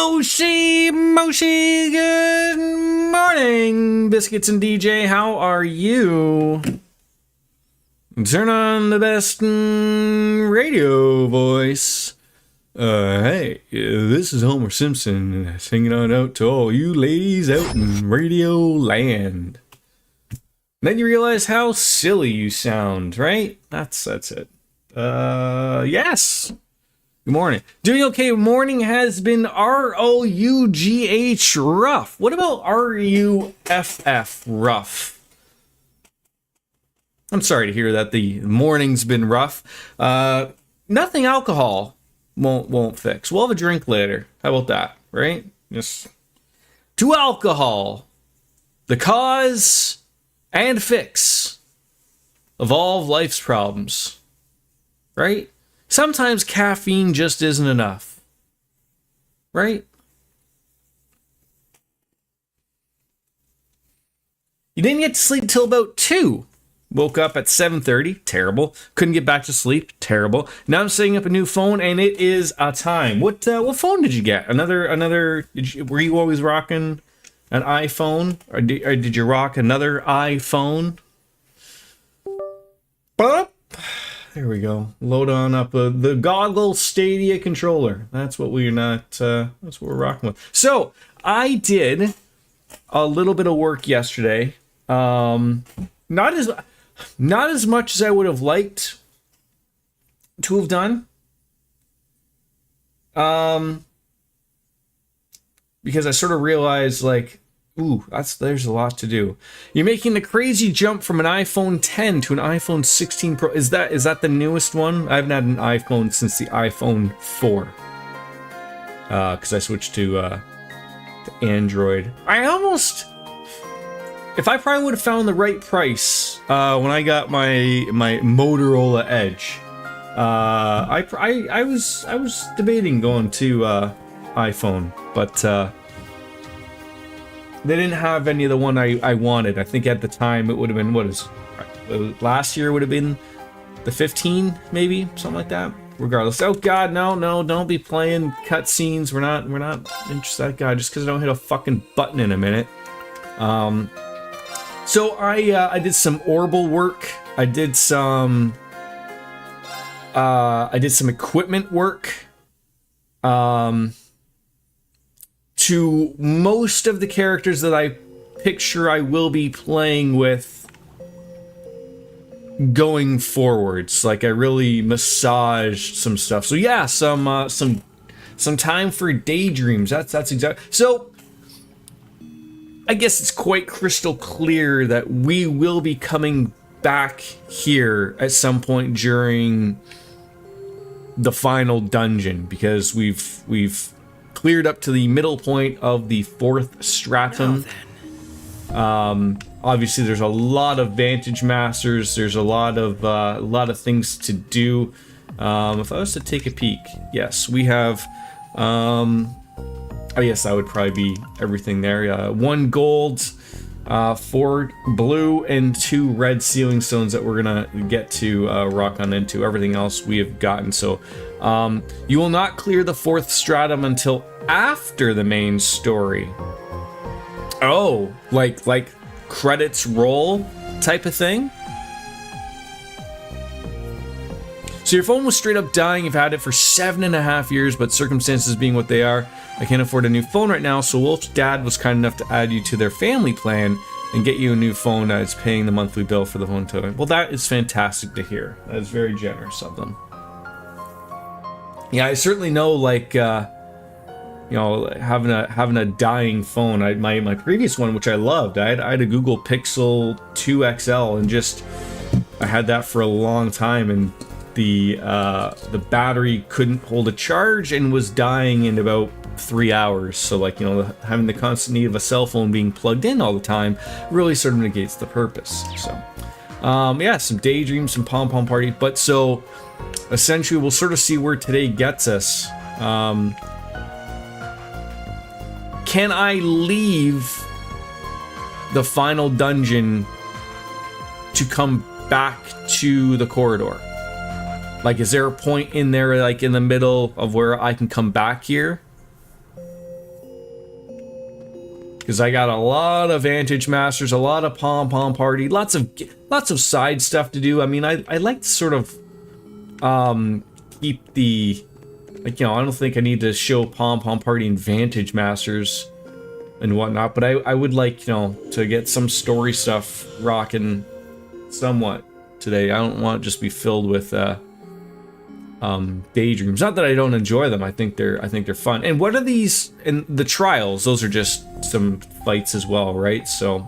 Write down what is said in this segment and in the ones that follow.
Moshi, good morning, Biscuits and DJ. How are you? Turn on the best radio voice. Hey, this is Homer Simpson singing on out to all you ladies out in radio land. Then you realize how silly you sound, right? That's it. Yes. Good morning. Doing okay. Morning has been ROUGH rough. What about RUFF rough? I'm sorry to hear that the morning's been rough. Nothing alcohol won't fix. We'll have a drink later. How about that, right? Just to alcohol, the cause and fix of all of life's problems, right? Sometimes caffeine just isn't enough, right? You didn't get to sleep till about 2. Woke up at 7:30, terrible. Couldn't get back to sleep, terrible. Now I'm setting up a new phone, and it is a time. What phone did you get? Another? Were you always rocking an iPhone, or did you rock another iPhone? There we go. Load on up the Goggle Stadia controller. That's what we're that's what we're rocking with. So I did a little bit of work yesterday. Not as much as I would have liked to have done. Because I sort of realized, like, ooh, there's a lot to do. You're making the crazy jump from an iPhone 10 to an iPhone 16 Pro. Is that the newest one? I haven't had an iPhone since the iPhone 4. Because I switched to Android. If I probably would have found the right price when I got my Motorola Edge, I was debating going to iPhone, but they didn't have any of the one I wanted. I think at the time it would have been last year would have been the 15, maybe something like that. Regardless, oh god, no, don't be playing cutscenes. We're not interested in that guy just because I don't hit a fucking button in a minute. So I did some Orbital work. I did some equipment work. To most of the characters that I picture I will be playing with going forwards. Like I really massaged some stuff. So yeah, some time for daydreams. That's exactly. So I guess it's quite crystal clear that we will be coming back here at some point during the final dungeon, because we've cleared up to the middle point of the 4th stratum. Obviously there's a lot of Vantage Masters, there's a lot of things to do. If I was to take a peek, yes, we have I guess that would probably be everything there. 1 gold, 4 blue, and 2 red sealing stones that we're gonna get to rock on into. Everything else we have gotten. So you will not clear the 4th stratum until after the main story. Oh, like credits roll type of thing? So your phone was straight up dying. You've had it for 7.5 years, but circumstances being what they are, I can't afford a new phone right now, so Wolf's dad was kind enough to add you to their family plan and get you a new phone that is paying the monthly bill for the phone too. Well, that is fantastic to hear. That is very generous of them. Yeah, I certainly know, like, having a dying phone. My previous one, which I loved, I had a Google Pixel 2 XL, and just I had that for a long time, and the battery couldn't hold a charge and was dying in about 3 hours. So, like, having the constant need of a cell phone being plugged in all the time really sort of negates the purpose. So yeah, some daydreams, some pom-pom party. But so essentially we'll sort of see where today gets us. Can I leave the final dungeon to come back to the corridor? Like, is there a point in there, like in the middle of where I can come back here? because I got a lot of Vantage Masters, a lot of Pom Pom Party, lots of side stuff to do. I mean, I like to sort of keep the, like, you know, I don't think I need to show Pom Pom Party and Vantage Masters and whatnot, but I would like, you know, to get some story stuff rocking somewhat today. I don't want to just be filled with daydreams. Not that I don't enjoy them. I think they're fun. And what are these? And the trials, those are just some fights as well, right? So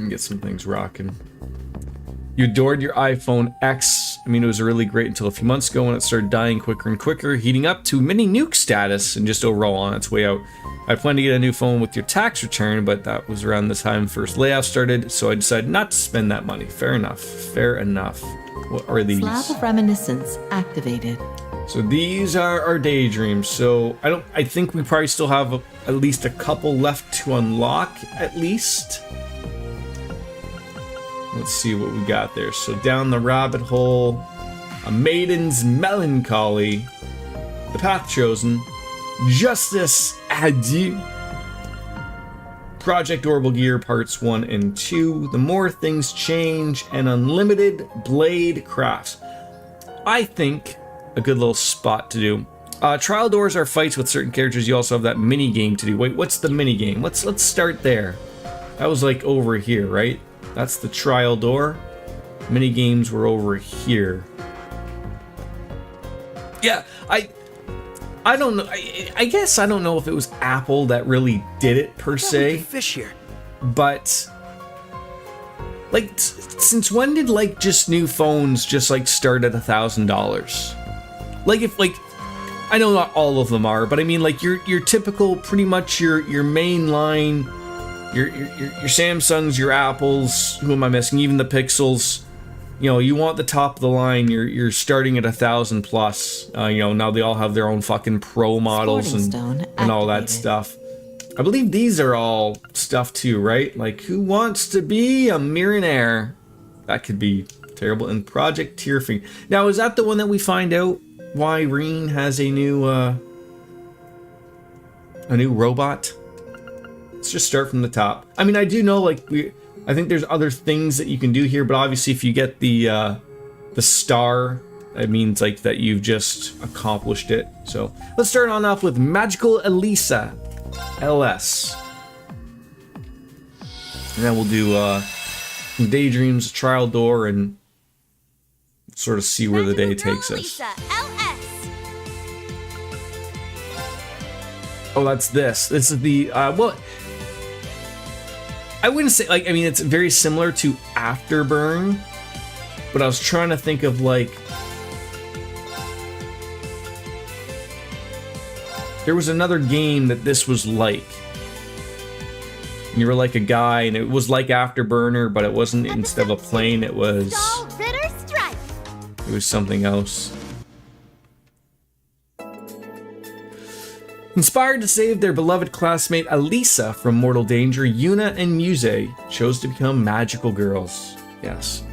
get some things rocking. You adored your iPhone X. I mean, it was really great until a few months ago when it started dying quicker and quicker, heating up to mini nuke status and just overall on its way out. I planned to get a new phone with your tax return, but that was around the time first layoff started, so I decided not to spend that money. Fair enough. Fair enough. What are these? Slab of Reminiscence activated. So these are our daydreams. So I think we probably still have at least a couple left to unlock, at least. Let's see what we got there. So down the rabbit hole, a maiden's melancholy, the path chosen, justice adieu, Project Orbital Gear Parts 1 and 2, the more things change, and unlimited blade crafts. I think a good little spot to do. Trial doors are fights with certain characters. You also have that mini game to do. Wait, what's the mini game? Let's start there. That was like over here, right? That's the trial door. Mini games were over here. Yeah, I don't know. I guess I don't know if it was Apple that really did it per se. Fish here. But like, since when did like just new phones just like start at $1,000? Like, if like, I know not all of them are, but I mean like your typical, pretty much your main line. Your Samsungs, your Apples, who am I missing? Even the Pixels. You know, you want the top of the line. You're starting at 1,000 plus. You know, now they all have their own fucking pro models and all that stuff. I believe these are all stuff too, right? Like, who wants to be a millionaire? That could be terrible. And Project Tearfing. Now, is that the one that we find out why Reen has a new robot? Let's just start from the top. I mean, I do know, like, I think there's other things that you can do here, but obviously if you get the star, it means like that you've just accomplished it. So let's start on off with Magical Elisa LS. And then we'll do Daydreams, Trial Door, and sort of see where the day takes us. Oh, that's this. This is the, well, I wouldn't say, like, I mean, it's very similar to Afterburn, but I was trying to think of, like, there was another game that this was like. And you were like a guy, and it was like Afterburner, but it wasn't, instead of a plane, it was something else. Inspired to save their beloved classmate Elisa from mortal danger, Yuna and Muse chose to become magical girls. Yes.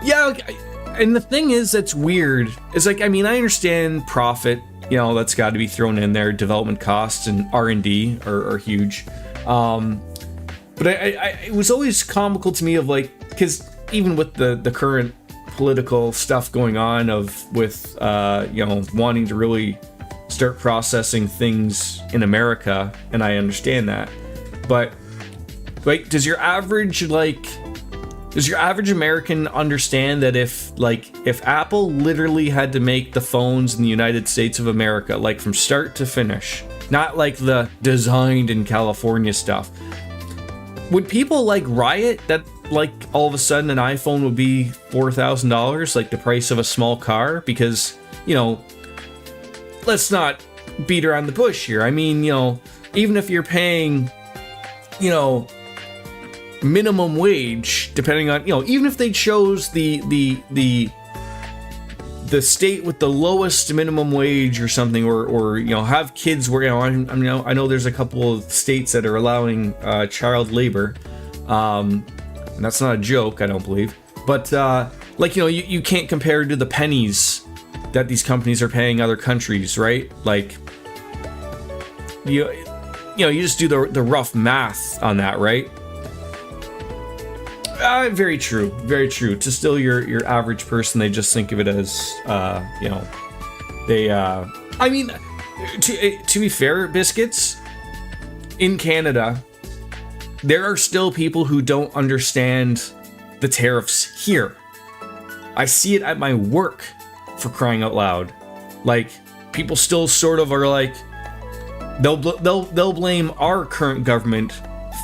Yeah, like, and the thing is that's weird is, like, I mean, I understand profit, you know, that's got to be thrown in there. Development costs and R&D are huge. But it was always comical to me of, like, because even with the current political stuff going on with you know, wanting to really start processing things in America, and I understand that, but like, does your average American understand that if Apple literally had to make the phones in the United States of America, like from start to finish, not like the designed in California stuff, would people like riot that like all of a sudden an iPhone would be $4,000, like the price of a small car? Because, you know, let's not beat around the bush here. I mean, you know, even if you're paying, you know, minimum wage, depending on, you know, even if they chose the state with the lowest minimum wage or something, or you know, have kids where, you know, I know there's a couple of states that are allowing child labor, and that's not a joke, I don't believe, but like, you know, you can't compare to the pennies that these companies are paying other countries, right? Like, you just do the rough math on that, right? Very true, very true. To still your average person, they just think of it as, I mean, to be fair, Biscuits, in Canada, there are still people who don't understand the tariffs here. I see it at my work, for crying out loud. Like, people still sort of are like, they'll blame our current government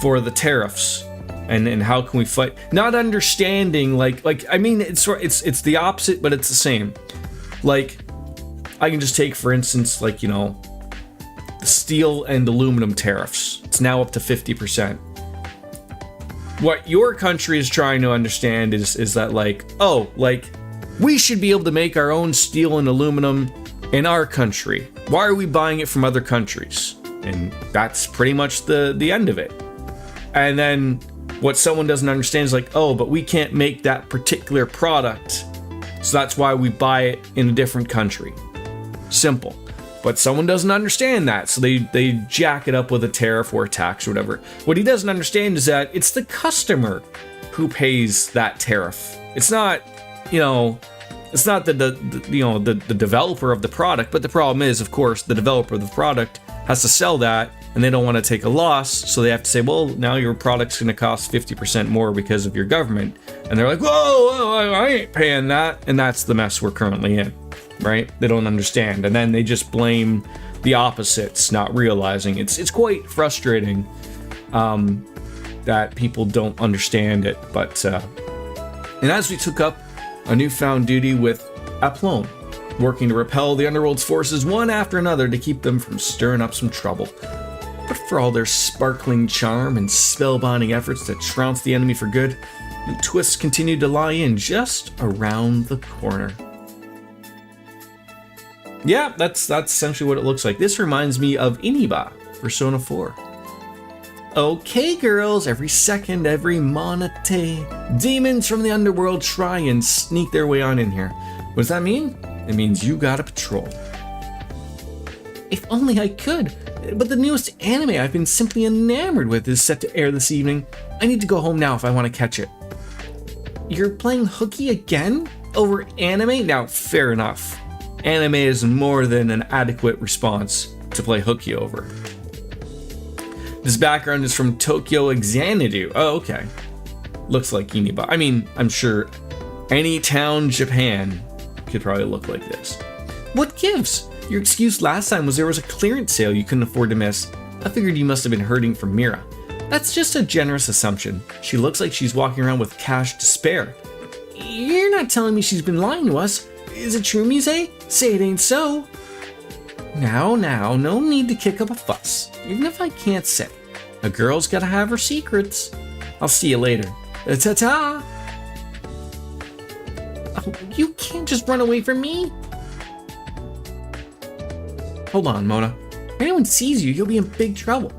for the tariffs. And how can we fight? Not understanding, like I mean, it's the opposite, but it's the same. Like, I can just take, for instance, like, the steel and aluminum tariffs. It's now up to 50%. What your country is trying to understand is that, like, we should be able to make our own steel and aluminum in our country. Why are we buying it from other countries? And that's pretty much the end of it. And then what someone doesn't understand is like, but we can't make that particular product, so that's why we buy it in a different country. Simple. But someone doesn't understand that, so they jack it up with a tariff or a tax or whatever. What he doesn't understand is that it's the customer who pays that tariff. It's not, it's not the developer of the product, but the problem is, of course, the developer of the product has to sell that, and they don't want to take a loss, so they have to say, well, now your product's going to cost 50% more because of your government. And they're like, whoa, I ain't paying that. And that's the mess we're currently in, right? They don't understand. And then they just blame the opposites, not realizing it's quite frustrating that people don't understand it. But, and as we took up a newfound duty with aplomb, working to repel the underworld's forces one after another to keep them from stirring up some trouble. But for all their sparkling charm and spellbinding efforts to trounce the enemy for good, new twists continued to lie in just around the corner. Yeah, that's essentially what it looks like. This reminds me of Iniba, Persona 4. Okay, girls, every second, every monate, demons from the underworld try and sneak their way on in here. What does that mean? It means you gotta patrol. If only I could. But the newest anime I've been simply enamored with is set to air this evening. I need to go home now if I want to catch it. You're playing hooky again? Over anime? Now, fair enough. Anime is more than an adequate response to play hooky over. This background is from Tokyo Xanadu. Oh, okay. Looks like Iniba. I mean, I'm sure any town Japan could probably look like this. What gives? Your excuse last time was there was a clearance sale you couldn't afford to miss. I figured you must have been hurting for Mira. That's just a generous assumption. She looks like she's walking around with cash to spare. You're not telling me she's been lying to us. Is it true, Mise? Say it ain't so. Now, no need to kick up a fuss. Even if I can't say. A girl's gotta have her secrets. I'll see you later. Ta-ta! Oh, you can't just run away from me. Hold on, Mona. If anyone sees you, you'll be in big trouble.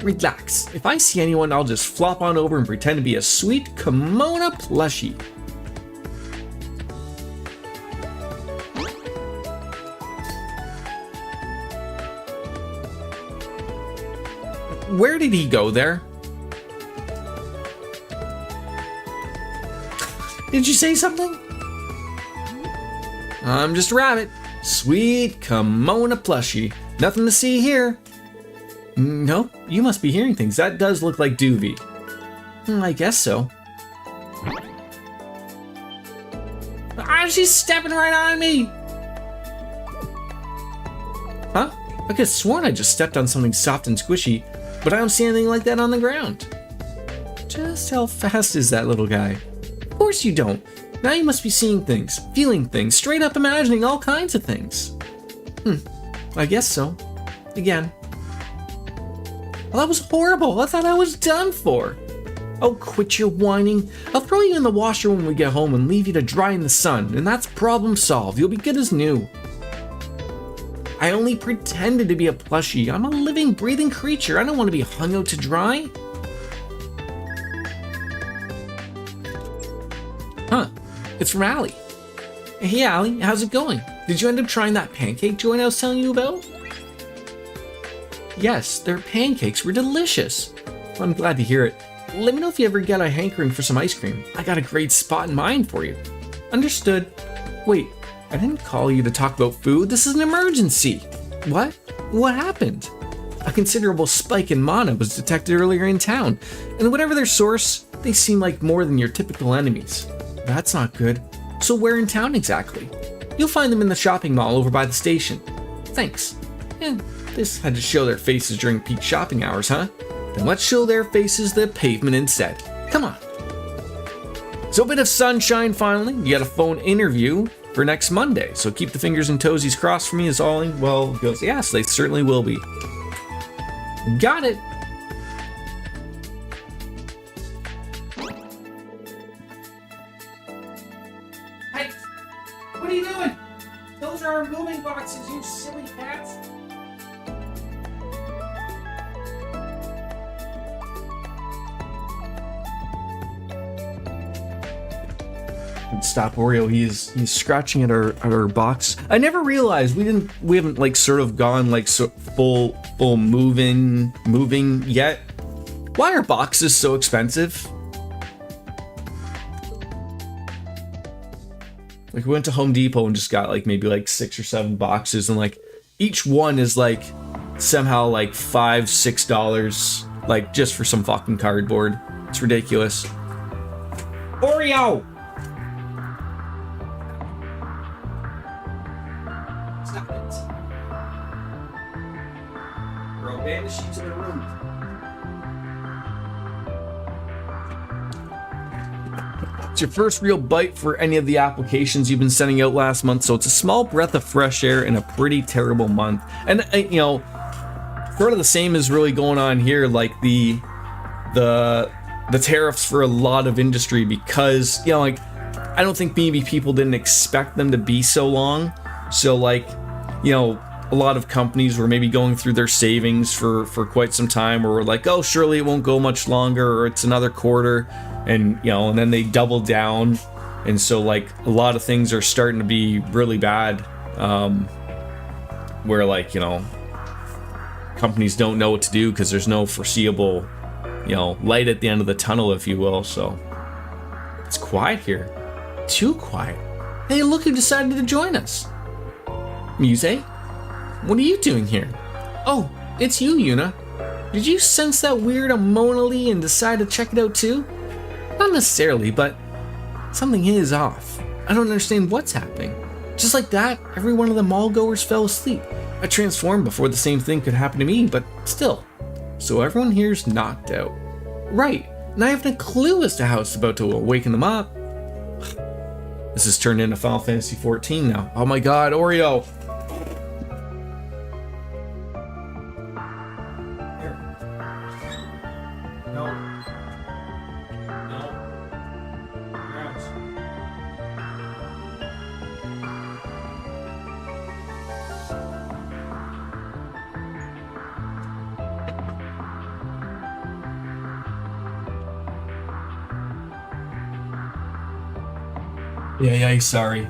Relax. If I see anyone, I'll just flop on over and pretend to be a sweet kimono plushie. Where did he go there? Did you say something? I'm just a rabbit. Sweet kimono plushie. Nothing to see here. Nope, you must be hearing things. That does look like Doovie. I guess so. She's stepping right on me. Huh? I could have sworn I just stepped on something soft and squishy, but I don't see anything like that on the ground. Just how fast is that little guy? Of course you don't. Now you must be seeing things, feeling things, straight up imagining all kinds of things. I guess so. Again. Well, that was horrible. I thought I was done for. Oh, quit your whining. I'll throw you in the washer when we get home and leave you to dry in the sun, and that's problem solved. You'll be good as new. I only pretended to be a plushie. I'm a living, breathing creature. I don't want to be hung out to dry. Huh. It's from Allie. Hey, Allie, how's it going? Did you end up trying that pancake joint I was telling you about? Yes, their pancakes were delicious. Well, I'm glad to hear it. Let me know if you ever get a hankering for some ice cream. I got a great spot in mind for you. Understood. Wait, I didn't call you to talk about food. This is an emergency. What? What happened? A considerable spike in mana was detected earlier in town, and whatever their source, they seem like more than your typical enemies. That's not good. So where in town exactly? You'll find them in the shopping mall over by the station. Thanks. This had to show their faces during peak shopping hours, huh? Then let's show their faces the pavement instead. Come on. So a bit of sunshine finally. You got a phone interview for next Monday, so keep the fingers and toesies crossed for me as all well goes. Yes, they certainly will be. Got it. Hey, what are you doing? Those are our moving boxes, you silly cats. Stop Oreo, he's scratching at our box. I never realized we haven't like sort of gone like full moving yet. Why are boxes so expensive? Like we went to Home Depot and just got like maybe like 6 or 7 boxes, and like each one is like somehow like $5-6 like just for some fucking cardboard. It's ridiculous. Oreo! Stop it. Bro, banish you to the room. It's your first real bite for any of the applications you've been sending out last month, so it's a small breath of fresh air in a pretty terrible month. And you know, sort of the same is really going on here, like the tariffs for a lot of industry, because you know, like I don't think maybe people didn't expect them to be so long. So like, you know, a lot of companies were maybe going through their savings for quite some time, or were like, oh, surely it won't go much longer, or it's another quarter, and you know, and then they double down, and so like a lot of things are starting to be really bad, where like, you know, companies don't know what to do because there's no foreseeable, you know, light at the end of the tunnel, if you will. So it's quiet here, too quiet. Hey, look who decided to join us. Muse? What are you doing here? Oh, it's you, Yuna. Did you sense that weird amonally and decide to check it out too? Not necessarily, but something is off. I don't understand what's happening. Just like that, every one of the mall goers fell asleep. I transformed before the same thing could happen to me, but still. So everyone here's knocked out. Right, and I haven't a clue as to how it's about to awaken them up. This has turned into Final Fantasy XIV now. Oh my god, Oreo! Yeah, sorry.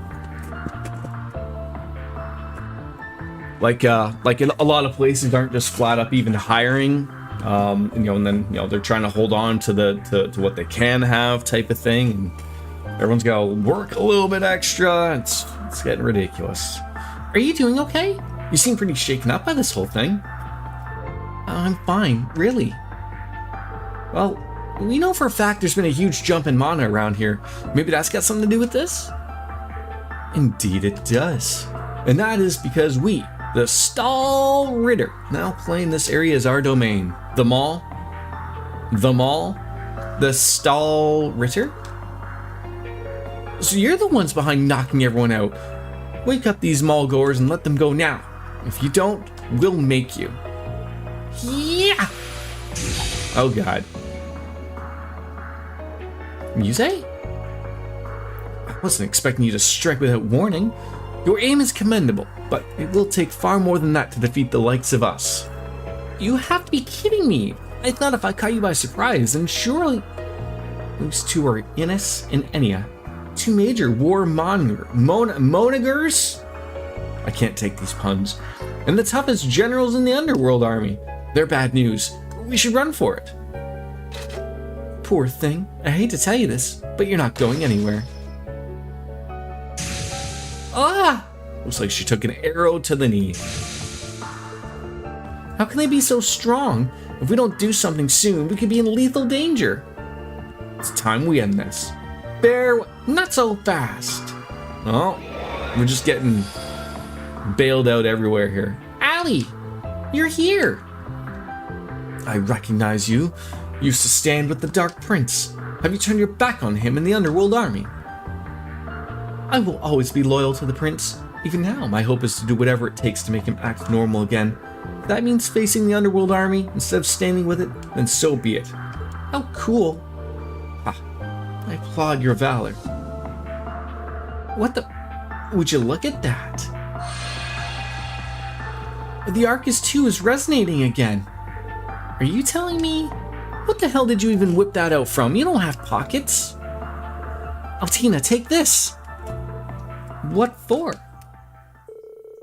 Like in a lot of places aren't just flat up even hiring, you know, and then, you know, they're trying to hold on to what they can have type of thing, and everyone's got to work a little bit extra. It's getting ridiculous. Are you doing okay? You seem pretty shaken up by this whole thing. I'm fine, really. Well, we know for a fact there's been a huge jump in mana around here. Maybe that's got something to do with this? Indeed it does. And that is because we, the Stall Ritter, now claim this area as our domain. The mall? The Stall Ritter? So you're the ones behind knocking everyone out. Wake up these mall goers and let them go now. If you don't, we'll make you. Yeah! Oh god. Muse? I wasn't expecting you to strike without warning. Your aim is commendable, but it will take far more than that to defeat the likes of us. You have to be kidding me. I thought if I caught you by surprise, then surely... Those two are Innes and Enya. Two major war monagers? I can't take these puns. And the toughest generals in the underworld army. They're bad news. We should run for it. Poor thing. I hate to tell you this, but you're not going anywhere. Ah! Looks like she took an arrow to the knee. How can they be so strong? If we don't do something soon, we could be in lethal danger. It's time we end this. Bear, not so fast. Oh, we're just getting bailed out everywhere here. Allie, you're here. I recognize you. You used to stand with the Dark Prince. Have you turned your back on him in the Underworld Army? I will always be loyal to the Prince. Even now, my hope is to do whatever it takes to make him act normal again. If that means facing the Underworld Army instead of standing with it, then so be it. How cool. I applaud your valor. What the? Would you look at that? The Arcus 2 is resonating again. Are you telling me? What the hell did you even whip that out from? You don't have pockets. Altina, take this. What for?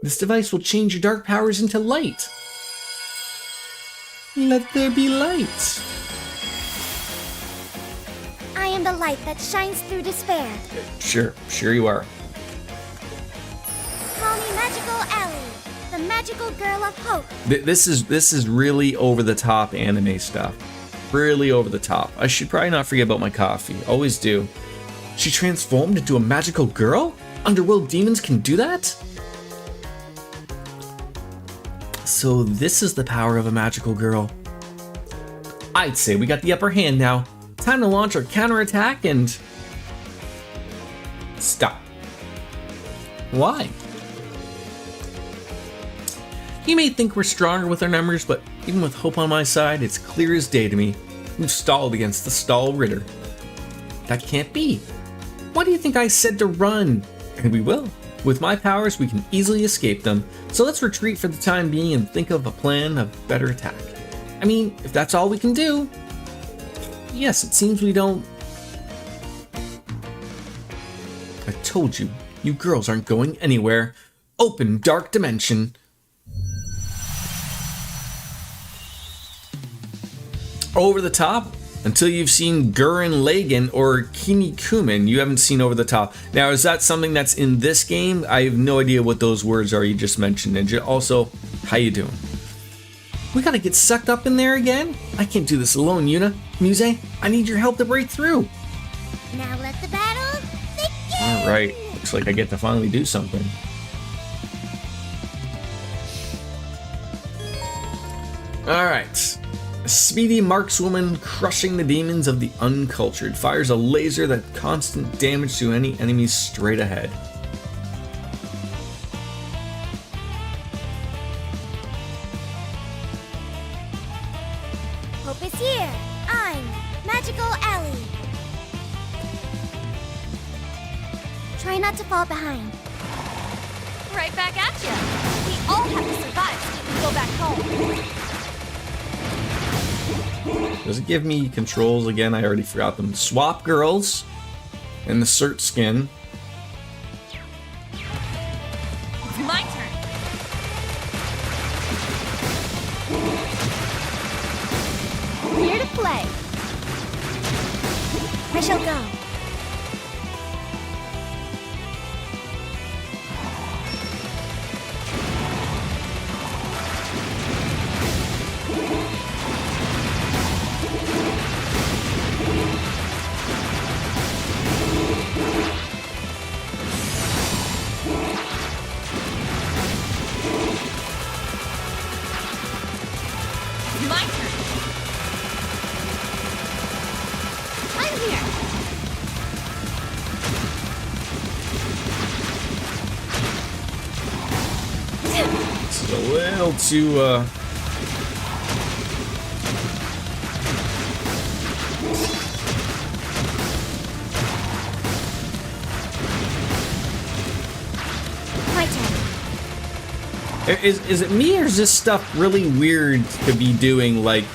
This device will change your dark powers into light. Let there be light. I am the light that shines through despair. Sure you are. Call me Magical Ellie, the magical girl of hope. This is really over the top anime stuff. Really over the top. I should probably not forget about my coffee. Always do. She transformed into a magical girl? Underworld demons can do that? So this is the power of a magical girl. I'd say we got the upper hand now. Time to launch our counterattack and... Stop. Why? You may think we're stronger with our numbers, but even with hope on my side, it's clear as day to me. We've stalled against the stall Ritter. That can't be. Why do you think I said to run? And we will. With my powers, we can easily escape them. So let's retreat for the time being and think of a plan of better attack. I mean, if that's all we can do. Yes, it seems we don't... I told you, you girls aren't going anywhere. Open dark dimension. Over the top? Until you've seen Gurren Lagann or Kinnikuman, you haven't seen Over the Top. Now, is that something that's in this game? I have no idea what those words are you just mentioned. And also, how you doing? We gotta get sucked up in there again? I can't do this alone, Yuna. Muse, I need your help to break through. Now let the battle begin! Alright, looks like I get to finally do something. Alright. A speedy markswoman crushing the demons of the uncultured fires a laser that constant damage to any enemies straight ahead. Hope is here. I'm Magical Ellie. Try not to fall behind. Right back at you. We all have to survive so we can go back home. Does it give me controls again? I already forgot them. Swap girls and the cert skin. It's my turn. Here to play. I shall go. My turn. I'm here. This is a little too, My turn. Is it me, or is this stuff really weird to be doing, like,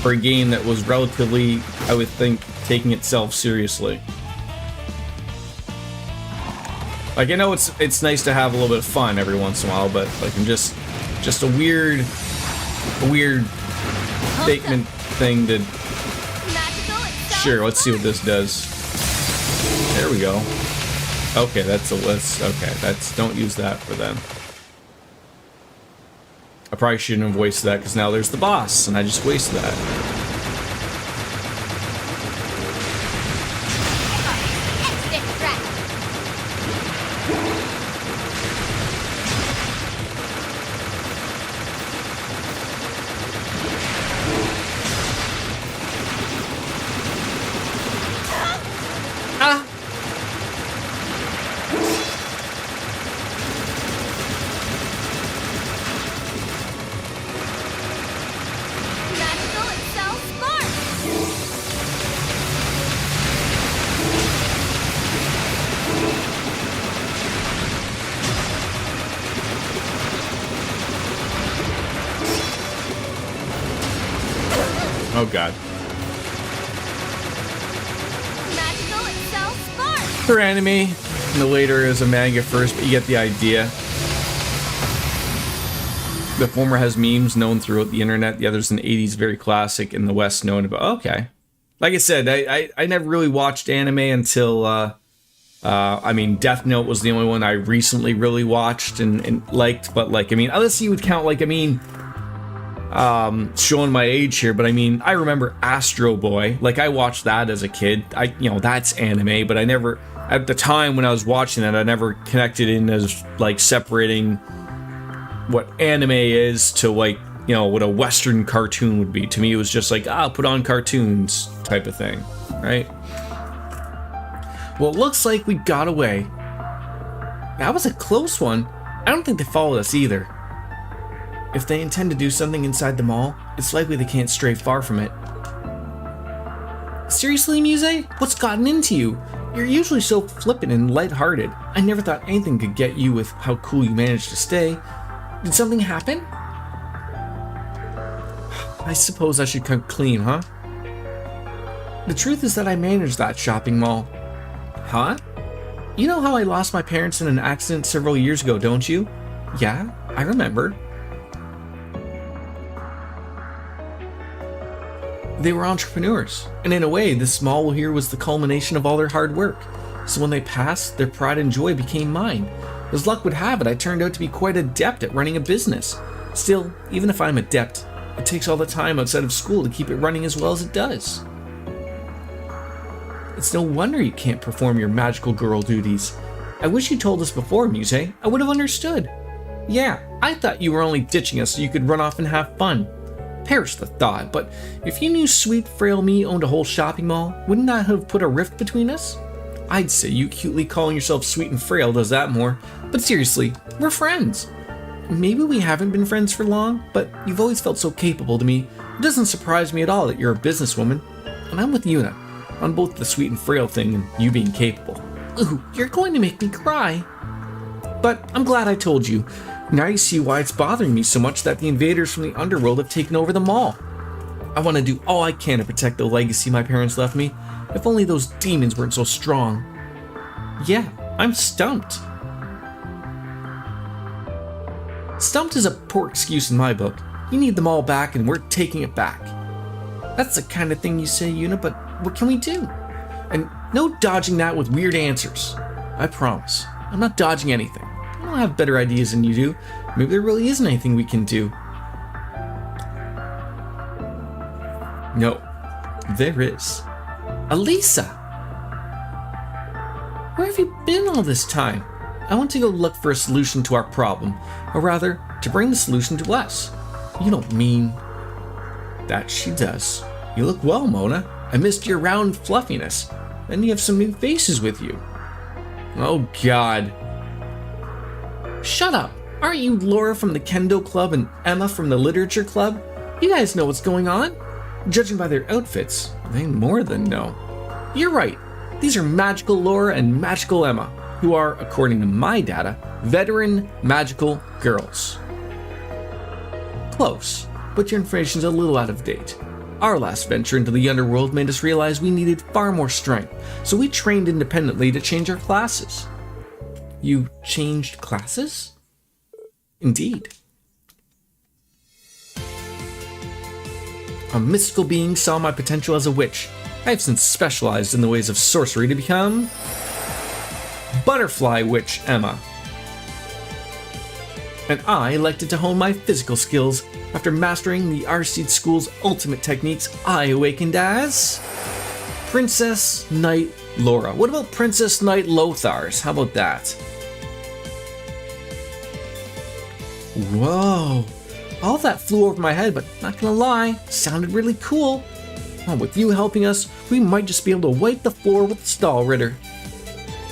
for a game that was relatively, I would think, taking itself seriously? Like, I know it's nice to have a little bit of fun every once in a while, but like I'm just a weird statement thing to. Sure, let's see what this does. There we go. Okay, that's a list. Okay, don't use that for them. I probably shouldn't have wasted that because now there's the boss, and I just wasted that. Oh god. For anime, and the later is a manga first, but you get the idea. The former has memes known throughout the internet, the other's an 80s very classic, and the West known about. Okay. Like I said, I never really watched anime until, I mean, Death Note was the only one I recently really watched and liked, but like, I mean, unless you would count, like, I mean, showing my age here, but I mean, I remember Astro Boy. Like, I watched that as a kid. You know, that's anime, but I never, at the time when I was watching that, I never connected in as, like, separating what anime is to, like, you know, what a Western cartoon would be. To me, it was just like, put on cartoons type of thing, right? Well, it looks like we got away. That was a close one. I don't think they followed us either. If they intend to do something inside the mall, it's likely they can't stray far from it. Seriously, Muse? What's gotten into you? You're usually so flippant and lighthearted. I never thought anything could get you with how cool you managed to stay. Did something happen? I suppose I should come clean, huh? The truth is that I managed that shopping mall. Huh? You know how I lost my parents in an accident several years ago, don't you? Yeah, I remember. They were entrepreneurs, and in a way, this mall here was the culmination of all their hard work. So when they passed, their pride and joy became mine. As luck would have it, I turned out to be quite adept at running a business. Still, even if I'm adept, it takes all the time outside of school to keep it running as well as it does. It's no wonder you can't perform your magical girl duties. I wish you told us before, Muse. I would have understood. Yeah, I thought you were only ditching us so you could run off and have fun. Perish the thought, but if you knew sweet frail me owned a whole shopping mall, wouldn't that have put a rift between us? I'd say you cutely calling yourself sweet and frail does that more, but seriously, we're friends. Maybe we haven't been friends for long, but you've always felt so capable to me. It doesn't surprise me at all that you're a businesswoman, and I'm with Yuna, on both the sweet and frail thing and you being capable. Ooh, you're going to make me cry. But I'm glad I told you. Now you see why it's bothering me so much that the invaders from the underworld have taken over the mall. I want to do all I can to protect the legacy my parents left me. If only those demons weren't so strong. Yeah, I'm stumped. Stumped is a poor excuse in my book. You need them all back and we're taking it back. That's the kind of thing you say, Yuna, but what can we do? And no dodging that with weird answers. I promise. I'm not dodging anything. I don't have better ideas than you do. Maybe there really isn't anything we can do. No, there is. Elisa! Where have you been all this time? I want to go look for a solution to our problem, or rather, to bring the solution to us. You don't mean... That she does. You look well, Mona. I missed your round fluffiness. Then you have some new faces with you. Oh god. Shut up! Aren't you Laura from the Kendo Club and Emma from the Literature Club? You guys know what's going on. Judging by their outfits, they more than know. You're right. These are Magical Laura and Magical Emma, who are, according to my data, veteran magical girls. Close, but your information's a little out of date. Our last venture into the underworld made us realize we needed far more strength, so we trained independently to change our classes. You changed classes? Indeed. A mystical being saw my potential as a witch. I have since specialized in the ways of sorcery to become Butterfly Witch Emma. And I elected to hone my physical skills. After mastering the Arseed School's ultimate techniques, I awakened as Princess Knight Laura. What about Princess Knight Lothar's? How about that? Whoa. All that flew over my head, but not gonna lie, sounded really cool. Oh, with you helping us, we might just be able to wipe the floor with the Stall Ritter.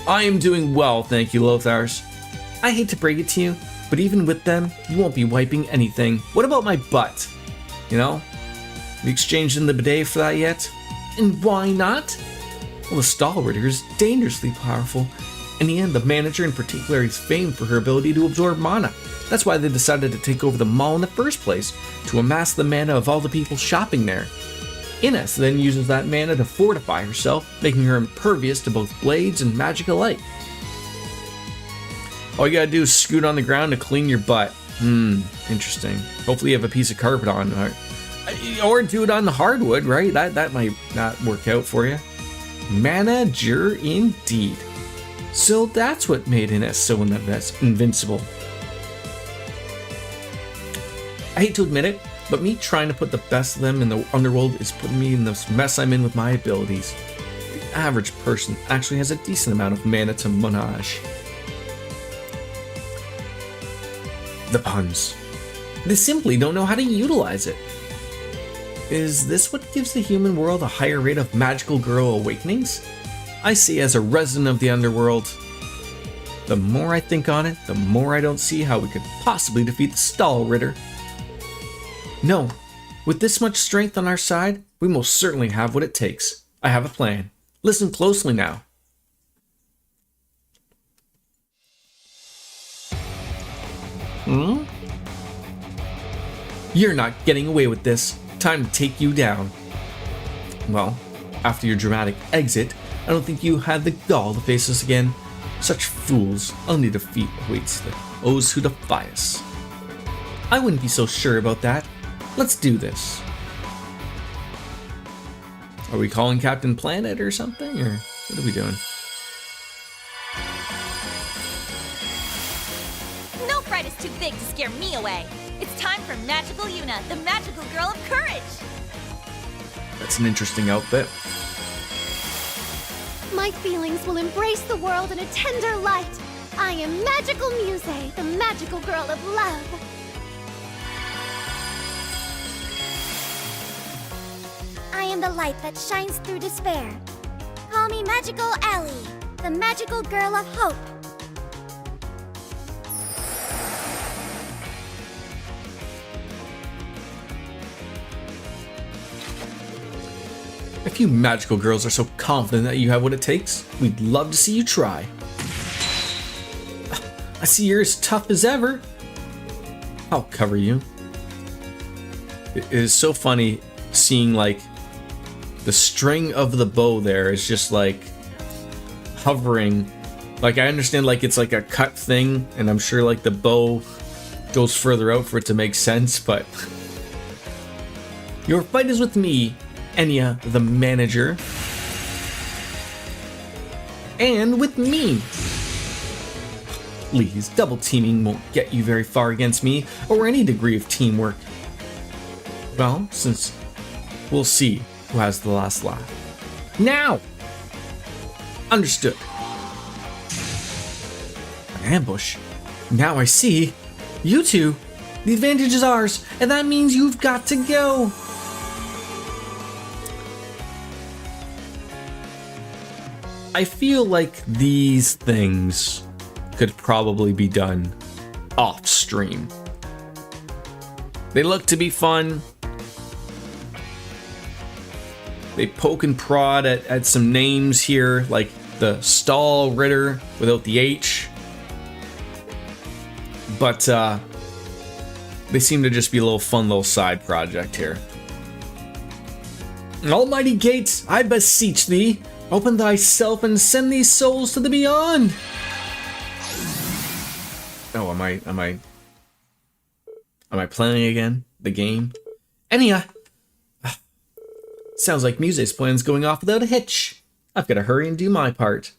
I am doing well, thank you, Lothars. I hate to break it to you, but even with them, you won't be wiping anything. What about my butt? You know? We exchanged in the bidet for that yet? And why not? Well, the Stall Ritter is dangerously powerful. In the end, the manager in particular is famed for her ability to absorb mana. That's why they decided to take over the mall in the first place, to amass the mana of all the people shopping there. Ines then uses that mana to fortify herself, making her impervious to both blades and magic alike. All you gotta do is scoot on the ground to clean your butt. Interesting. Hopefully you have a piece of carpet on. Or do it on the hardwood, right? That might not work out for you. Manager indeed. So that's what made Ines so invincible. I hate to admit it, but me trying to put the best of them in the underworld is putting me in this mess I'm in with my abilities. The average person actually has a decent amount of mana to manage. The puns. They simply don't know how to utilize it. Is this what gives the human world a higher rate of magical girl awakenings? I see as a resident of the underworld. The more I think on it, the more I don't see how we could possibly defeat the Stall Ritter. No, with this much strength on our side, we most certainly have what it takes. I have a plan. Listen closely now. You're not getting away with this. Time to take you down. Well, after your dramatic exit, I don't think you had the gall to face us again. Such fools, only defeat awaits those who defy us. I wouldn't be so sure about that. Let's do this. Are we calling Captain Planet or something? Or what are we doing? No fright is too big to scare me away. It's time for Magical Yuna, the magical girl of courage. That's an interesting outfit. My feelings will embrace the world in a tender light. I am Magical Muse, the magical girl of love. I am the light that shines through despair. Call me Magical Ellie, the magical girl of hope. If you magical girls are so confident that you have what it takes, we'd love to see you try. I see you're as tough as ever. I'll cover you. It is so funny seeing like the string of the bow there is just like hovering. Like I understand like it's like a cut thing, and I'm sure like the bow goes further out for it to make sense, but your fight is with me, Enya, the manager, and with me. Please, double teaming won't get you very far against me or any degree of teamwork. Well, since we'll see who has the last laugh. Now! Understood. An ambush. Now I see. You two. The advantage is ours, and that means you've got to go. I feel like these things could probably be done off stream. They look to be fun. They poke and prod at some names here, like the Stall Ritter without the H. But they seem to just be a little fun little side project here. Almighty gates, I beseech thee, open thyself and send these souls to the beyond. Oh, am I playing again? The game? Enya! Sounds like Muse's plan's going off without a hitch. I've got to hurry and do my part.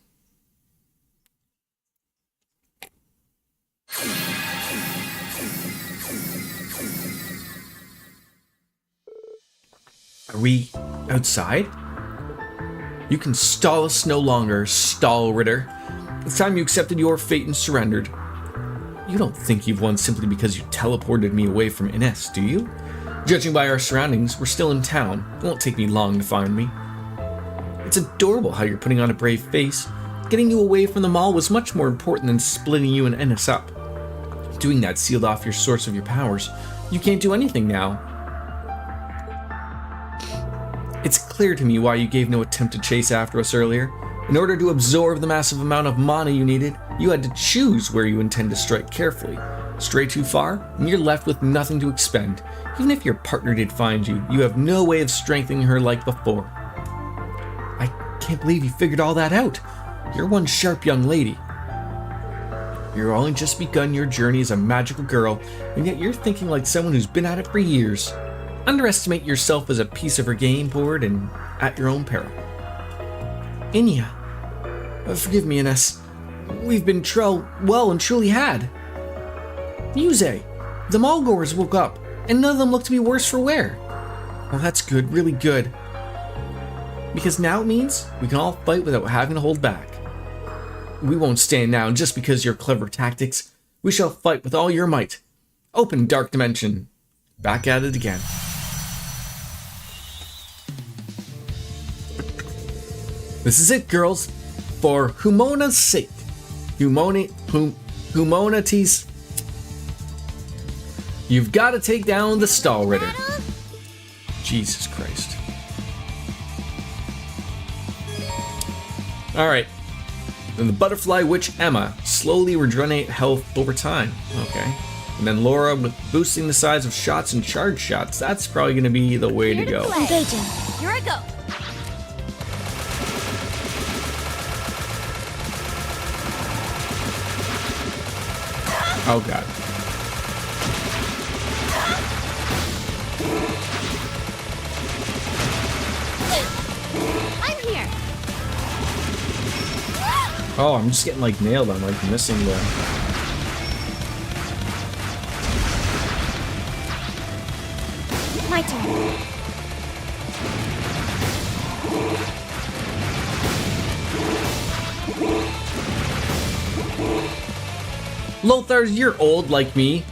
Are we outside? You can stall us no longer, Stall Ritter. It's time you accepted your fate and surrendered. You don't think you've won simply because you teleported me away from Ines, do you? Judging by our surroundings, we're still in town. It won't take me long to find me. It's adorable how you're putting on a brave face. Getting you away from the mall was much more important than splitting you and Ines up. Doing that sealed off your source of your powers. You can't do anything now. It's clear to me why you gave no attempt to chase after us earlier. In order to absorb the massive amount of mana you needed, you had to choose where you intend to strike carefully. Stray too far, and you're left with nothing to expend. Even if your partner did find you, you have no way of strengthening her like before. I can't believe you figured all that out. You're one sharp young lady. You've only just begun your journey as a magical girl, and yet you're thinking like someone who's been at it for years. Underestimate yourself as a piece of her game board and at your own peril. Enya. Forgive me, Ines. We've been well and truly had. Muse. The mallgoers woke up, and none of them look to be worse for wear. Well, that's good, really good. Because now it means we can all fight without having to hold back. We won't stand down just because of your clever tactics. We shall fight with all your might. Open Dark Dimension. Back at it again. This is it, girls. For Humona's sake. Humanity's. You've got to take down the Stall Ritter. Jesus Christ. Alright. Then the Butterfly Witch Emma slowly regenerate health over time. Okay. And then Laura with boosting the size of shots and charge shots. That's probably going to be the way to go. Engaging. Here I go. Oh god. I'm here. Oh, I'm just getting like nailed. I'm like missing the... My turn. Lothar, you're old like me.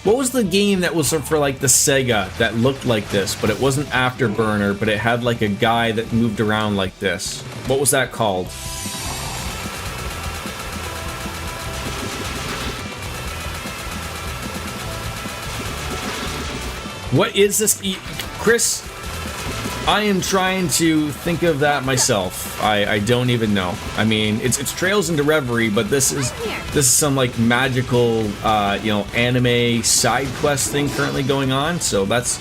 What was the game that was for like the Sega that looked like this, but it wasn't Afterburner, but it had like a guy that moved around like this? What was that called? What is this? Chris, I am trying to think of that myself. I don't even know. I mean, it's Trails into Reverie, but this is some like magical anime side quest thing currently going on. So that's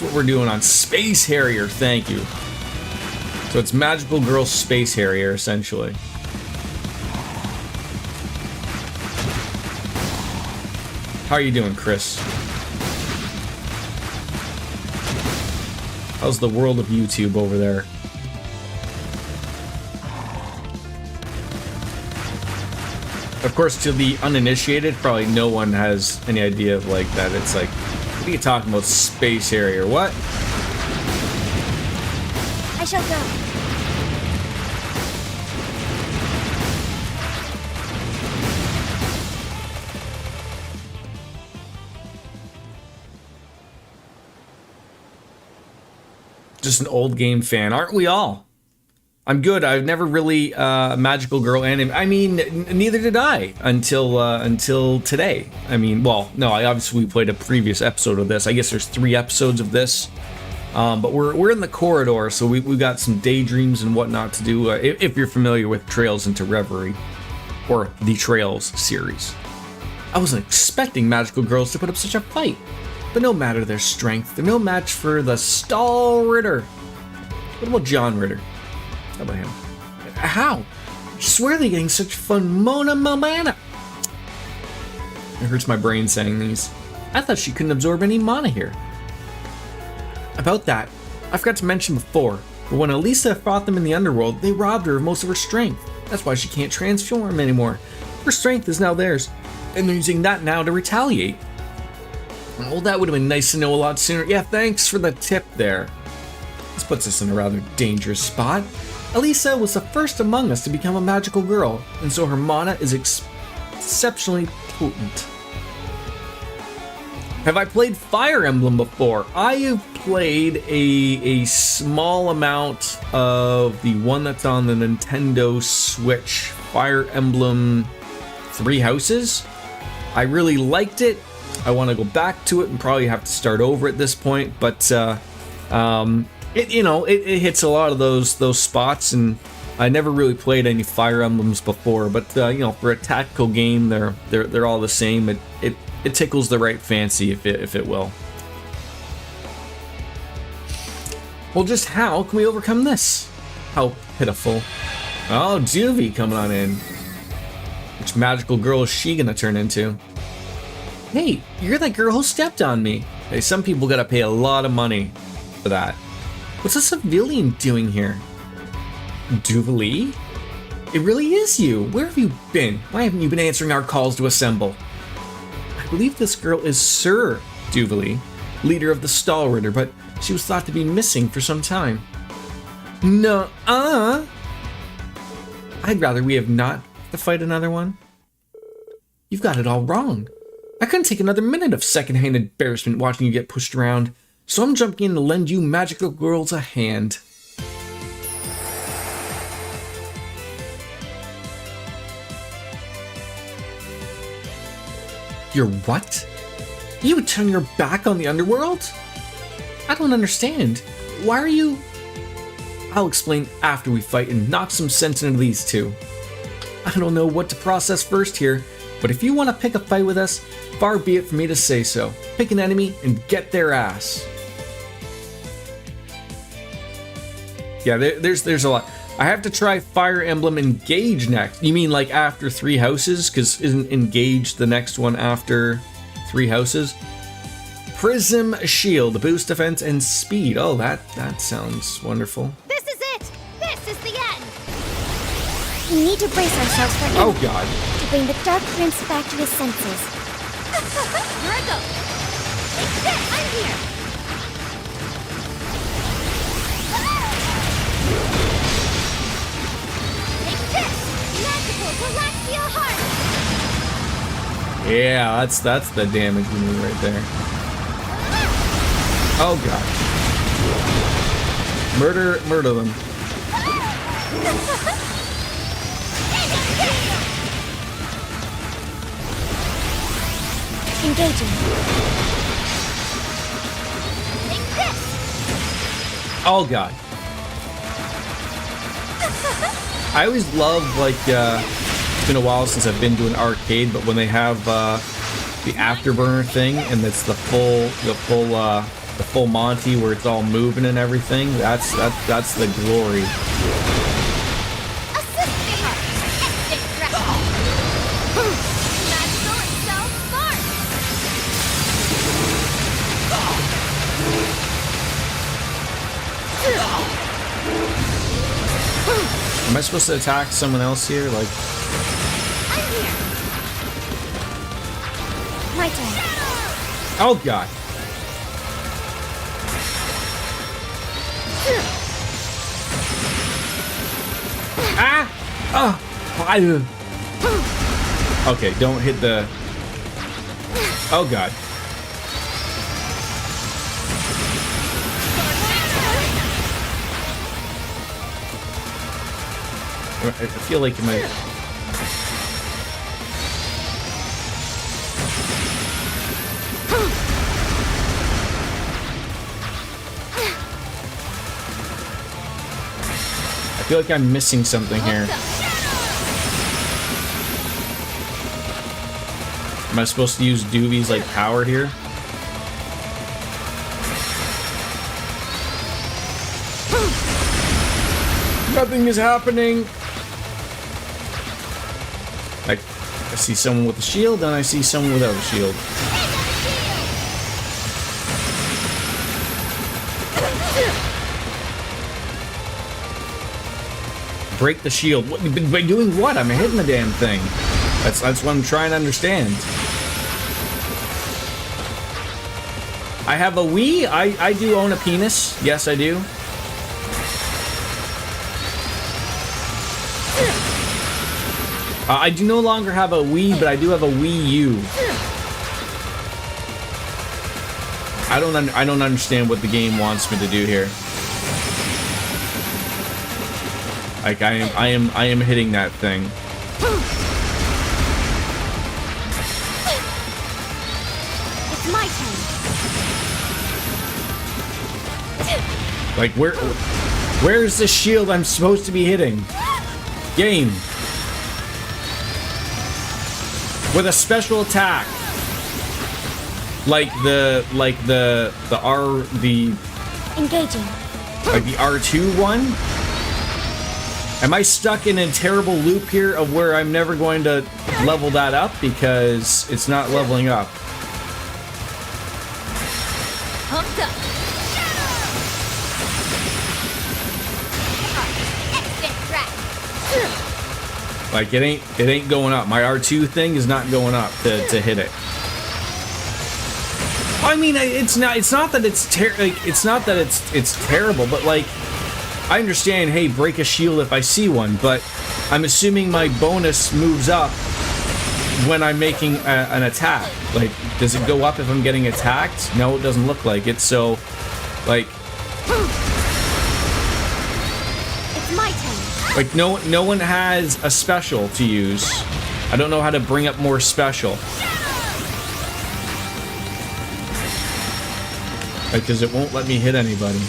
what we're doing on Space Harrier. Thank you. So it's Magical Girl Space Harrier essentially. How are you doing, Chris? How's the world of YouTube over there? Of course, to the uninitiated, probably no one has any idea of like that. It's like, what are you talking about, Space Harrier? What? I shall go. Just an old game fan, aren't we all? I'm good. I've never really magical girl anime. I mean, neither did I until today. I mean, well, no, I obviously played a previous episode of this. I guess there's 3 episodes of this, but we're in the corridor, so we got some daydreams and whatnot to do. If you're familiar with Trails into Reverie or the Trails series, I wasn't expecting magical girls to put up such a fight. But no matter their strength, they're no match for the Stall Ritter. What about John Ritter? How about him? How? I swear they're getting such fun Mona Mamana. It hurts my brain saying these. I thought she couldn't absorb any mana here. About that, I forgot to mention before, but when Elisa fought them in the underworld, they robbed her of most of her strength. That's why she can't transform anymore. Her strength is now theirs, and they're using that now to retaliate. Well, that would have been nice to know a lot sooner. Yeah, thanks for the tip there. This puts us in a rather dangerous spot. Elisa was the first among us to become a magical girl, and so her mana is exceptionally potent. Have I played Fire Emblem before? I have played a small amount of the one that's on the Nintendo Switch, Fire Emblem Three Houses. I really liked it. I want to go back to it and probably have to start over at this point, but it hits a lot of those spots, and I never really played any Fire Emblems before, but for a tactical game, they're all the same. It tickles the right fancy, if it will. Well, just how can we overcome this? How pitiful. Oh, Juvie coming on in. Which magical girl is she gonna turn into? Hey, you're that girl who stepped on me. Hey, some people gotta pay a lot of money for that. What's a civilian doing here? Jubilee? It really is you. Where have you been? Why haven't you been answering our calls to assemble? I believe this girl is Sir Jubilee, leader of the Stalritter, but she was thought to be missing for some time. Nuh-uh. I'd rather we have not to fight another one. You've got it all wrong. I couldn't take another minute of secondhand embarrassment watching you get pushed around, so I'm jumping in to lend you magical girls a hand. You're what? You would turn your back on the underworld? I don't understand. Why are you... I'll explain after we fight and knock some sense into these two. I don't know what to process first here, but if you want to pick a fight with us, far be it for me to say so. Pick an enemy and get their ass. Yeah, there's a lot. I have to try Fire Emblem Engage next. You mean like after Three Houses? Because isn't Engage the next one after Three Houses? Prism Shield, boost defense and speed. Oh, that sounds wonderful. This is it! This is the end! We need to brace ourselves for Oh impact god. to bring the Dark Prince back to his senses. Here I go. Take this, I'm here. Take this, magical Galaxia Heart. Yeah, that's the damage we need right there. Oh god. Murder them. Engaging. Take this. Oh god. I always love, like, it's been a while since I've been to an arcade, but when they have the afterburner thing and it's the full Monty where it's all moving and everything, that's the glory. Assist me, heart. Instant dressing. Magical and so smart. Am I supposed to attack someone else here? Like, I'm here. My turn. oh god. Ah! Oh! Okay, don't hit the... Oh god. I feel like you might... I feel like I'm missing something here. Am I supposed to use Doobie's like power here? Nothing is happening. I see someone with a shield, and I see someone without a shield. Break the shield. What, by doing what? I'm hitting the damn thing. That's what I'm trying to understand. I have a Wii. I do own a penis. Yes, I do. I do no longer have a Wii, but I do have a Wii U. I don't understand what the game wants me to do here. Like I am hitting that thing. It's my turn. Like where's the shield I'm supposed to be hitting? Game. With a special attack. Like the Engaging. like the R2 one? Am I stuck in a terrible loop here of where I'm never going to level that up because it's not leveling up? Pumped up. Like it ain't going up. My R2 thing is not going up to hit it. I mean, it's not that it's terrible, but like I understand, hey, break a shield if I see one, but I'm assuming my bonus moves up when I'm making an attack. Like, does it go up if I'm getting attacked? No, it doesn't look like it. So, like, It's my turn. like no one has a special to use. I don't know how to bring up more special. Like, because it won't let me hit anybody.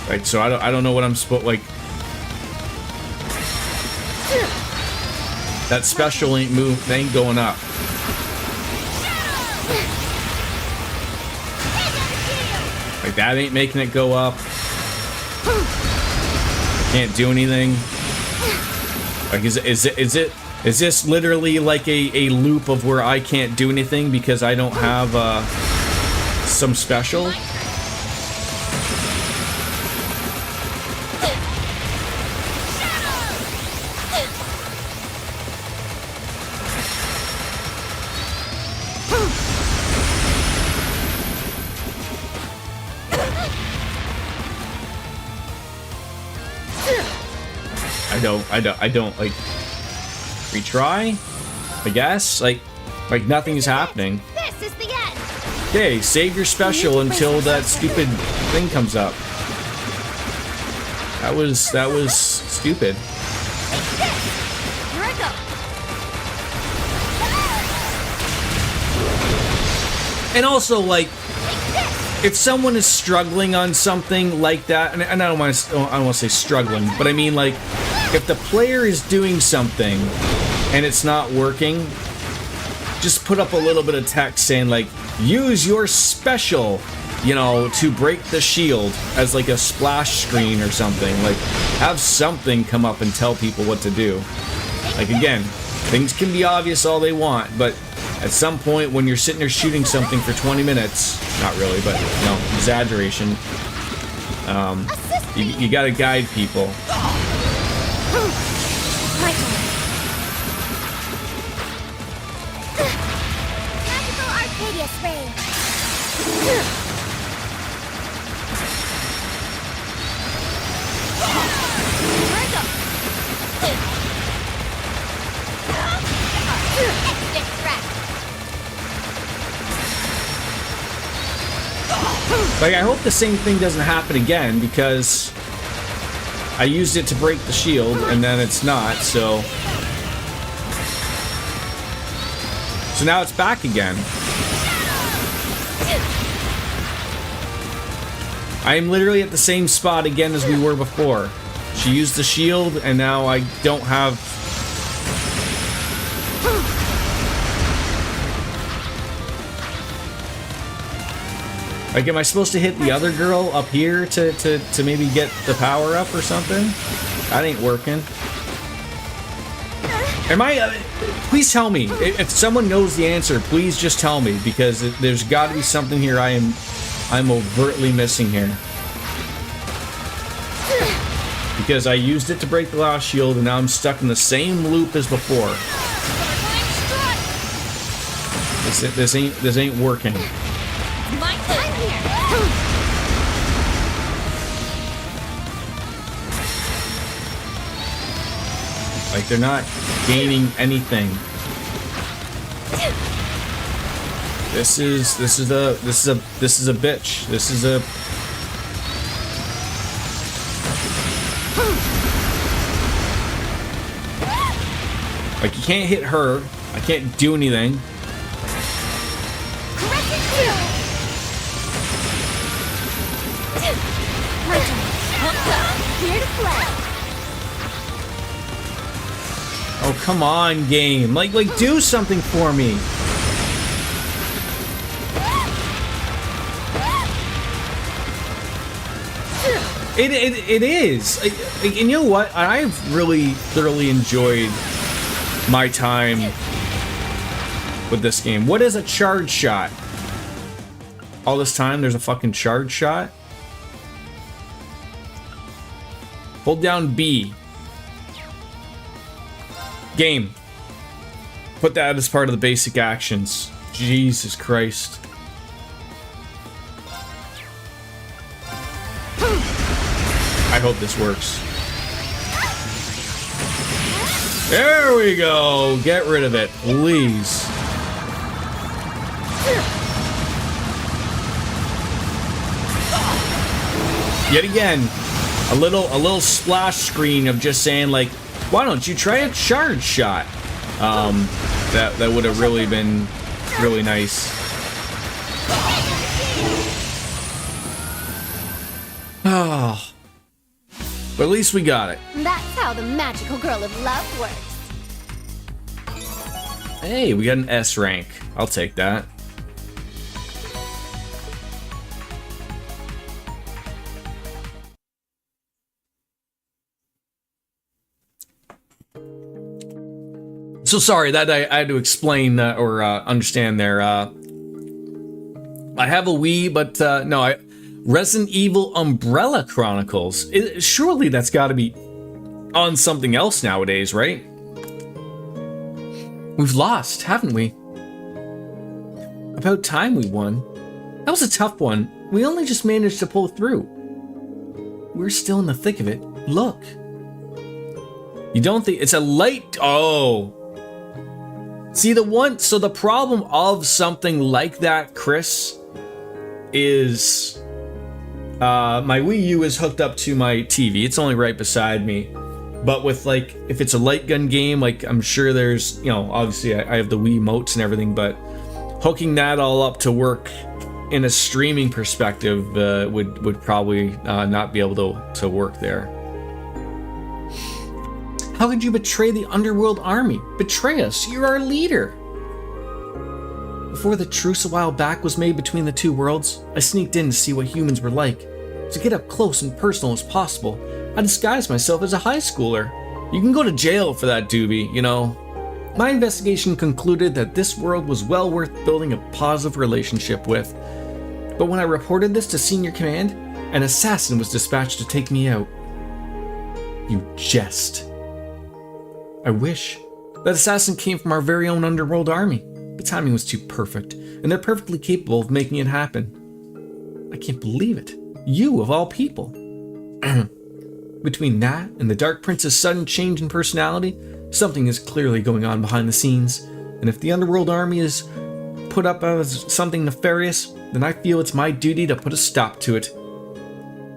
Right, so I don't know what I'm supposed, like, that special ain't going up. Like that ain't making it go up. Can't do anything. Like is this literally like a loop of where I can't do anything because I don't have some special? I don't like retry, I guess. Like nothing's happening. This is the end. Okay, save your special until that stupid thing comes up. That was stupid. Here I go. And also, like, if someone is struggling on something like that, and I don't want to say struggling, but I mean, like, if the player is doing something and it's not working, just put up a little bit of text saying, like, use your special, you know, to break the shield as like a splash screen or something. Like, have something come up and tell people what to do. Like, again, things can be obvious all they want, but at some point when you're sitting there shooting something for 20 minutes, not really, but, you know, exaggeration, you gotta guide people. My turn. Magical Arcadius Ray. Here I go. Instant crack. Like, I hope the same thing doesn't happen again, because I used it to break the shield, and then it's not, so now it's back again. I am literally at the same spot again as we were before. She used the shield, and now I don't have... Like, am I supposed to hit the other girl up here to maybe get the power up or something? That ain't working. Am I... please tell me. If someone knows the answer, please just tell me, because there's got to be something here I'm overtly missing here. Because I used it to break the last shield, and now I'm stuck in the same loop as before. This ain't working. My time here. Like, they're not gaining anything. This is a bitch. This is a... Like, you can't hit her. I can't do anything. Here to play. Oh, come on, game. Like, do something for me. It is. And you know what? I've really thoroughly enjoyed my time with this game. What is a charge shot? All this time, there's a fucking charge shot? Hold down B. Game. Put that as part of the basic actions. Jesus Christ. I hope this works. There we go. Get rid of it, please. Yet again, a little splash screen of just saying, like, why don't you try a charge shot? That would have really been really nice. Oh. But at least we got it. That's how the magical girl of love works. Hey, we got an S rank. I'll take that. So sorry that I had to explain or understand there. I have a Wii, but no, Resident Evil Umbrella Chronicles. Surely that's got to be on something else nowadays, right? We've lost, haven't we? About time we won. That was a tough one. We only just managed to pull through. We're still in the thick of it. Look. You don't think it's a light? Oh. See, so the problem of something like that, Chris, is my Wii U is hooked up to my TV. It's only right beside me. But with, like, if it's a light gun game, like, I'm sure there's, you know, obviously I have the Wii motes and everything, but hooking that all up to work in a streaming perspective would probably not be able to work there. How could you betray the underworld army? Betray us, you're our leader. Before the truce a while back was made between the two worlds, I sneaked in to see what humans were like. To get up close and personal as possible, I disguised myself as a high schooler. You can go to jail for that, doobie, you know. My investigation concluded that this world was well worth building a positive relationship with. But when I reported this to Senior Command, an assassin was dispatched to take me out. You jest. I wish. That assassin came from our very own underworld army. The timing was too perfect, and they're perfectly capable of making it happen. I can't believe it. You, of all people. Between that and the Dark Prince's sudden change in personality, something is clearly going on behind the scenes. And if the underworld army is put up as something nefarious, then I feel it's my duty to put a stop to it.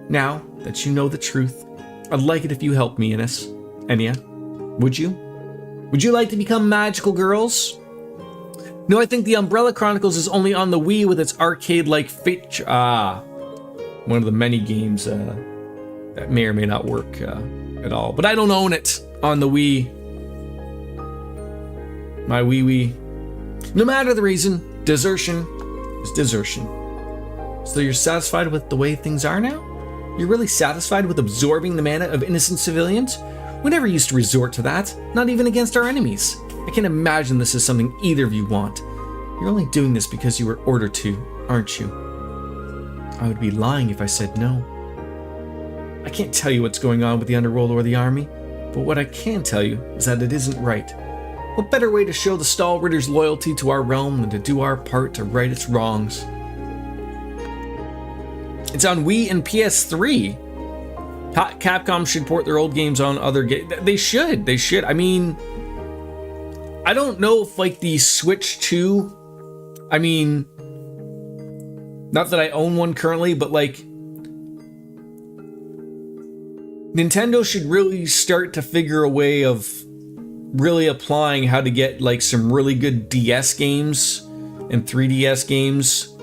Now that you know the truth, I'd like it if you help me, Enya. Would you? Would you like to become magical girls? No, I think the Umbrella Chronicles is only on the Wii with its arcade-like feature. One of the many games that may or may not work at all. But I don't own it on the Wii. My Wii. No matter the reason, desertion is desertion. So you're satisfied with the way things are now? You're really satisfied with absorbing the mana of innocent civilians? We never used to resort to that, not even against our enemies. I can't imagine this is something either of you want. You're only doing this because you were ordered to, aren't you? I would be lying if I said no. I can't tell you what's going on with the underworld or the army, but what I can tell you is that it isn't right. What better way to show the Stalritters' loyalty to our realm than to do our part to right its wrongs? It's on Wii and PS3. Capcom should port their old games on other games. They should. I mean, I don't know if like the Switch 2, I mean, not that I own one currently, but like Nintendo should really start to figure a way of really applying how to get like some really good DS games and 3DS games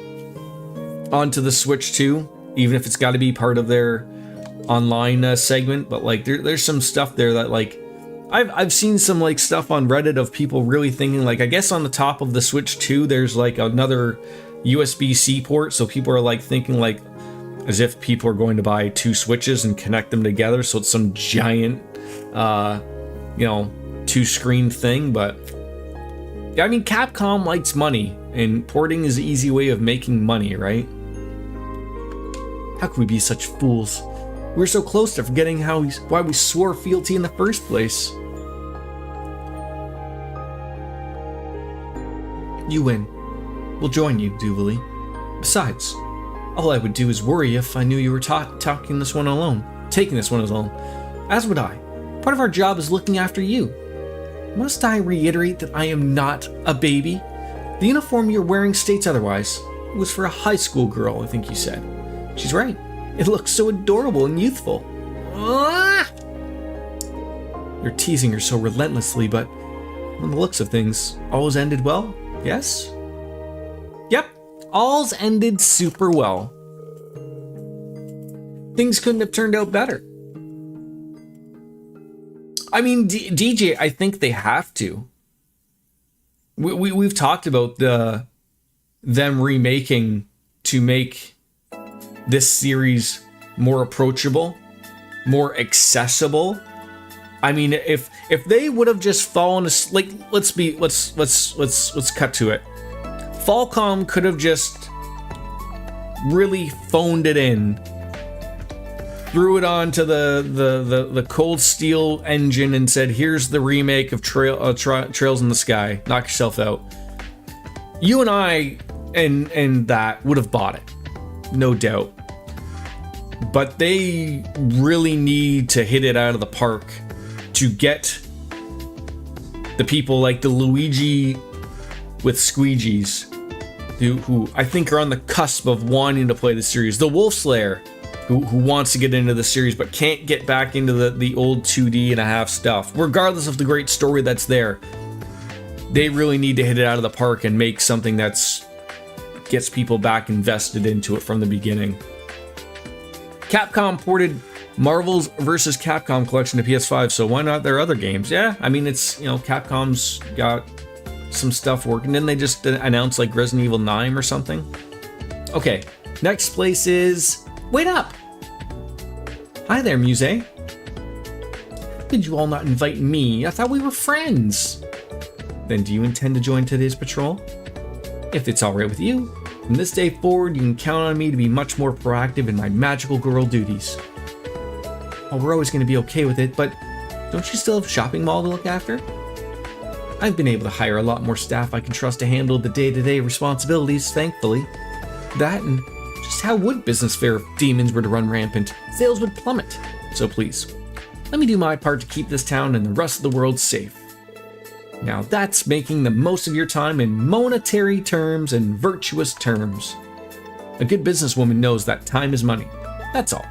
onto the Switch 2, even if it's got to be part of their online segment. But like there's some stuff there that like I've seen some like stuff on Reddit of people really thinking like, I guess on the top of the Switch 2 there's like another USB-C port, so people are like thinking like as if people are going to buy two Switches and connect them together, so it's some giant two-screen thing. But yeah, I mean, Capcom likes money, and porting is an easy way of making money, right? How could we be such fools? We're so close to forgetting why we swore fealty in the first place. You win. We'll join you, Duvally. Besides, all I would do is worry if I knew you were taking this one alone. As would I. Part of our job is looking after you. Must I reiterate that I am not a baby? The uniform you're wearing states otherwise. It was for a high school girl, I think you said. She's right. It looks so adorable and youthful. Ah! You're teasing her so relentlessly, but on the looks of things, all's ended well, yes? Yep, all's ended super well. Things couldn't have turned out better. I mean, DJ, I think they have to. We've talked about them remaking to make this series more approachable, more accessible. I mean, if they would have just fallen asleep, like let's cut to it. Falcom could have just really phoned it in, threw it onto the Cold Steel engine and said, here's the remake of Trails in the Sky. Knock yourself out. You and I and that would have bought it. No doubt. But they really need to hit it out of the park to get the people like the Luigi with squeegees who I think are on the cusp of wanting to play the series. The Wolf Slayer who wants to get into the series but can't get back into the old 2D stuff. Regardless of the great story that's there, they really need to hit it out of the park and make something that's gets people back invested into it from the beginning. Capcom ported Marvel's vs. Capcom collection to PS5, so why not their other games? Yeah, I mean, it's, Capcom's got some stuff working. Didn't they just announce like Resident Evil 9 or something? Okay, next place is... Wait up! Hi there, Muse. How did you all not invite me? I thought we were friends. Then do you intend to join today's patrol? If it's alright with you, from this day forward you can count on me to be much more proactive in my magical girl duties. Well, we're always going to be okay with it, but don't you still have a shopping mall to look after? I've been able to hire a lot more staff I can trust to handle the day-to-day responsibilities, thankfully. That and just how would business fare if demons were to run rampant? Sales would plummet. So please, let me do my part to keep this town and the rest of the world safe. Now that's making the most of your time in monetary terms and virtuous terms. A good businesswoman knows that time is money. That's all.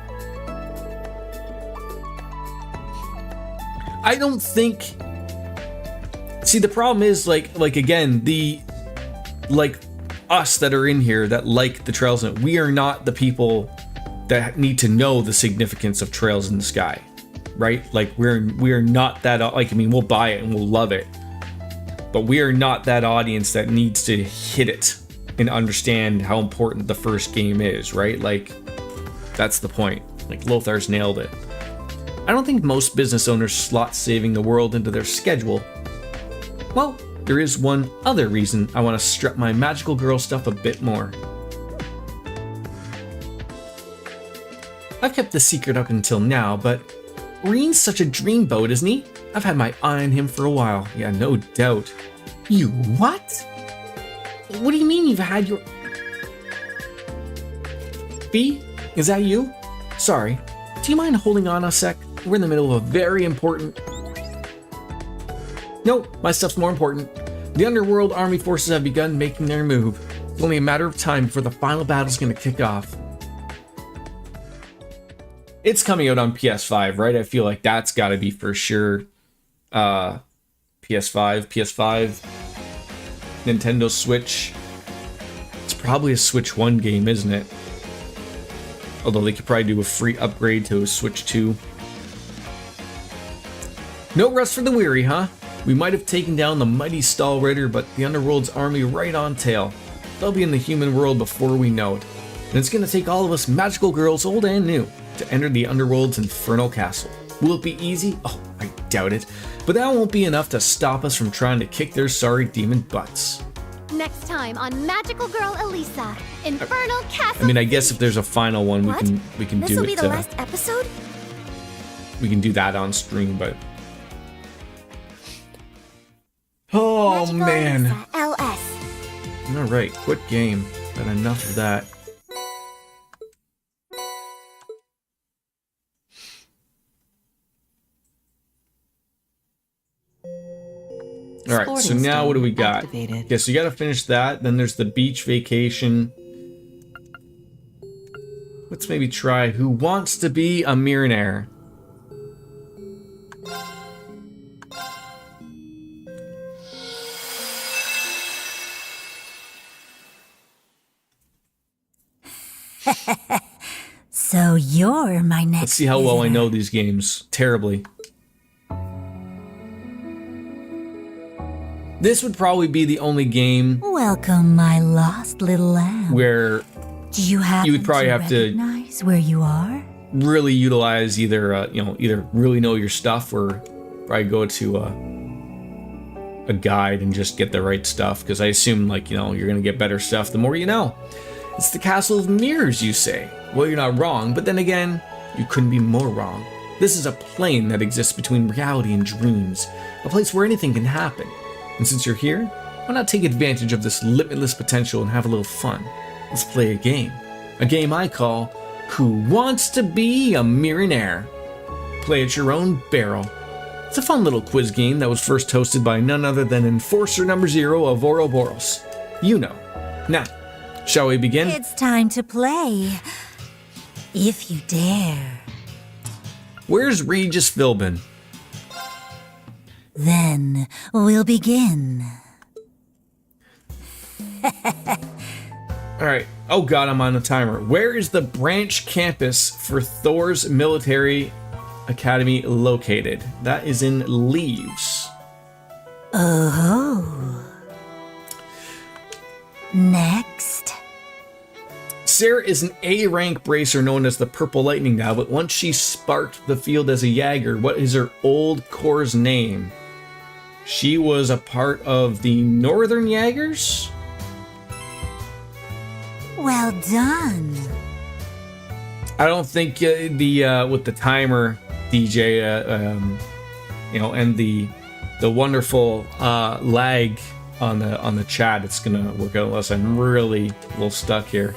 I don't think... See, the problem is, like again, us that are in here that like the Trails in it, we are not the people that need to know the significance of Trails in the Sky, right? Like we're not that, like, I mean, we'll buy it and we'll love it, but we are not that audience that needs to hit it and understand how important the first game is, right? Like, that's the point. Like, Lothar's nailed it. I don't think most business owners slot saving the world into their schedule. Well, there is one other reason I want to strut my magical girl stuff a bit more. I've kept the secret up until now, but Reen's such a dreamboat, isn't he? I've had my eye on him for a while. Yeah, no doubt. You what? What do you mean you've had your... B? Is that you? Sorry. Do you mind holding on a sec? We're in the middle of a very important... Nope, my stuff's more important. The Underworld Army forces have begun making their move. It's only a matter of time before the final battle's gonna kick off. It's coming out on PS5, right? I feel like that's gotta be for sure. PS5, Nintendo Switch. It's probably a Switch 1 game, isn't it? Although they could probably do a free upgrade to a Switch 2. No rest for the weary, huh? We might have taken down the mighty Stall Rider, but the Underworld's army right on tail. They'll be in the human world before we know it. And it's gonna take all of us magical girls, old and new, to enter the Underworld's infernal castle. Will it be easy? Oh, I doubt it. But that won't be enough to stop us from trying to kick their sorry demon butts. Next time on Magical Girl Elisa, Infernal Castle. I mean, I guess if there's a final one, we can This do will it. be the last episode? We can do that on stream, but... Oh, Magical man. Elisa, LS. Alright, quit game. But enough of that. Alright, so Sporting now what do we stone got? activated. Okay, so you gotta finish that. Then there's the beach vacation. Let's maybe try Who Wants to Be a Millionaire? So you're my next Let's see how well I visitor. know these games. Terribly. This would probably be the only game Welcome, my lost little lamb. where Do you happen you would probably have to recognize where you are? really utilize either either really know your stuff or probably go to a guide and just get the right stuff, because I assume you're gonna get better stuff the more you know. It's the Castle of Mirrors, you say. Well, you're not wrong, but then again, you couldn't be more wrong. This is a plane that exists between reality and dreams, a place where anything can happen. And since you're here, why not take advantage of this limitless potential and have a little fun? Let's play a game. A game I call Who Wants to Be a Millionaire? Play at your own barrel. It's a fun little quiz game that was first hosted by none other than Enforcer Number 0 of Ouroboros. You know. Now, shall we begin? It's time to play. If you dare. Where's Regis Philbin? Then we'll begin. Alright. Oh god, I'm on the timer. Where is the branch campus for Thor's military academy located? That is in Leaves. Oh. Next. Sarah is an A-rank bracer known as the Purple Lightning now, but once she sparked the field as a Jaeger, what is her old corps' name? She was a part of the Northern Jaegers? Well done. I don't think with the timer, DJ, and the wonderful lag on the chat, it's gonna work out unless I'm really a little stuck here.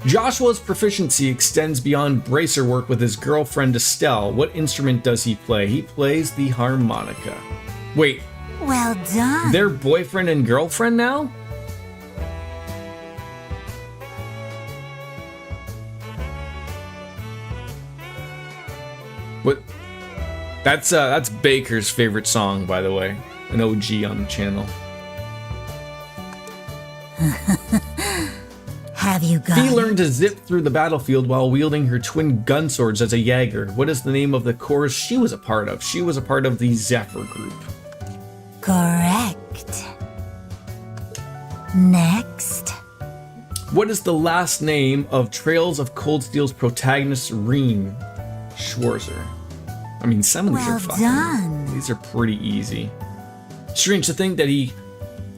Joshua's proficiency extends beyond bracer work with his girlfriend Estelle. What instrument does he play? He plays the harmonica. Wait, Well done. they're boyfriend and girlfriend now? What? That's Baker's favorite song, by the way. An OG on the channel. Have you got He it? learned to zip through the battlefield while wielding her twin gun swords as a Jaeger. What is the name of the corps she was a part of? She was a part of the Zephyr group. Correct. Next. What is the last name of Trails of Cold Steel's protagonist, Reen Schwarzer? I mean, some of these Well are fucking... done. These are pretty easy. Strange to think that he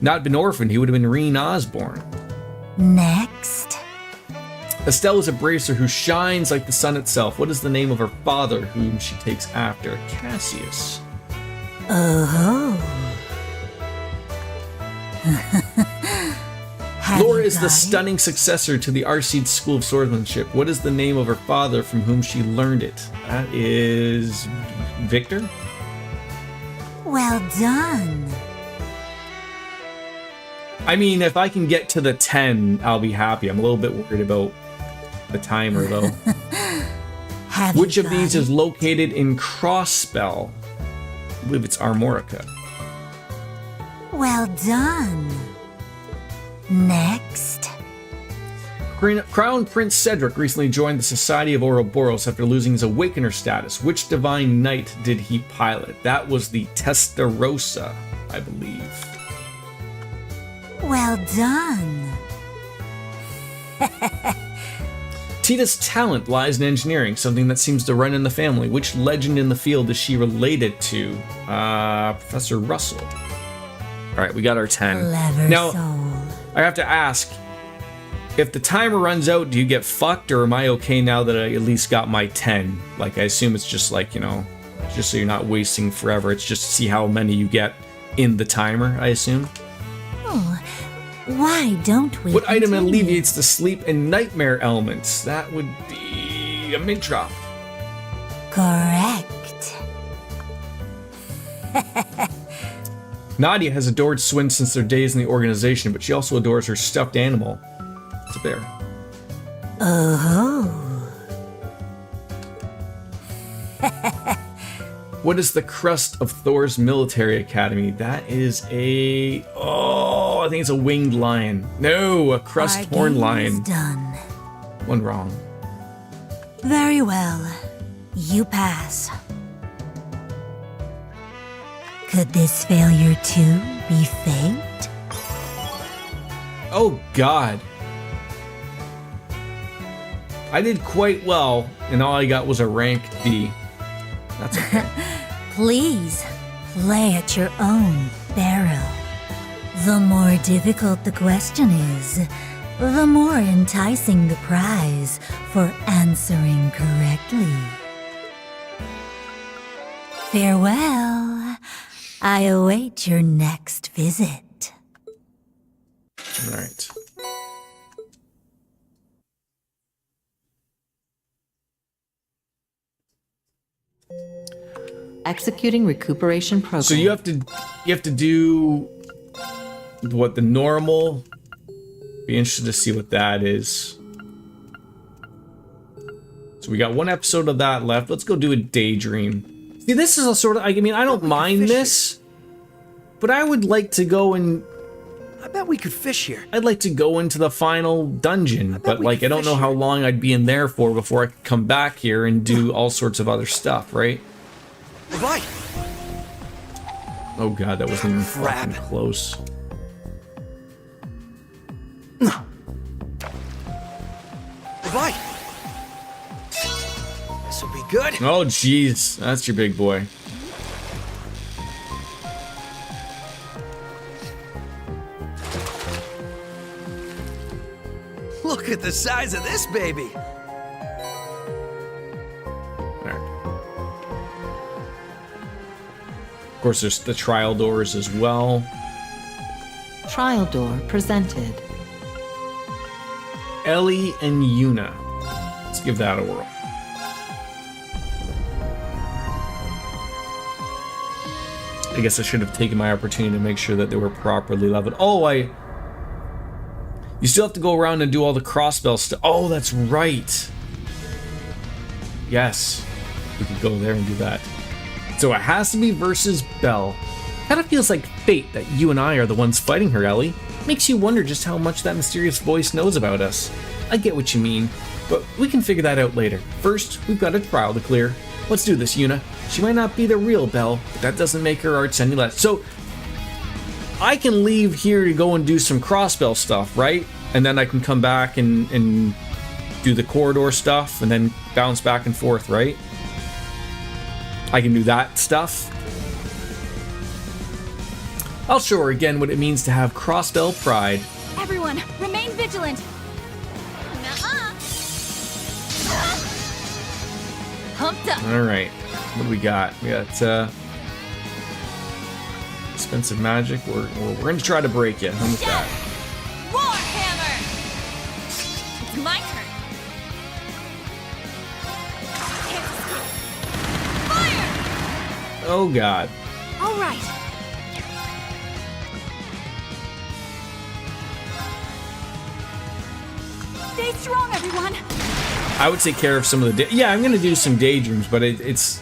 not been orphaned. He would have been Reen Osborne. Next. Estelle is a bracer who shines like the sun itself. What is the name of her father, whom she takes after? Cassius. Oh. Laura is the stunning successor to the Arseed School of Swordsmanship. What is the name of her father from whom she learned it? That is Victor? Well done. I mean, if I can get to the 10, I'll be happy. I'm a little bit worried about the timer, though. Which of these is located in Crossspell? I believe it's Armorica. Well done. Next. Crown Prince Cedric recently joined the Society of Ouroboros after losing his Awakener status. Which divine knight did he pilot? That was the Testarossa, I believe. Well done. Tita's talent lies in engineering, something that seems to run in the family. Which legend in the field is she related to? Professor Russell. All right, we got our 10. Clever now, soul. I have to ask, if the timer runs out, do you get fucked, or am I okay now that I at least got my 10? Like, I assume it's just like, you know, just so you're not wasting forever. It's just to see how many you get in the timer, I assume. Oh, why don't we What item continue? alleviates the sleep and nightmare elements? That would be a mint drop. Correct. Nadia has adored Swin since their days in the organization, but she also adores her stuffed animal. It's a bear. Oh. What is the crust of Thor's military academy? That is a... Oh, I think it's a winged lion. No, a crust Our horn game lion. is done. One wrong. Very well. You pass. Could this failure too be fate? Oh, God. I did quite well, and all I got was a rank D. That's okay. Please, play at your own peril. The more difficult the question is, the more enticing the prize for answering correctly. Farewell. I await your next visit. All right. Executing recuperation program. So you have to do what the normal. Be interested to see what that is. So we got one episode of that left. Let's go do a daydream. See, this is a sort of, I mean, I don't mind this, but I would like to go and I bet we could fish here. I'd like to go into the final dungeon, but like I don't know how long I'd be in there for before I could come back here and do all sorts of other stuff, right? Right. Oh god, that wasn't even Crap. fucking close. Right. This'll be good. Oh jeez, that's your big boy. Look at the size of this baby. Of course, there's the trial doors as well. Trial door presented. Ellie and Yuna. Let's give that a whirl. I guess I should have taken my opportunity to make sure that they were properly leveled. Oh, you still have to go around and do all the crossbell stuff. Oh, that's right. Yes. We could go there and do that. So it has to be versus Belle. Kind of feels like fate that you and I are the ones fighting her, Ellie. Makes you wonder just how much that mysterious voice knows about us. I get what you mean, but we can figure that out later. First, we've got a trial to clear. Let's do this, Yuna. She might not be the real Belle, but that doesn't make her arts any less. So, I can leave here to go and do some crossbell stuff, right? And then I can come back and do the corridor stuff and then bounce back and forth, right? I can do that stuff. I'll show her again what it means to have crossbell pride. Everyone, remain vigilant. Nuh-uh. Humped up. All right, what do we got? We got expensive magic. We're gonna try to break you. How much that? Warhammer. It's my turn. Fire! Oh God. All right. Stay strong, everyone. I would take care of some of the. Yeah, I'm gonna do some daydreams, but it's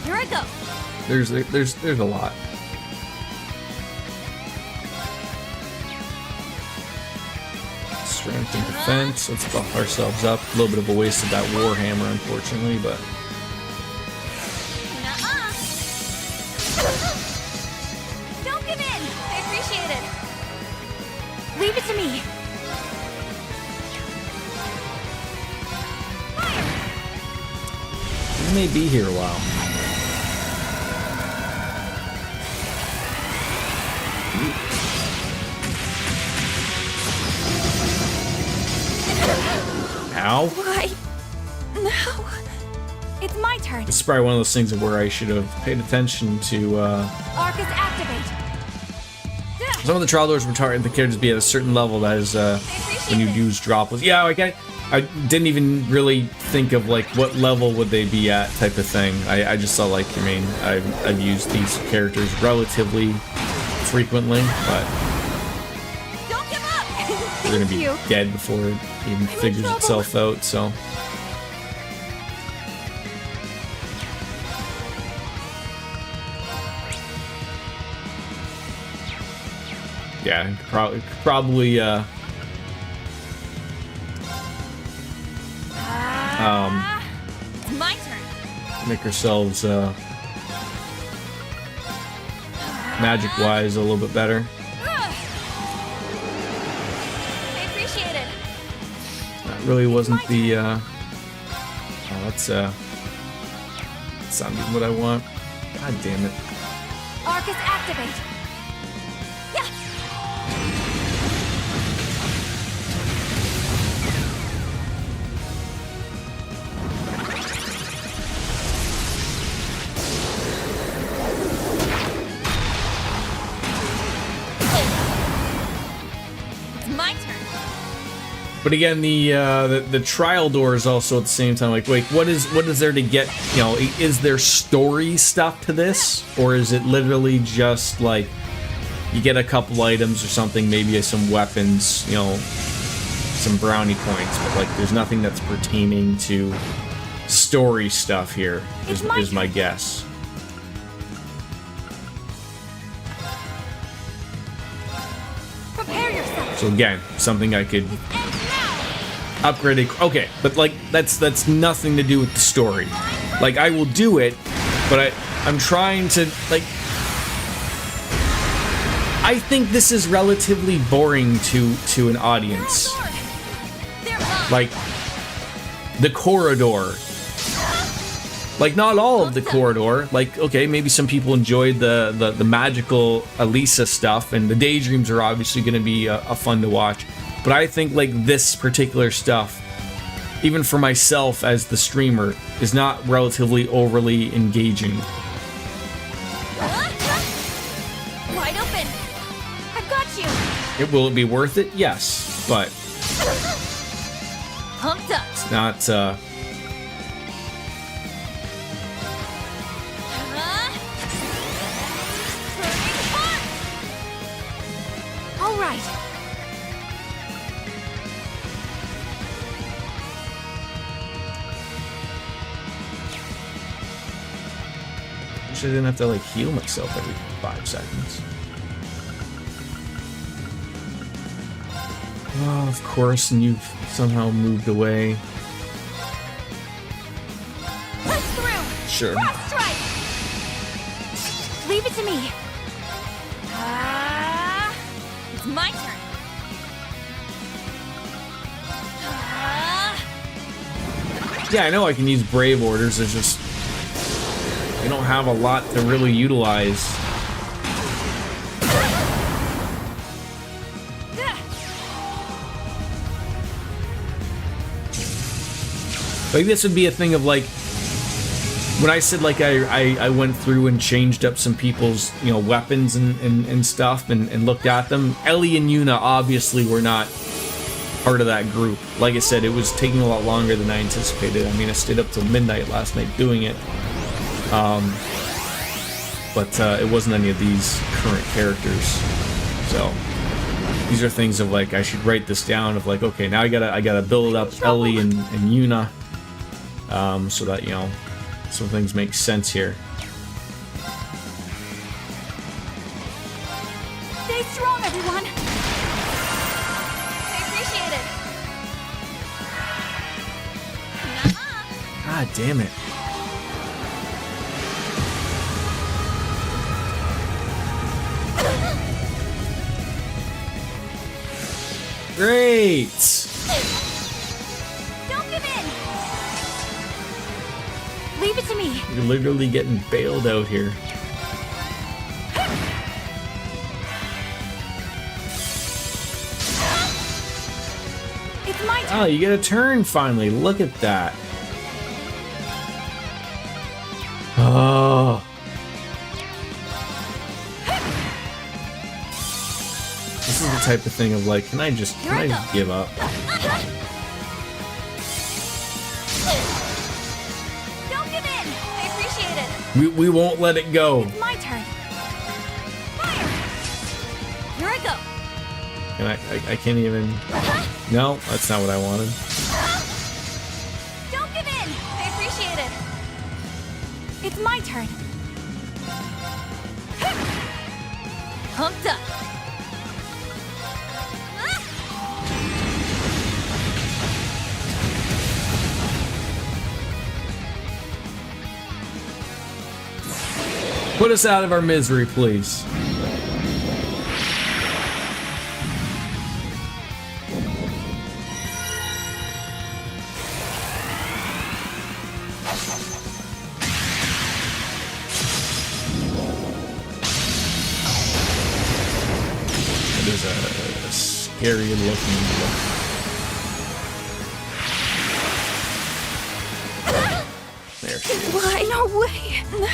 Here I go. there's a lot. Strength and defense. Let's buff ourselves up. A little bit of a waste of that warhammer, unfortunately, but Nuh-uh. Don't give in. I appreciate it. Leave it to me. we may be here a while. Ow. Why? No. It's my turn. This is probably one of those things where I should have paid attention to. Arcus activate. Some of the trial doors require the characters to be at a certain level. That is when you use droplets. Yeah, like I didn't even really think of like what level would they be at type of thing. I just saw like, I mean, I've used these characters relatively frequently, but Don't give up. we're gonna Thank be you. dead before it even figures trouble. itself out. So yeah, probably It's my turn. make ourselves magic wise a little bit better. I appreciate it. That really wasn't the oh, that's not even what I want. God damn it. Arcus activate. Yeah. It's my turn. But again, the trial door is also at the same time like, wait, what is there to get? You know, is there story stuff to this, or is it literally just like you get a couple items or something, maybe some weapons, you know, some brownie points, but like there's nothing that's pertaining to story stuff here. Is my guess. Prepare yourself. So again, something I could Ends now. upgrade it. Okay, but like that's nothing to do with the story. Like I will do it, but I'm trying to like. I think this is relatively boring to an audience. Sword. They're mine. Like the corridor. Like not all of the corridor. Like okay, maybe some people enjoyed the magical Elisa stuff, and the daydreams are obviously going to be a fun to watch. But I think like this particular stuff, even for myself as the streamer, is not relatively overly engaging. Wide open. I've got you. Will it be worth it? Yes, but Pumped up. not. Burning hot. All right. Wish I didn't have to like heal myself every 5 seconds. Oh, of course, and you've somehow moved away. Push through. Sure. Cross strike. Leave it to me. It's my turn. Yeah, I know I can use brave orders. It's just I don't have a lot to really utilize. Like this would be a thing of like when I said like I went through and changed up some people's, you know, weapons and stuff and looked at them. Ellie and Yuna obviously were not part of that group. Like I said, it was taking a lot longer than I anticipated. I mean, I stayed up till midnight last night doing it. But it wasn't any of these current characters. So these are things of like I should write this down of like, okay, now I gotta build up Ellie and Yuna, so that, you know, some things make sense here. Stay strong, everyone. I appreciate it. God damn it. Great! Don't give in! Leave it to me! You're literally getting bailed out here. It's my turn! Oh, you get a turn finally. Look at that. Oh. This is the type of thing of like, can I just give up? Don't give in! I appreciate it! We won't let it go. It's my turn! Fire! Here I go! And I can't even... No, that's not what I wanted. Don't give in! I appreciate it! It's my turn! Pumped up! Put us out of our misery, please. That is a scary looking look. There she is. Why? No way! No!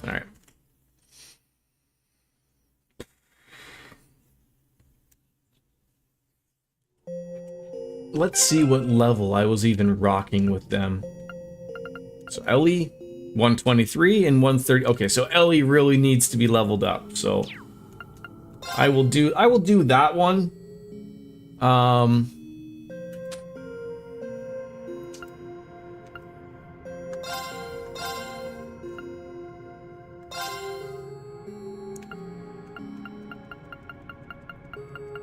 All right. Let's see what level I was even rocking with them. So Ellie, 123 and 130. Okay, so Ellie really needs to be leveled up. So I will do that one.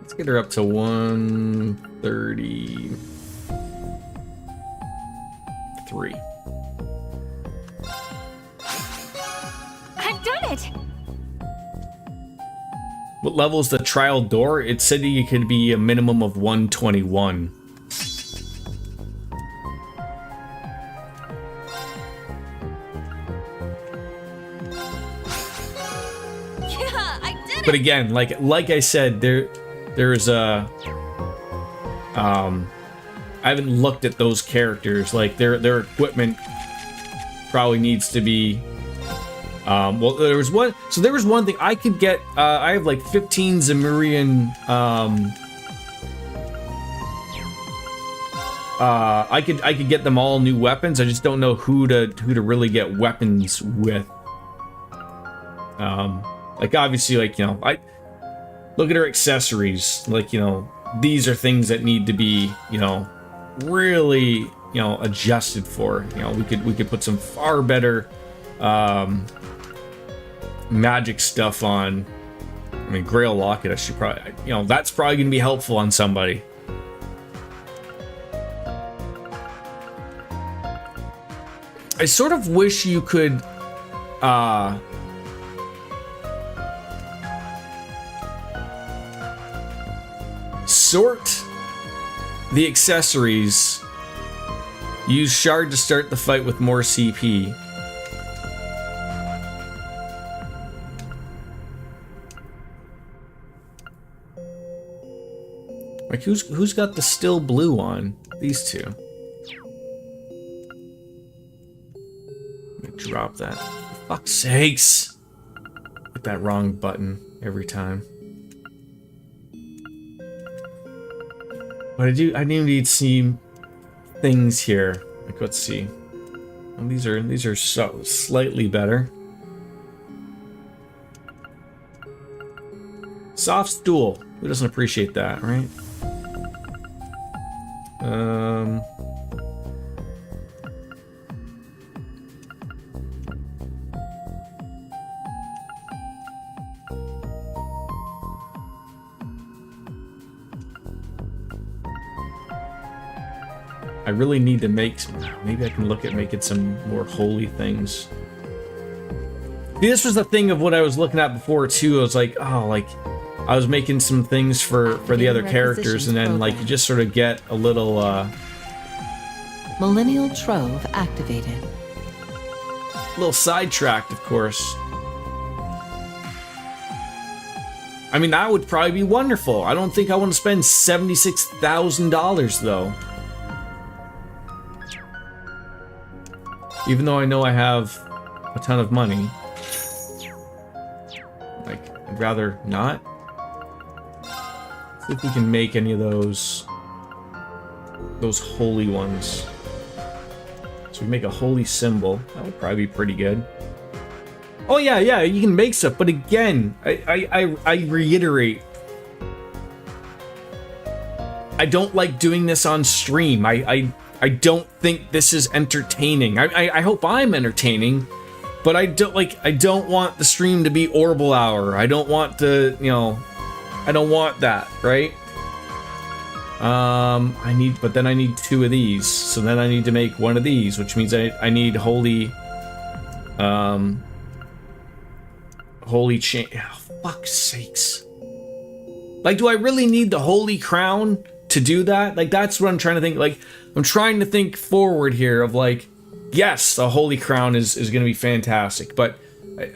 Let's get her up to 133. I've done it! What level is the trial door? It said you could be a minimum of 121. Yeah, I did it! But again, like I said, there's a I haven't looked at those characters. Like their equipment probably needs to be well, there was one thing I could get. I have like 15 Zemurian I could get them all new weapons. I just don't know who to really get weapons with. Like obviously, like, you know, I look at her accessories. Like, you know, these are things that need to be, you know, really, you know, adjusted for. You know, we could put some far better magic stuff on. I mean, Grail Locket, I should probably, you know, that's probably gonna be helpful on somebody. I sort of wish you could Sort the accessories. Use shard to start the fight with more CP. Like who's got the still blue on? These two. Let me drop that. For fuck's sakes! Hit that wrong button every time. But I need to see things here. Like let's see. Well, these are so slightly better. Soft stool. Who doesn't appreciate that, right? I really need to make some, maybe I can look at making some more holy things. See, this was the thing of what I was looking at before too. I was like, oh, like I was making some things for the other characters, and then like you just sort of get a little Millennial Trove activated. little sidetracked, of course. I mean, that would probably be wonderful. I don't think I want to spend $76,000 though. Even though I know I have a ton of money. Like, I'd rather not. See if we can make any of those holy ones. So we make a holy symbol. That would probably be pretty good. Oh yeah, you can make stuff, but again, I reiterate, I don't like doing this on stream. I don't think this is entertaining. I hope I'm entertaining, but I don't want the stream to be Orbital Hour. I don't want to, I don't want that, right? But then I need 2 of these. So then I need to make 1 of these, which means I need holy, holy chain. Oh, fuck's sakes. Like, do I really need the holy crown to do that? Like, that's what I'm trying to think. Like, I'm trying to think forward here of like, yes, the holy crown is going to be fantastic, but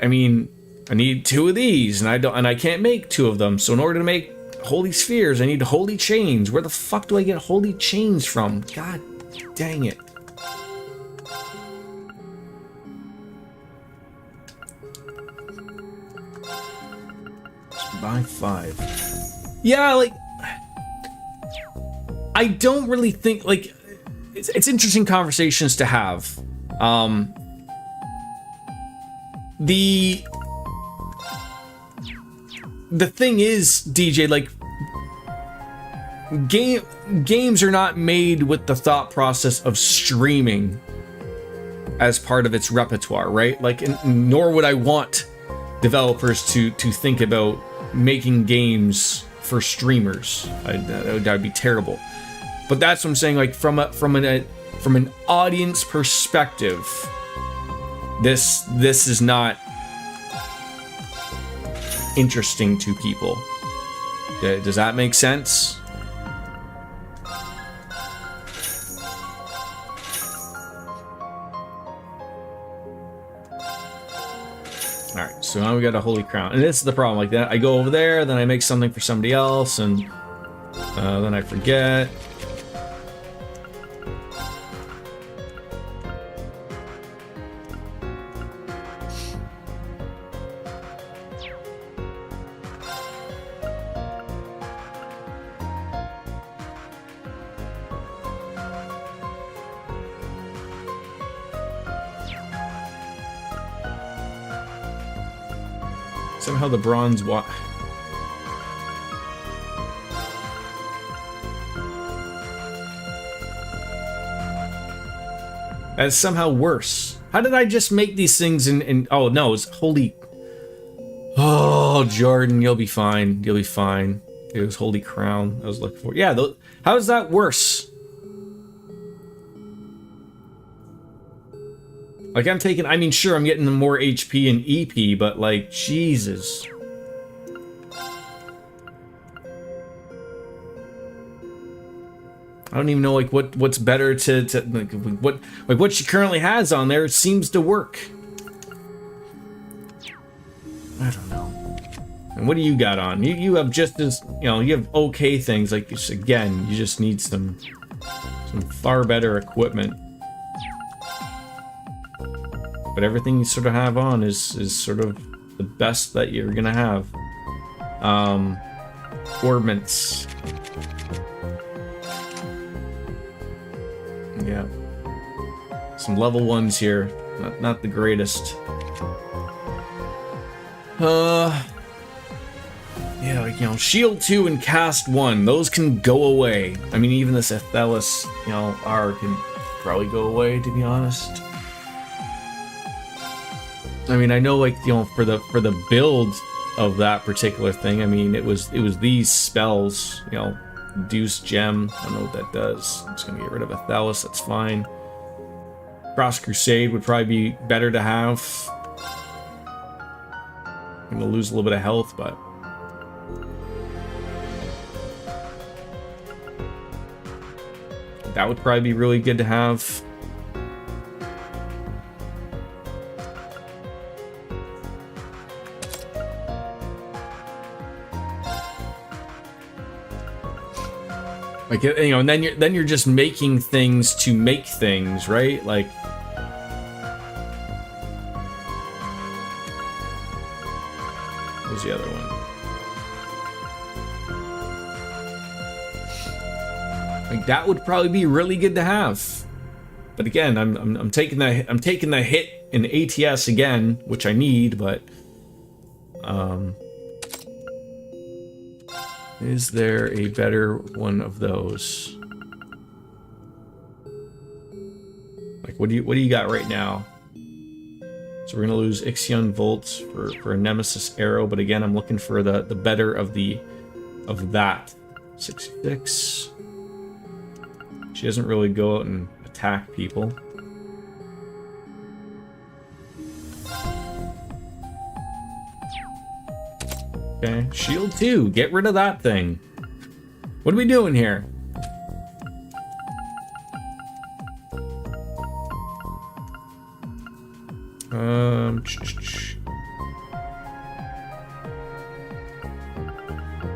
I mean, I need 2 of these, and I can't make 2 of them. So in order to make holy spheres, I need holy chains. Where the fuck do I get holy chains from? God dang it. Buy 5. Yeah, like, I don't really think, like, it's interesting conversations to have. The thing is, DJ, like, games are not made with the thought process of streaming as part of its repertoire, right? Like, nor would I want developers to think about making games for streamers. That'd be terrible. But that's what I'm saying. Like, from an audience perspective, this is not interesting to people. Does that make sense? Alright, so now we got a holy crown. And this is the problem. Like that, I go over there, then I make something for somebody else, and then I forget. Somehow the bronze that's somehow worse. How did I just make these things in oh no, it's holy. Oh, Jordan, you'll be fine. You'll be fine. It was holy crown I was looking for. Yeah, how is that worse? Like, I'm taking, I mean, sure, I'm getting more HP and EP, but, like, Jesus. I don't even know, like, what's better to what she currently has on there seems to work. I don't know. And what do you got on? You have just as, you know, you have okay things. Like, just, again, you just need some far better equipment. But everything you sort of have on is sort of the best that you're gonna have. Ornaments. Yeah. Some level 1s here. Not the greatest. Yeah, like, you know, Shield 2 and Cast 1, those can go away. I mean, even this Athelis, you know, R can probably go away, to be honest. I mean, I know, like, you know, for the build of that particular thing, I mean, it was these spells, you know, Deuce Gem, I don't know what that does. I'm just gonna get rid of Athelis, that's fine. Cross Crusade would probably be better to have. I'm gonna lose a little bit of health, but that would probably be really good to have. Like, you know, and then you're just making things to make things, right? Like, what was the other one? Like, that would probably be really good to have. But again, I'm taking the hit in ATS again, which I need, but is there a better one of those? Like, what do you got right now? So we're gonna lose Ixion Volts for a Nemesis Arrow, but again, I'm looking for the better of that. 66. She doesn't really go out and attack people. Okay, Shield 2, get rid of that thing. What are we doing here?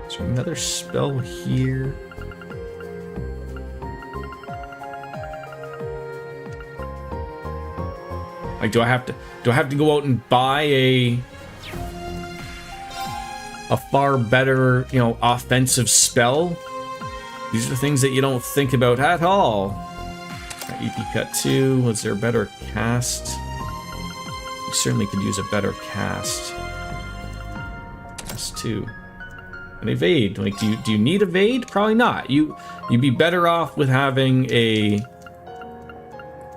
Is there another spell here? Like, do I have to go out and buy a far better, you know, offensive spell? These are the things that you don't think about at all. EP Cut 2, was there a better cast? You certainly could use a better cast. Cast 2. And evade. Like, do you need evade? Probably not. You'd be better off with having an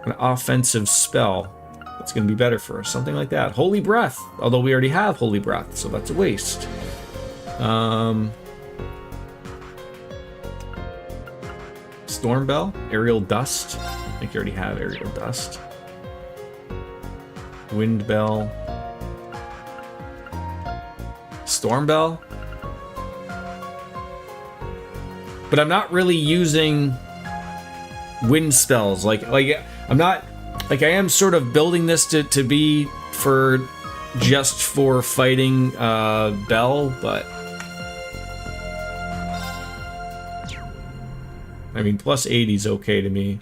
offensive spell. That's going to be better for us. Something like that. Holy Breath. Although we already have Holy Breath, so that's a waste. Storm Bell. Aerial Dust. I think you already have Aerial Dust. Wind Bell. Storm Bell. But I'm not really using wind spells. Like I'm not... Like, I am sort of building this to be for just for fighting Bell, but I mean, plus 80 is okay to me.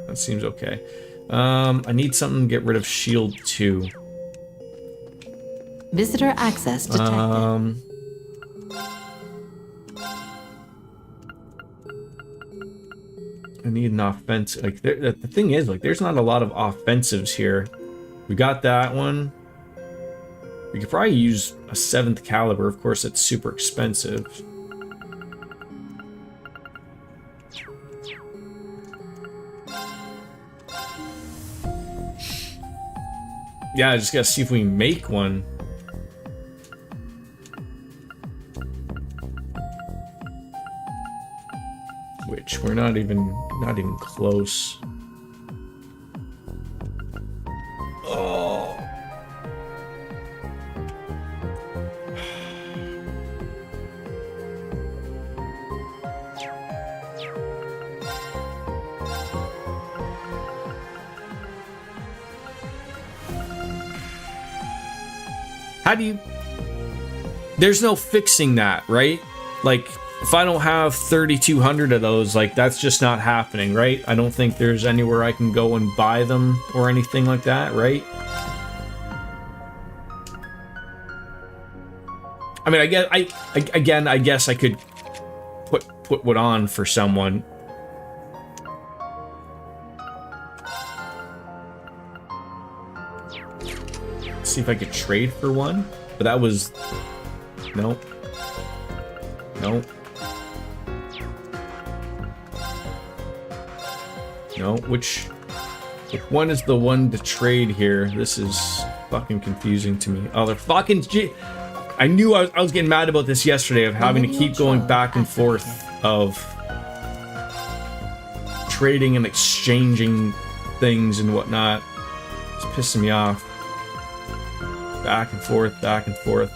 That seems okay. I need something to get rid of Shield 2. Visitor access detected. I need an offense. Like, the thing is, like, there's not a lot of offensives here. We got that one. We could probably use a 7th caliber. Of course, it's super expensive. Yeah, I just gotta see if we make one. Which we're not even close. How do you... There's no fixing that, right? Like, if I don't have 3,200 of those, like, that's just not happening, right? I don't think there's anywhere I can go and buy them or anything like that, right? I mean, I guess I could put one on for someone. See if I could trade for one, but that was nope. No, which one is the one to trade here? This is fucking confusing to me. Oh, they're fucking I knew I was getting mad about this yesterday, of having to keep going back and forth of trading and exchanging things and whatnot. It's pissing me off. Back and forth, back and forth.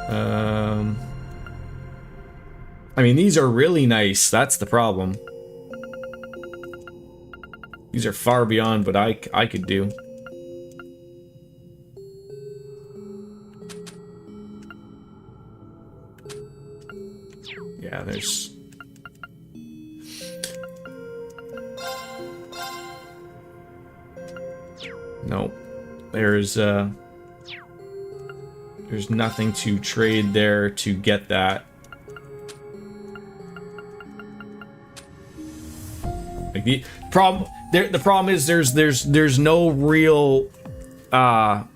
I mean, these are really nice. That's the problem. These are far beyond what I could do. Yeah, there's... Nope. There's nothing to trade there to get that. Like the problem is there's no real I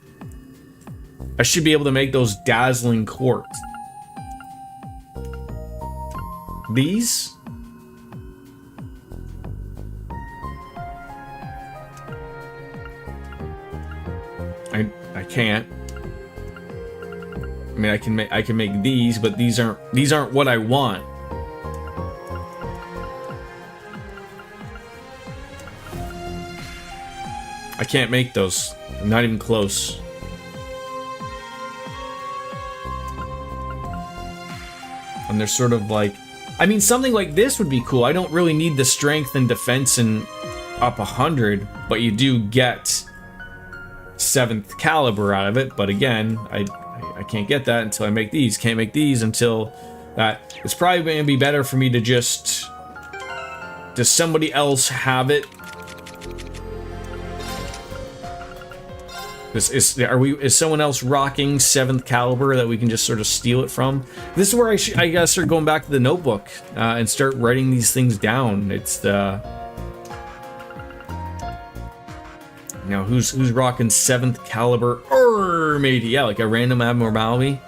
should be able to make those dazzling quartz. These? I can't. I mean, I can make these, but these aren't what I want. I can't make those. I'm not even close. And they're sort of like, I mean, something like this would be cool. I don't really need the strength and defense and up 100, but you do get 7th caliber out of it. But again, I can't get that until I make these. Can't make these until that. It's probably going to be better for me to just... Does somebody else have it? Is someone else rocking 7th caliber that we can just sort of steal it from? This is where I gotta start going back to the notebook and start writing these things down. It's the... Now, who's rocking 7th caliber? Maybe, yeah, like a random abnormality.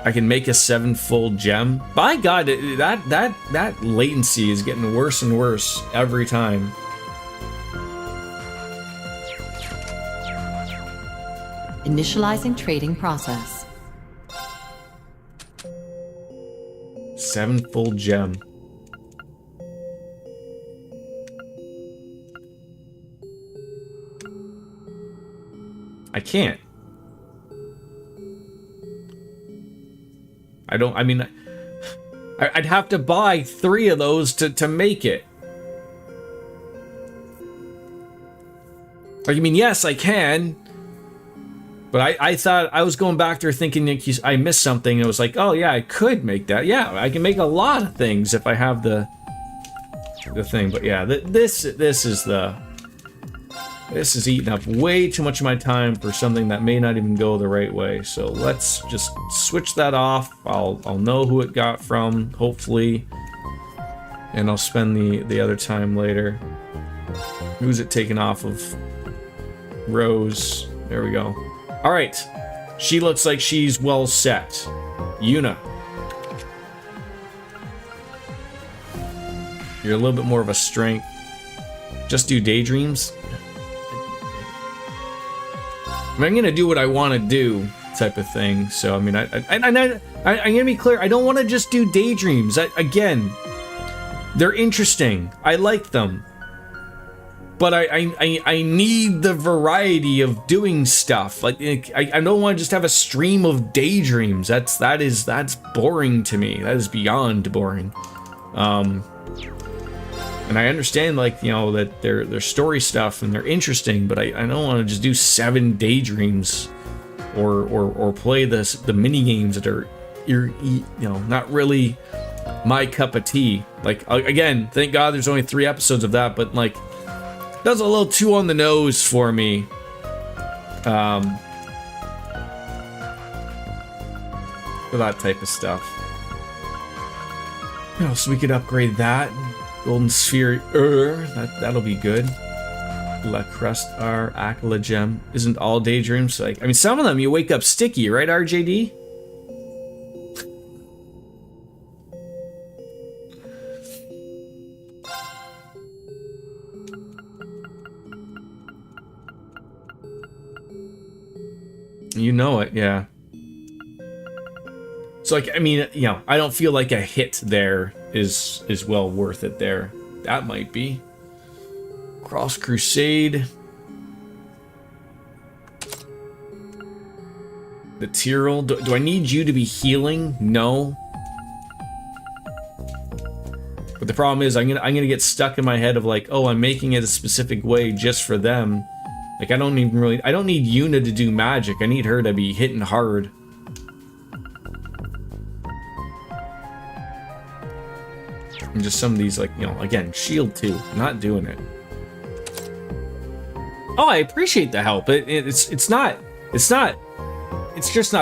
I can make a 7-fold gem. By God, that latency is getting worse and worse every time. Initializing trading process. 7-fold gem. I can't. I mean, I'd have to buy 3 of those to make it. Like, I mean, yes, I can. But I thought, I was going back there thinking I missed something, and it was like, oh yeah, I could make that. Yeah, I can make a lot of things if I have the thing. But yeah, this is eating up way too much of my time for something that may not even go the right way. So let's just switch that off. I'll know who it got from, hopefully, and I'll spend the other time later. Who's it taken off of? Rose. There we go. All right, she looks like she's well set. Yuna, you're a little bit more of a strength. Just do daydreams. I mean, I'm gonna do what I want to do, type of thing. So I mean, I'm gonna be clear. I don't want to just do daydreams. Again, they're interesting. I like them. But I need the variety of doing stuff. Like I don't want to just have a stream of daydreams. That's boring to me. That is beyond boring. And And I understand, like, you know, that they're story stuff and they're interesting, but I don't want to just do 7 daydreams or play the mini games that are, you know, not really my cup of tea. Like, again, thank God there's only 3 episodes of that, but like, that's a little too on the nose for me. For that type of stuff. You know, so we could upgrade that. Golden Sphere, that'll be good. La Crust R, Aquila Gem. Isn't all daydreams like, I mean, some of them you wake up sticky, right, RJD? You know it, yeah. So, like, I mean, you know, I don't feel like a hit there is well worth it there. That might be. Cross Crusade. The Tyrrell. Do I need you to be healing? No. But the problem is I'm gonna get stuck in my head of like, oh, I'm making it a specific way just for them. Like, I don't need Yuna to do magic. I need her to be hitting hard. And just some of these, like, you know, again, shield too. Not doing it. Oh, I appreciate the help. It's just not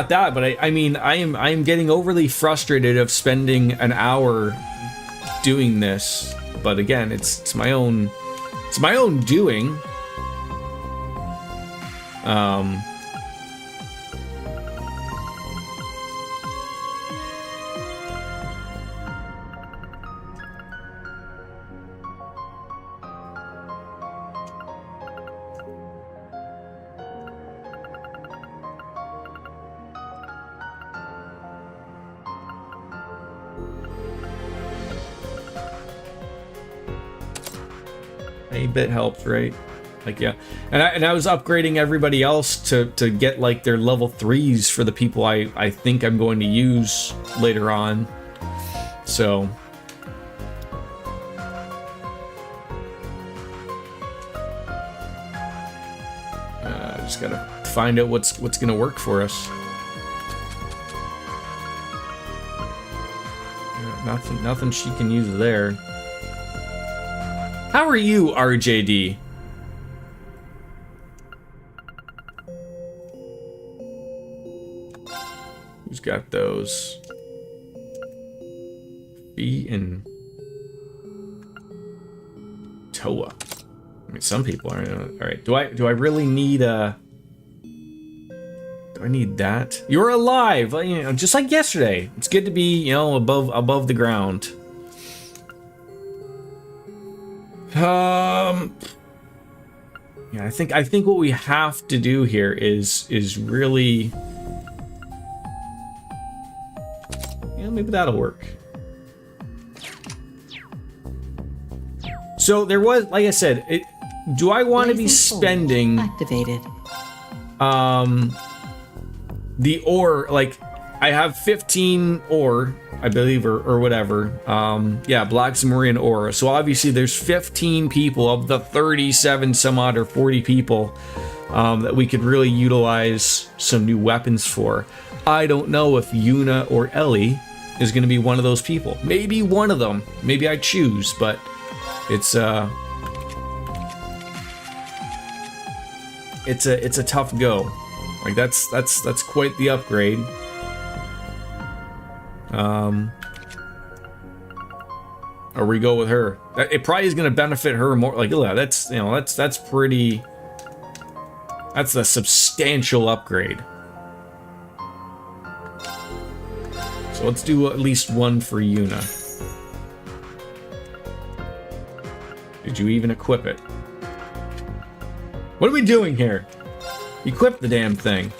that. But I mean, I am getting overly frustrated of spending an hour doing this. But again, it's my own doing. A bit helps, right? Like, yeah. And I was upgrading everybody else to get like their level 3s for the people I think I'm going to use later on. So just gotta find out what's gonna work for us. Nothing she can use there. How are you, RJD? Who's got those? Fee and Toa. I mean, some people are. All right. Do I really need a? Do I need that? You're alive. You know, just like yesterday. It's good to be, you know, above the ground. Yeah, I think what we have to do here is really, yeah, maybe that'll work. So there was, like I said, do I want to be spending activated the ore? Like, I have 15 ore, I believe, or whatever. Yeah, Black Zamorian ore. So obviously there's 15 people of the 37 some odd or 40 people that we could really utilize some new weapons for. I don't know if Yuna or Ellie is going to be one of those people. Maybe one of them. Maybe I choose, but it's a tough go. Like, that's quite the upgrade. Or we go with her. It probably is going to benefit her more. Like, yeah, that's, you know, that's pretty. That's a substantial upgrade. So let's do at least one for Yuna. Did you even equip it? What are we doing here? Equip the damn thing.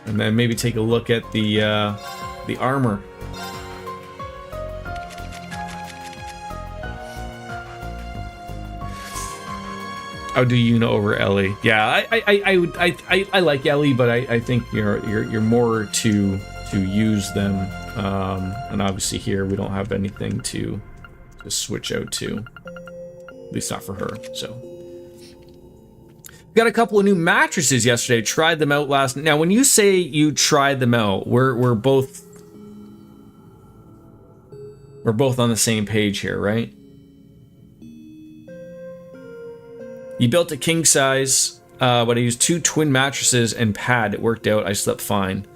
And then maybe take a look at the armor. I'll do Yuna over Ellie. Yeah, I like Ellie, but I think you're more to use them And obviously here we don't have anything to switch out to. At least not for her, so. Got a couple of new mattresses yesterday. Tried them out last. Now, when you say you tried them out, we're both on the same page here, right? You built a king size, but I used 2 twin mattresses and pad. It worked out. I slept fine.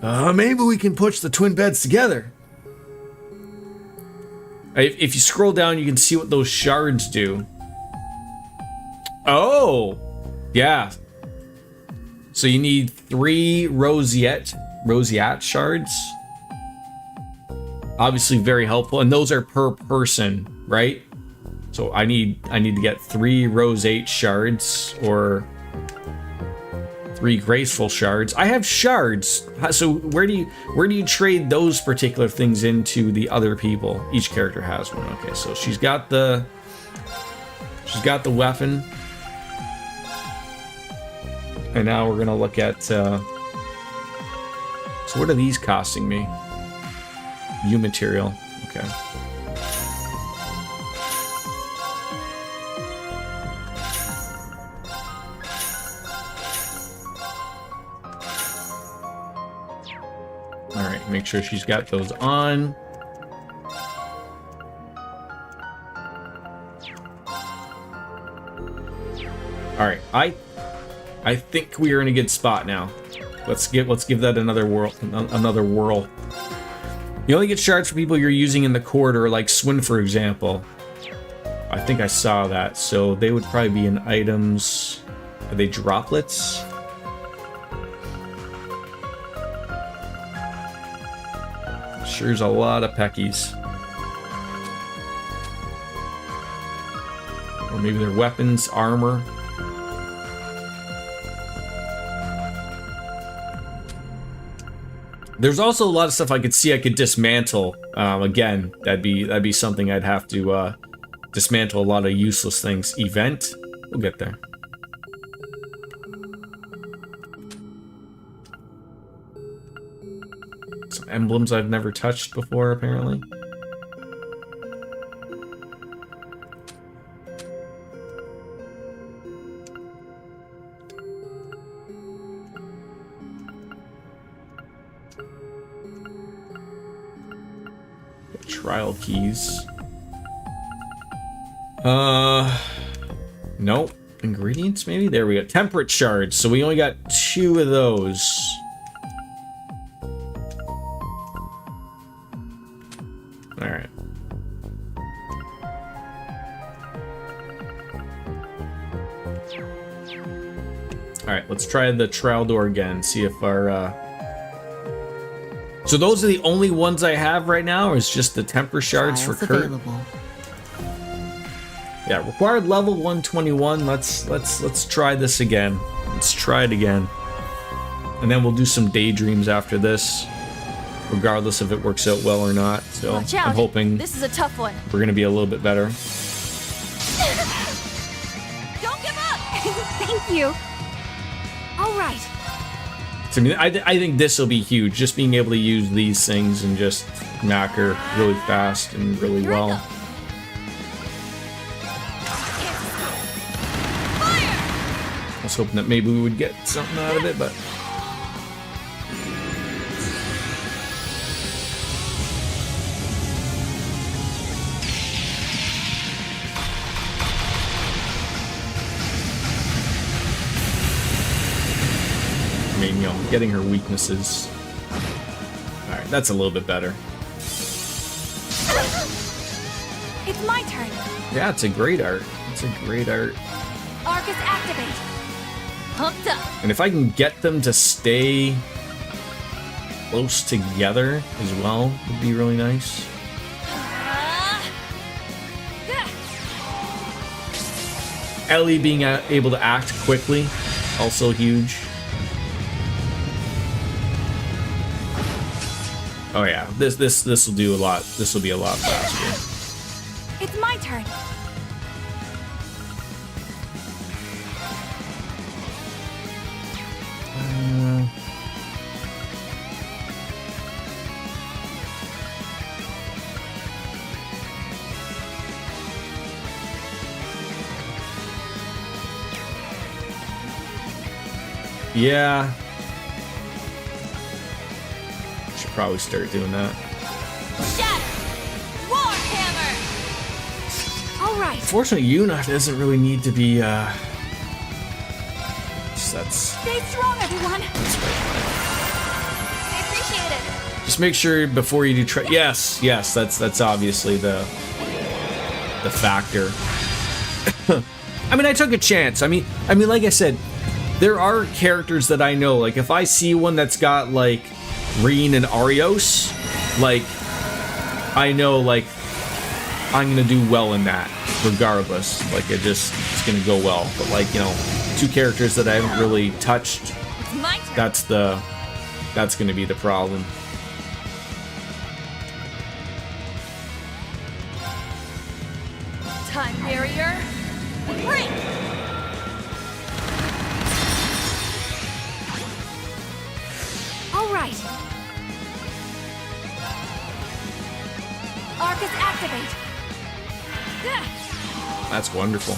Maybe we can push the twin beds together. If you scroll down, you can see what those shards do. Oh, yeah. So you need 3 roseate shards. Obviously very helpful, and those are per person, right? So I need to get 3 roseate shards or 3 graceful shards. I have shards. So where do you trade those particular things into the other people? Each character has one. Okay, so she's got the weapon. And now we're gonna look at, so what are these costing me? U material, okay. All right, make sure she's got those on. All right, I think we are in a good spot now. Let's give that another whirl. You only get shards for people you're using in the corridor, like Swin, for example. I think I saw that, so they would probably be in items. Are they droplets? Sure's a lot of peckies. Or maybe they're weapons, armor. There's also a lot of stuff I could see I could dismantle. Again, that'd be something I'd have to dismantle a lot of useless things. Event, we'll get there. Some emblems I've never touched before, apparently. Trial keys. Nope. Ingredients, maybe? There we go. Temperate shards. So we only got 2 of those. Alright. Alright, let's try the trial door again. See if our, So those are the only ones I have right now, or is just the temper shards for Kurt? Available. Yeah, required level 121. Let's try this again. Let's try it again. And then we'll do some daydreams after this, regardless if it works out well or not. So watch out. I'm hoping this is a tough one. We're gonna be a little bit better. Don't give up! Thank you. All right. So, I mean, I think this will be huge. Just being able to use these things and just knock her really fast and really well. I was hoping that maybe we would get something out of it, but I mean, you know, getting her weaknesses. Alright, that's a little bit better. It's my turn. Yeah, it's a great art. It's a great art. Arcus activate. Pumped up. And if I can get them to stay close together as well, would be really nice. Ellie being able to act quickly, also huge. Oh yeah, this will do a lot. This will be a lot faster. It's my turn. Yeah. Should probably start doing that. Shatter! Warhammer! All right. Fortunately, Yuna doesn't really need to be, that's Stay strong, everyone. I appreciate it. just make sure before you do try. Yes, that's obviously the factor. I mean, I took a chance. I mean, like I said, there are characters that I know. Like, if I see one that's got like Reen and Arios, like, I know like I'm gonna do well in that, regardless. Like, it's gonna go well. But like, you know, two characters that I haven't really touched, It's my turn. that's gonna be the problem. Time barrier. Break! All right. Arcus activate. That's wonderful.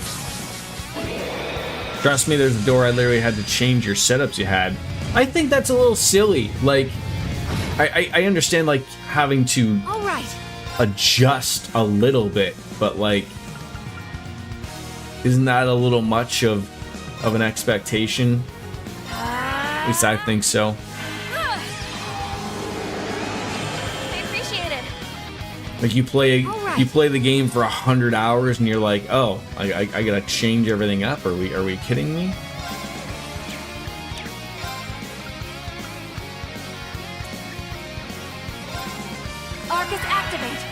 Trust me, there's a door I literally had to change your setups you had. I think that's a little silly. Like, I understand like having to All right. adjust a little bit, but like, isn't that a little much of an expectation? At least I think so. I appreciate it. Like, you play Alright. you play the game for 100 hours and you're like, oh, I gotta change everything up. Are we kidding me? Arcus activate.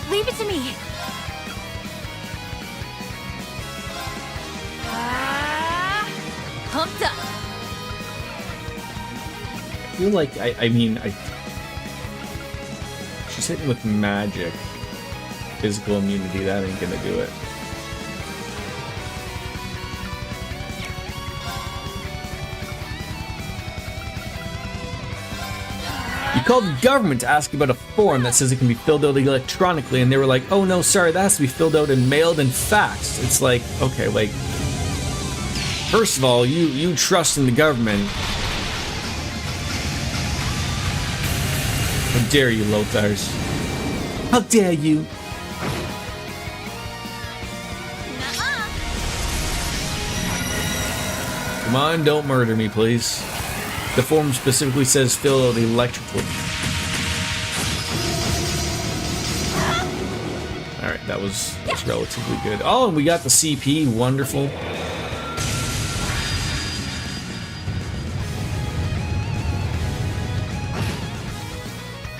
Leave it to me. Pumped up. I feel like I mean she's hitting with magic. Physical immunity, that ain't gonna do it. You called the government to ask about a form that says it can be filled out electronically, and they were like, oh no, sorry, that has to be filled out and mailed and faxed. It's like, okay, like, first of all, you trust in the government. How dare you, Lothars? How dare you? Come on, don't murder me, please. The form specifically says fill out electrical. Alright, that's relatively good. Oh, and we got the CP, wonderful.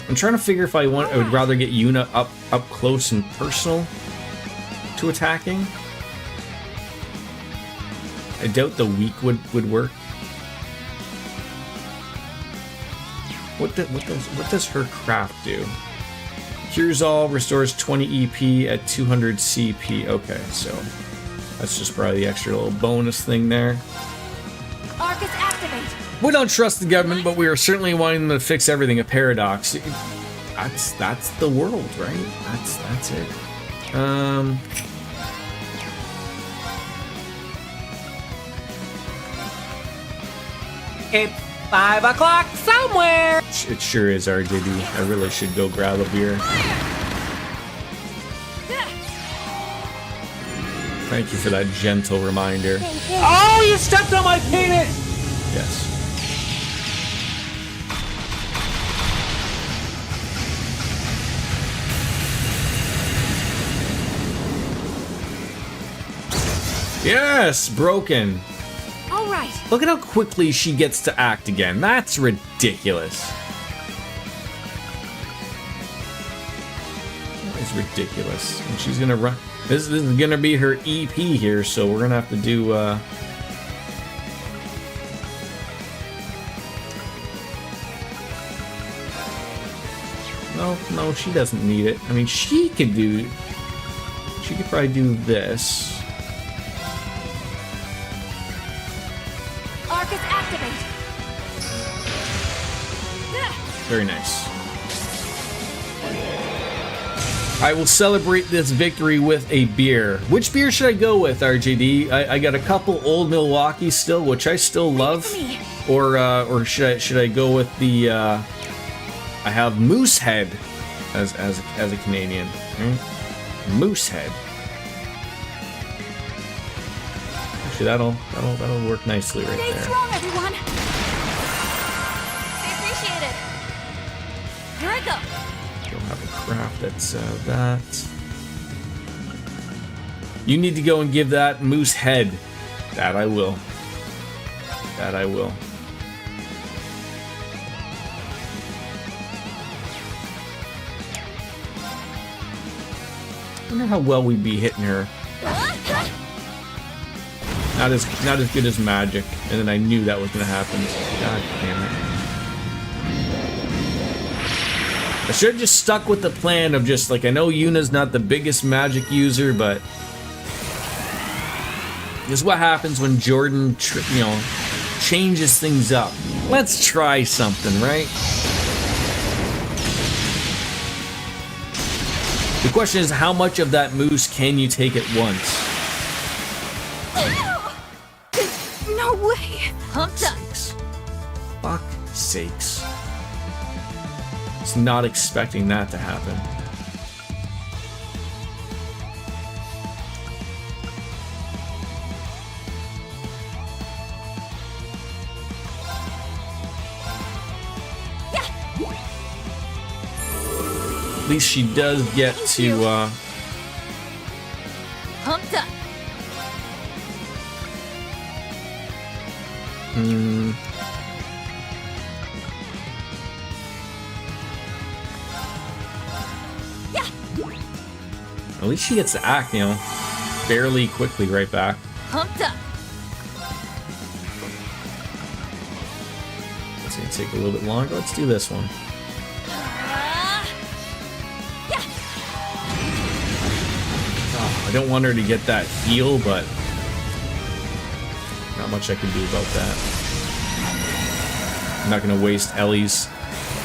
I'm trying to figure if I would rather get Yuna up close and personal to attacking. I doubt the weak would work. What does her craft do? Cures all, restores 20 EP at 200 CP. Okay, so that's just probably the extra little bonus thing there. Arcus activate. We don't trust the government, but we are certainly wanting them to fix everything. A paradox. That's the world, right? That's it. It's 5 o'clock somewhere. It sure is, RJD. I really should go grab a beer. Thank you for that gentle reminder. Oh, you stepped on my penis. Yes. Yes, broken. All right. Look at how quickly she gets to act again. That's ridiculous. That is ridiculous. And she's gonna run. This is gonna be her EP here, so we're gonna have to do. No, she doesn't need it. I mean, she could do. she could probably do this. Arcus activate. Very nice. I will celebrate this victory with a beer. Which beer should I go with, RJD? I got a couple Old Milwaukee still, which I still love. Or should I go with the I have Moosehead as a Canadian. Moosehead. Actually, that'll work nicely right Stay there. strong, everyone. I appreciate it. Here I go. Don't have a craft that's that. You need to go and give that moose head. That I will. That I will. I wonder how well we'd be hitting her. Not as good as magic, and then I knew that was gonna happen. God damn it. I should have just stuck with the plan of just like, I know Yuna's not the biggest magic user, but this is what happens when Jordan, changes things up. Let's try something, right? The question is, how much of that moose can you take at once? No way. Humped up. Fuck sakes. Was not expecting that to happen. At least she does get to Pumped up. At least she gets to act, fairly quickly right back. Pumped up. It's gonna take a little bit longer. Let's do this one. Oh, I don't want her to get that heal, but not much I can do about that. I'm not gonna waste Ellie's.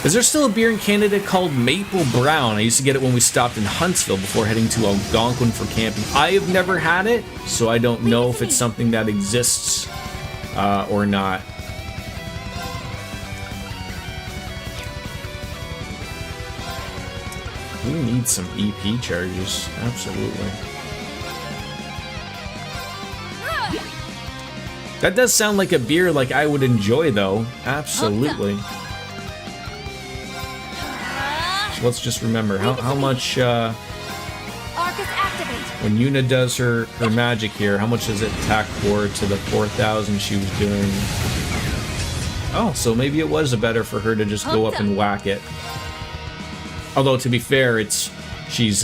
Is there still a beer in Canada called Maple Brown? I used to get it when we stopped in Huntsville before heading to Algonquin for camping. I have never had it, so I don't know if it's something that exists or not. We need some EP charges, absolutely. That does sound like a beer like I would enjoy, though. Absolutely. Let's just remember how much when Yuna does her magic here, how much does it tack forward to the 4,000 she was doing? Oh, so maybe it was better for her to just go up and whack it. Although to be fair, she's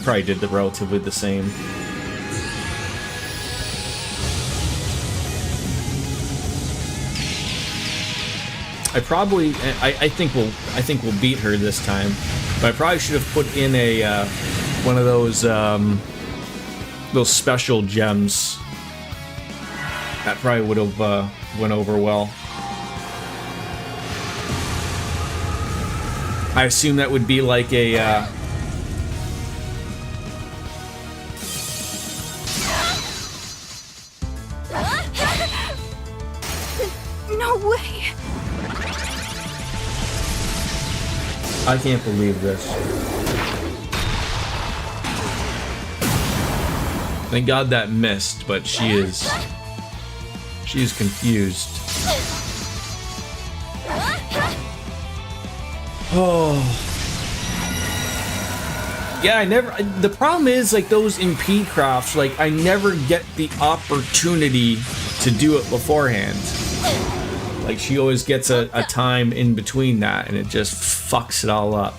probably did the relatively the same. I think we'll beat her this time, but I probably should have put in a one of those special gems. That probably would have went over well. I assume that would be like a No way. I can't believe this. Thank God that missed, but she is confused. Oh. Yeah, the problem is, like, those impede crafts, like, I never get the opportunity to do it beforehand. Like, she always gets a time in between that, and it just fucks it all up.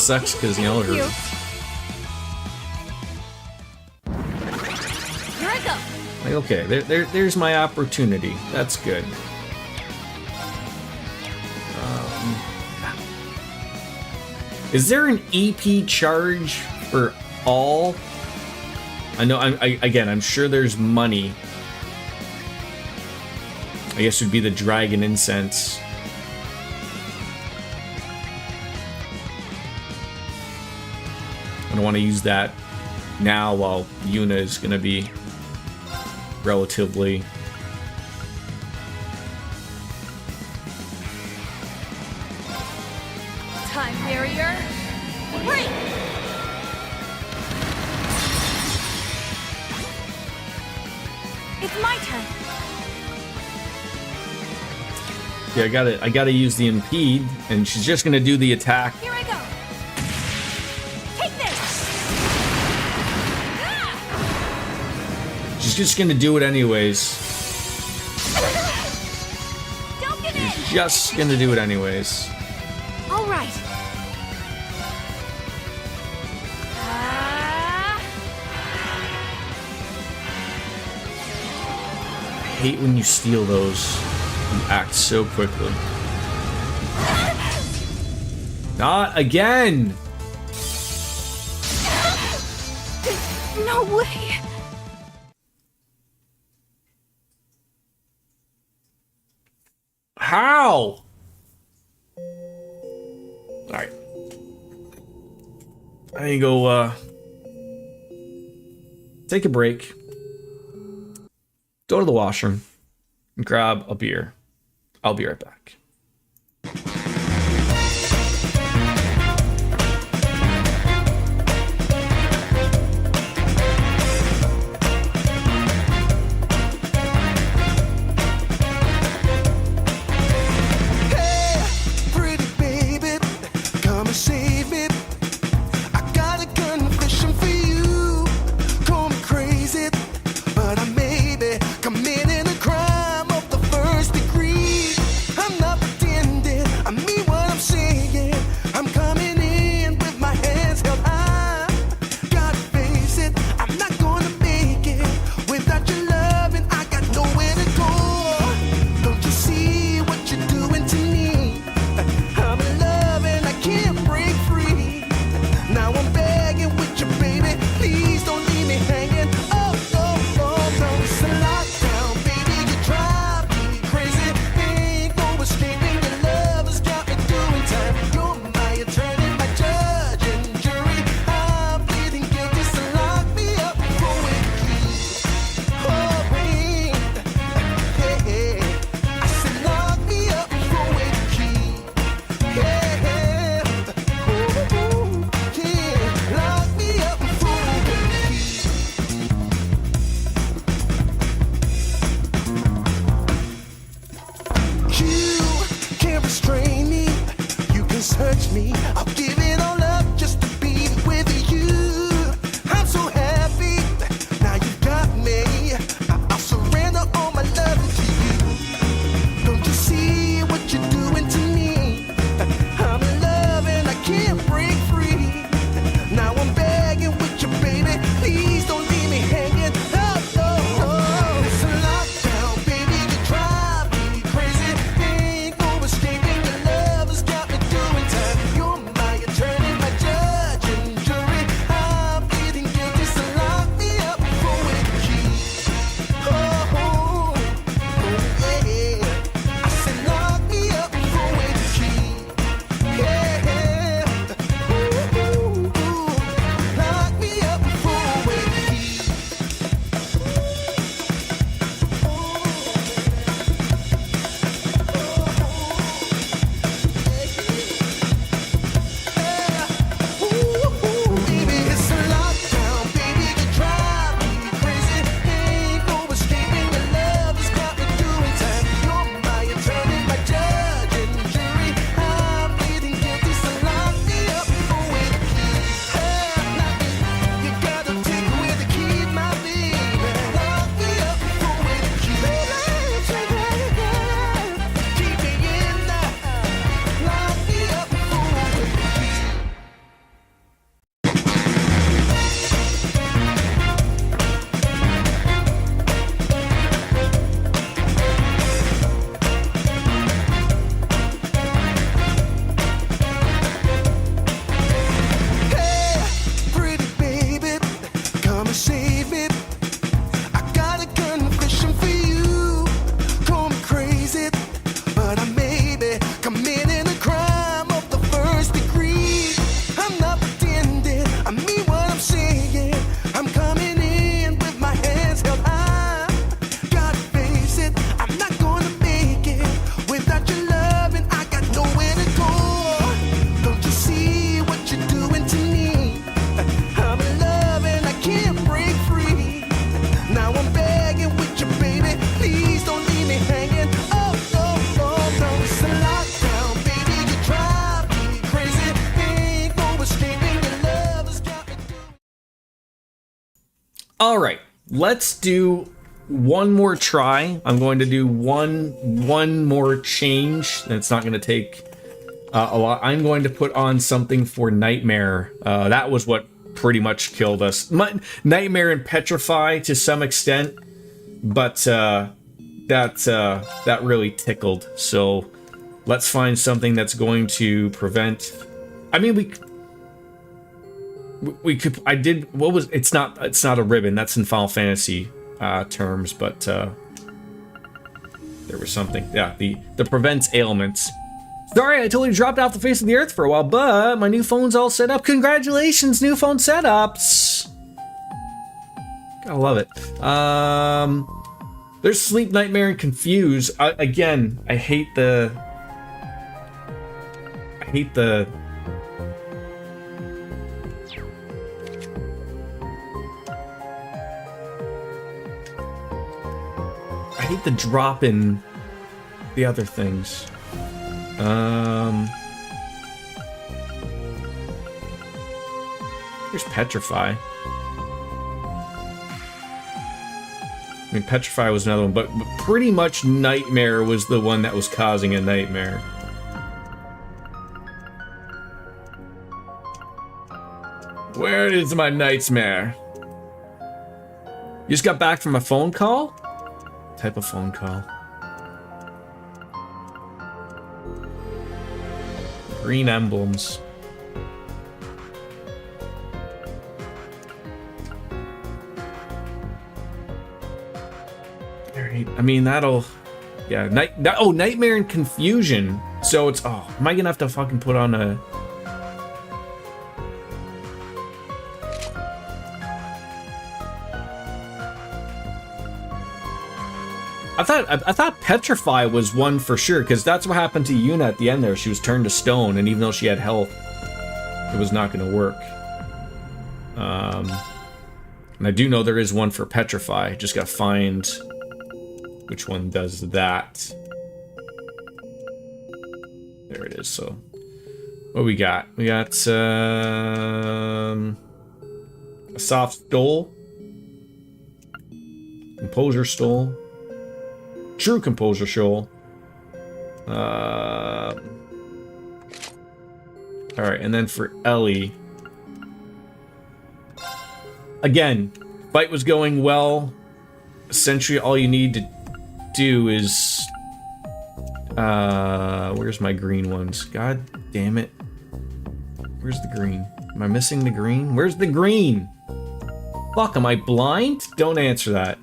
sucks because, you know, Thank you. her, Here I go. like, okay, there's my opportunity. That's good. Is there an EP charge for all? I know, again, I'm sure there's money. I guess it would be the dragon incense. I don't want to use that now while Yuna is going to be relatively... Time barrier. Break. It's my turn. Yeah, I gotta use the impede, and she's just gonna do the attack. Here I go. Take this. She's just gonna do it anyways. Don't get in. She's just gonna do it anyways. All right. I hate when you steal those. You act so quickly. Not again! No way. How? Alright. I need to go, take a break. Go to the washroom. And grab a beer. I'll be right back. Pretty baby, come and save me. I got a confession for you. Call me crazy, but I may be committing a crime of the first degree. I'm not pretending, I mean what I'm saying. I'm coming in with my hands held high. Gotta face it, I'm not gonna make it without your love, and I got nowhere to go. Don't you see what you're doing to me? I'm in love and I can't break free. Now I'm begging with you, baby. Please don't leave me hanging. Oh, oh, oh, no. It's a lockdown, baby. You drive me crazy. Ain't no escaping. Your love has got me doing time. You're my attorney, my judge and jury. I'm pleading guilty, so lock me up for a key. Oh, wait. Hey, I said lock me up for a key. Yeah, ooh, yeah, lock me up for a key. You can't restrain me. You can search me. I'll give it all up just to be with you. I'm so happy. Now you got me. I'll surrender all my love to you. Don't you see what you're doing to me? I'm in love and I can't break free. Now I'm begging with you, baby. Please don't leave me hanging. Oh, oh, oh. It's a lockdown, baby. You drive me crazy. Ain't no escaping. Your love has got me doing time. You're my attorney. All right, let's do one more try. I'm going to do one more change. It's not going to take a lot. I'm going to put on something for Nightmare. That was what pretty much killed us. Nightmare and Petrify to some extent, but that really tickled. So let's find something that's going to prevent. I mean, we could. I did. What was? It's not a ribbon. That's in Final Fantasy terms, but there was something. Yeah, the prevents ailments. Sorry, I totally dropped off the face of the earth for a while, but my new phone's all set up. Congratulations, new phone setups. Gotta love it. There's Sleep, Nightmare, and Confuse. Again, I hate the drop in the other things. Here's Petrify. I mean, Petrify was another one, but pretty much Nightmare was the one that was causing a nightmare. Where is my nightmare? You just got back from a phone call? What type of phone call? Green emblems. Alright, I mean, that'll... Yeah, Nightmare and Confusion. So it's... Oh, am I gonna have to fucking put on a... I thought Petrify was one for sure, because that's what happened to Yuna at the end there. She was turned to stone, and even though she had health, it was not going to work. And I do know there is one for Petrify. Just got to find which one does that. There it is. So, what we got? We got a soft stole, composure stole. True composure shoal. Alright, and then for Ellie. Again, fight was going well. Essentially, all you need to do is... where's my green ones? God damn it. Where's the green? Am I missing the green? Where's the green? Fuck, am I blind? Don't answer that.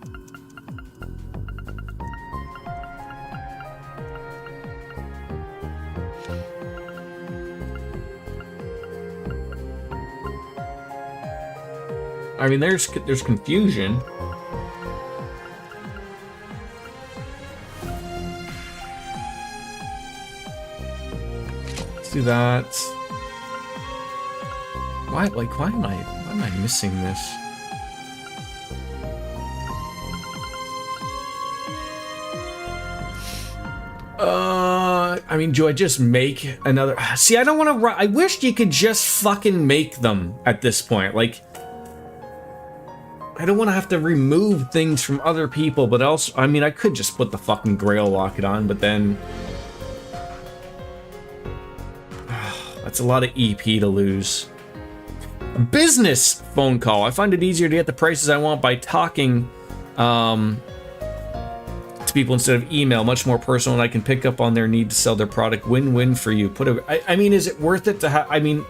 I mean, there's confusion. Let's do that. Why am I missing this? I mean, do I just make another? See, I don't want to. I wish you could just fucking make them at this point. Like, I don't want to have to remove things from other people, but also, I mean, I could just put the fucking Grail Locket on, but then... that's a lot of EP to lose. A business phone call. I find it easier to get the prices I want by talking to people instead of email. Much more personal, and I can pick up on their need to sell their product. Win-win for you. I mean, is it worth it to have... I mean...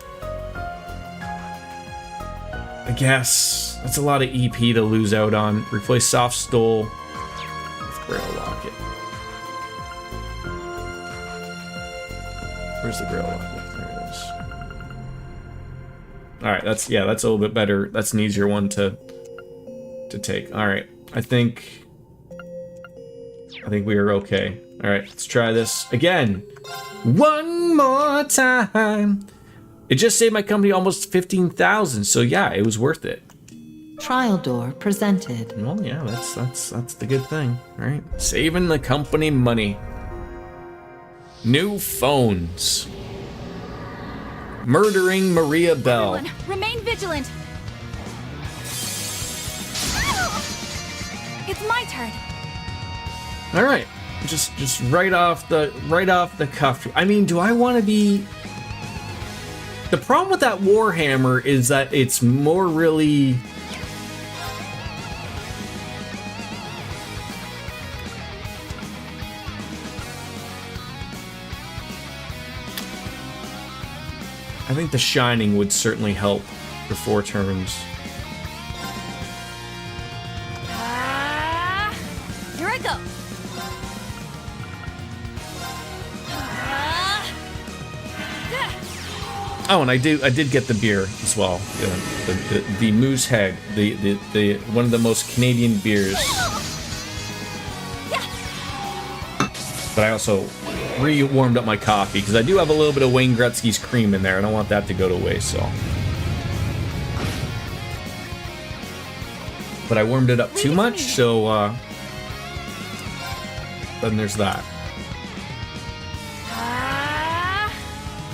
I guess... That's a lot of EP to lose out on. Replace Soft Stole with Grail Locket. Where's the Grail Locket? There it is. Alright, that's a little bit better. That's an easier one to take. Alright. I think we are okay. Alright, let's try this again. One more time. It just saved my company almost 15,000, so yeah, it was worth it. Trial door presented. Well, yeah, that's the good thing, right? Saving the company money. New phones. Murdering Maria Bell. Everyone, remain vigilant. It's my turn. All right, just right off the cuff. I mean, do I want to be? The problem with that Warhammer is that it's more really. I think the Shining would certainly help for 4 turns. Here I go. Oh, and I did get the beer as well. The Moose Head, the one of the most Canadian beers. But I also re-warmed up my coffee because I do have a little bit of Wayne Gretzky's cream in there. I don't want that to go to waste, so. But I warmed it up too much, so then there's that.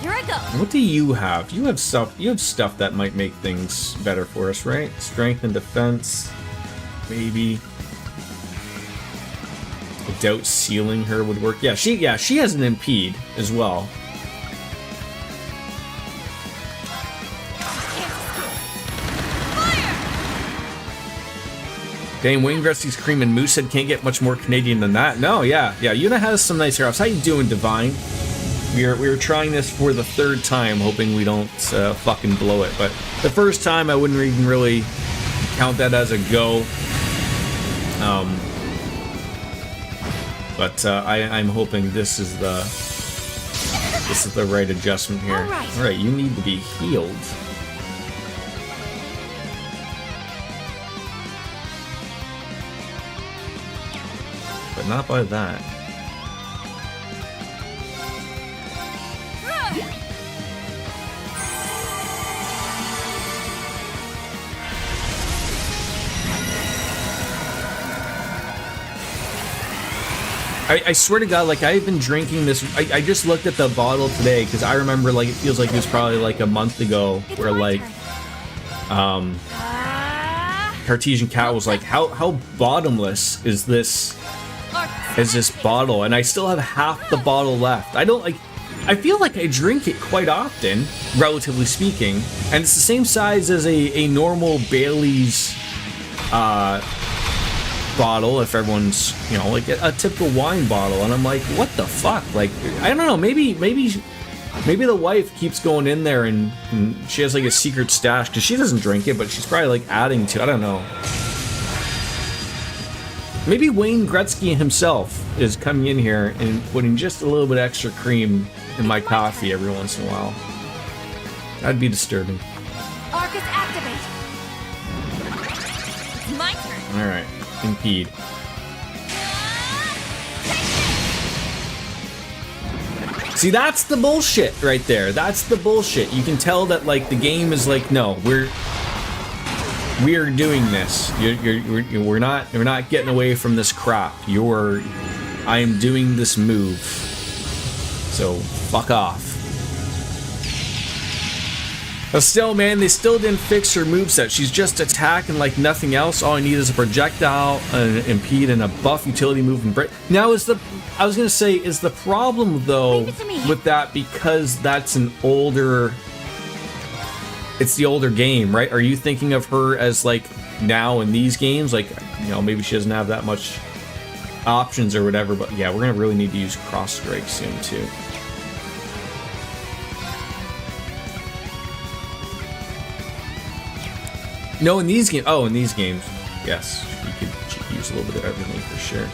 Here I go. What do you have? You have stuff that might make things better for us, right? Strength and defense, maybe. I doubt sealing her would work. Yeah, she has an impede as well. Dang, Wayne Gretzky's cream and Moosehead can't get much more Canadian than that. No, yeah, Yuna has some nice hair ups. How you doing, Divine? We were trying this for the 3rd time, hoping we don't fucking blow it. But the first time, I wouldn't even really count that as a go. But I'm hoping this is the right adjustment here. All right, you need to be healed. But not by that. I swear to God, like, I've been drinking this. I just looked at the bottle today because I remember, like, it feels like it was probably like a month ago where, like, Cartesian Cat was like, how bottomless is this bottle? And I still have half the bottle left. I feel like I drink it quite often, relatively speaking, and it's the same size as a normal Bailey's bottle, if everyone's, you know, like a typical wine bottle. And I'm like, what the fuck? Like, I don't know, maybe the wife keeps going in there and she has like a secret stash because she doesn't drink it, but she's probably like adding to it. I don't know. Maybe Wayne Gretzky himself is coming in here and putting just a little bit extra cream in my coffee every once in a while. That'd be disturbing. Arcus activate. It's my turn. All right, impede. See, that's the bullshit right there. That's the bullshit. You can tell that, like, the game is like, no, we're doing this. We're not getting away from this crap. I am doing this move. So fuck off. But still, man, they still didn't fix her moveset. She's just attacking like nothing else. All I need is a projectile, an impede, and a buff utility move and break. Now is the problem though with that, because that's an older. It's the older game, right? Are you thinking of her as like now in these games? Like, you know, maybe she doesn't have that much options or whatever, but yeah, we're gonna really need to use cross strike soon too. No, in these games. Oh, in these games, yes, you could use a little bit of everything for sure.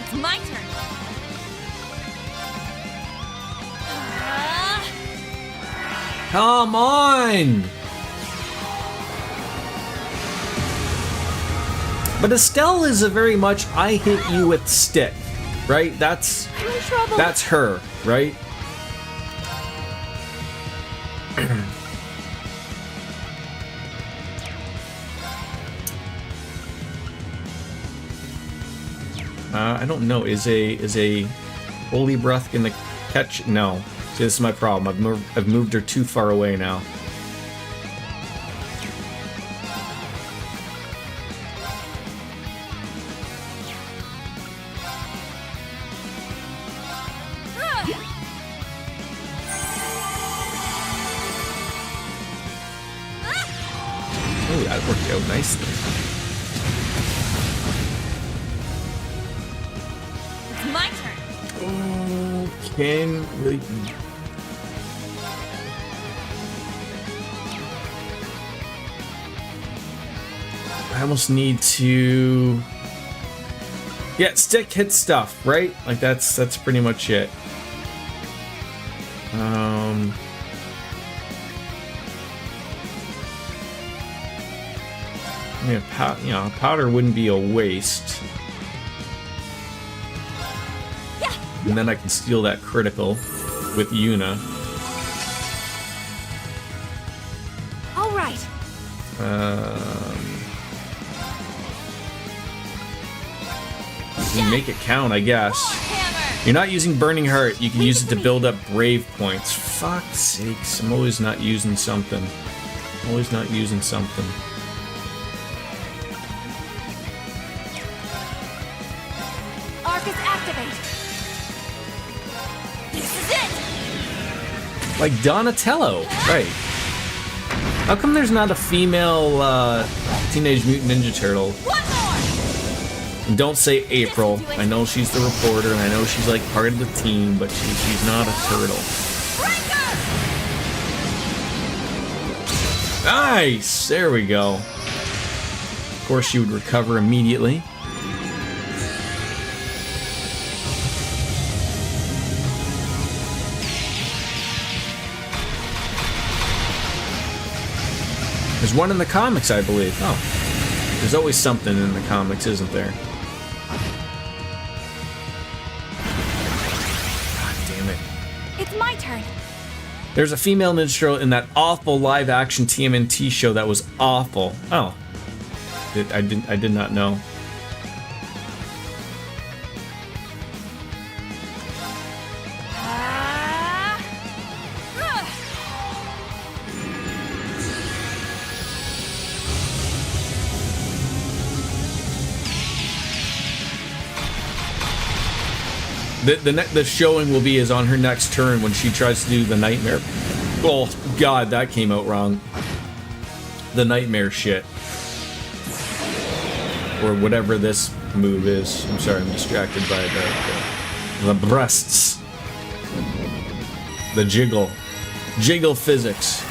It's my turn. Come on! But Estelle is a very much I hit you with stick, right? That's her, right? I don't know. Is a holy breath gonna catch? No. See, this is my problem. I've moved her too far away now. Oh, that worked out nicely. It's my turn. Oh, can really. I almost need to. Yeah, stick hit stuff, right? Like that's pretty much it. Yeah, powder wouldn't be a waste. Yeah. And then I can steal that critical with Yuna. All right. You make it count, I guess. Hammer. You're not using Burning Heart. You can use it to build up Brave points. Fuck's sakes, I'm always not using something. Always not using something. Arcus activate. This is it. Like Donatello, right. How come there's not a female Teenage Mutant Ninja Turtle? One more. And don't say April. I know she's the reporter, and I know she's like part of the team, but she's not a turtle. Breaker. Nice! There we go. Of course, she would recover immediately. There's one in the comics, I believe. Oh. There's always something in the comics, isn't there? God damn it. It's my turn. There's a female Ninja Turtle in that awful live-action TMNT show that was awful. Oh. I did not know. The showing will be is on her next turn when she tries to do the nightmare. Oh god, that came out wrong. The nightmare shit. Or whatever this move is. I'm sorry, I'm distracted by the breasts. The jiggle. Jiggle physics.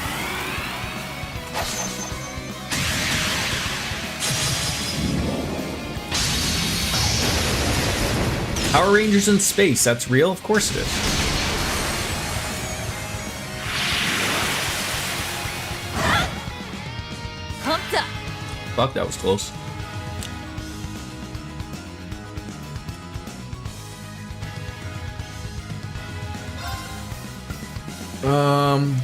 Power Rangers in space, that's real? Of course it is. Pumped up. Fuck, that was close. Oh,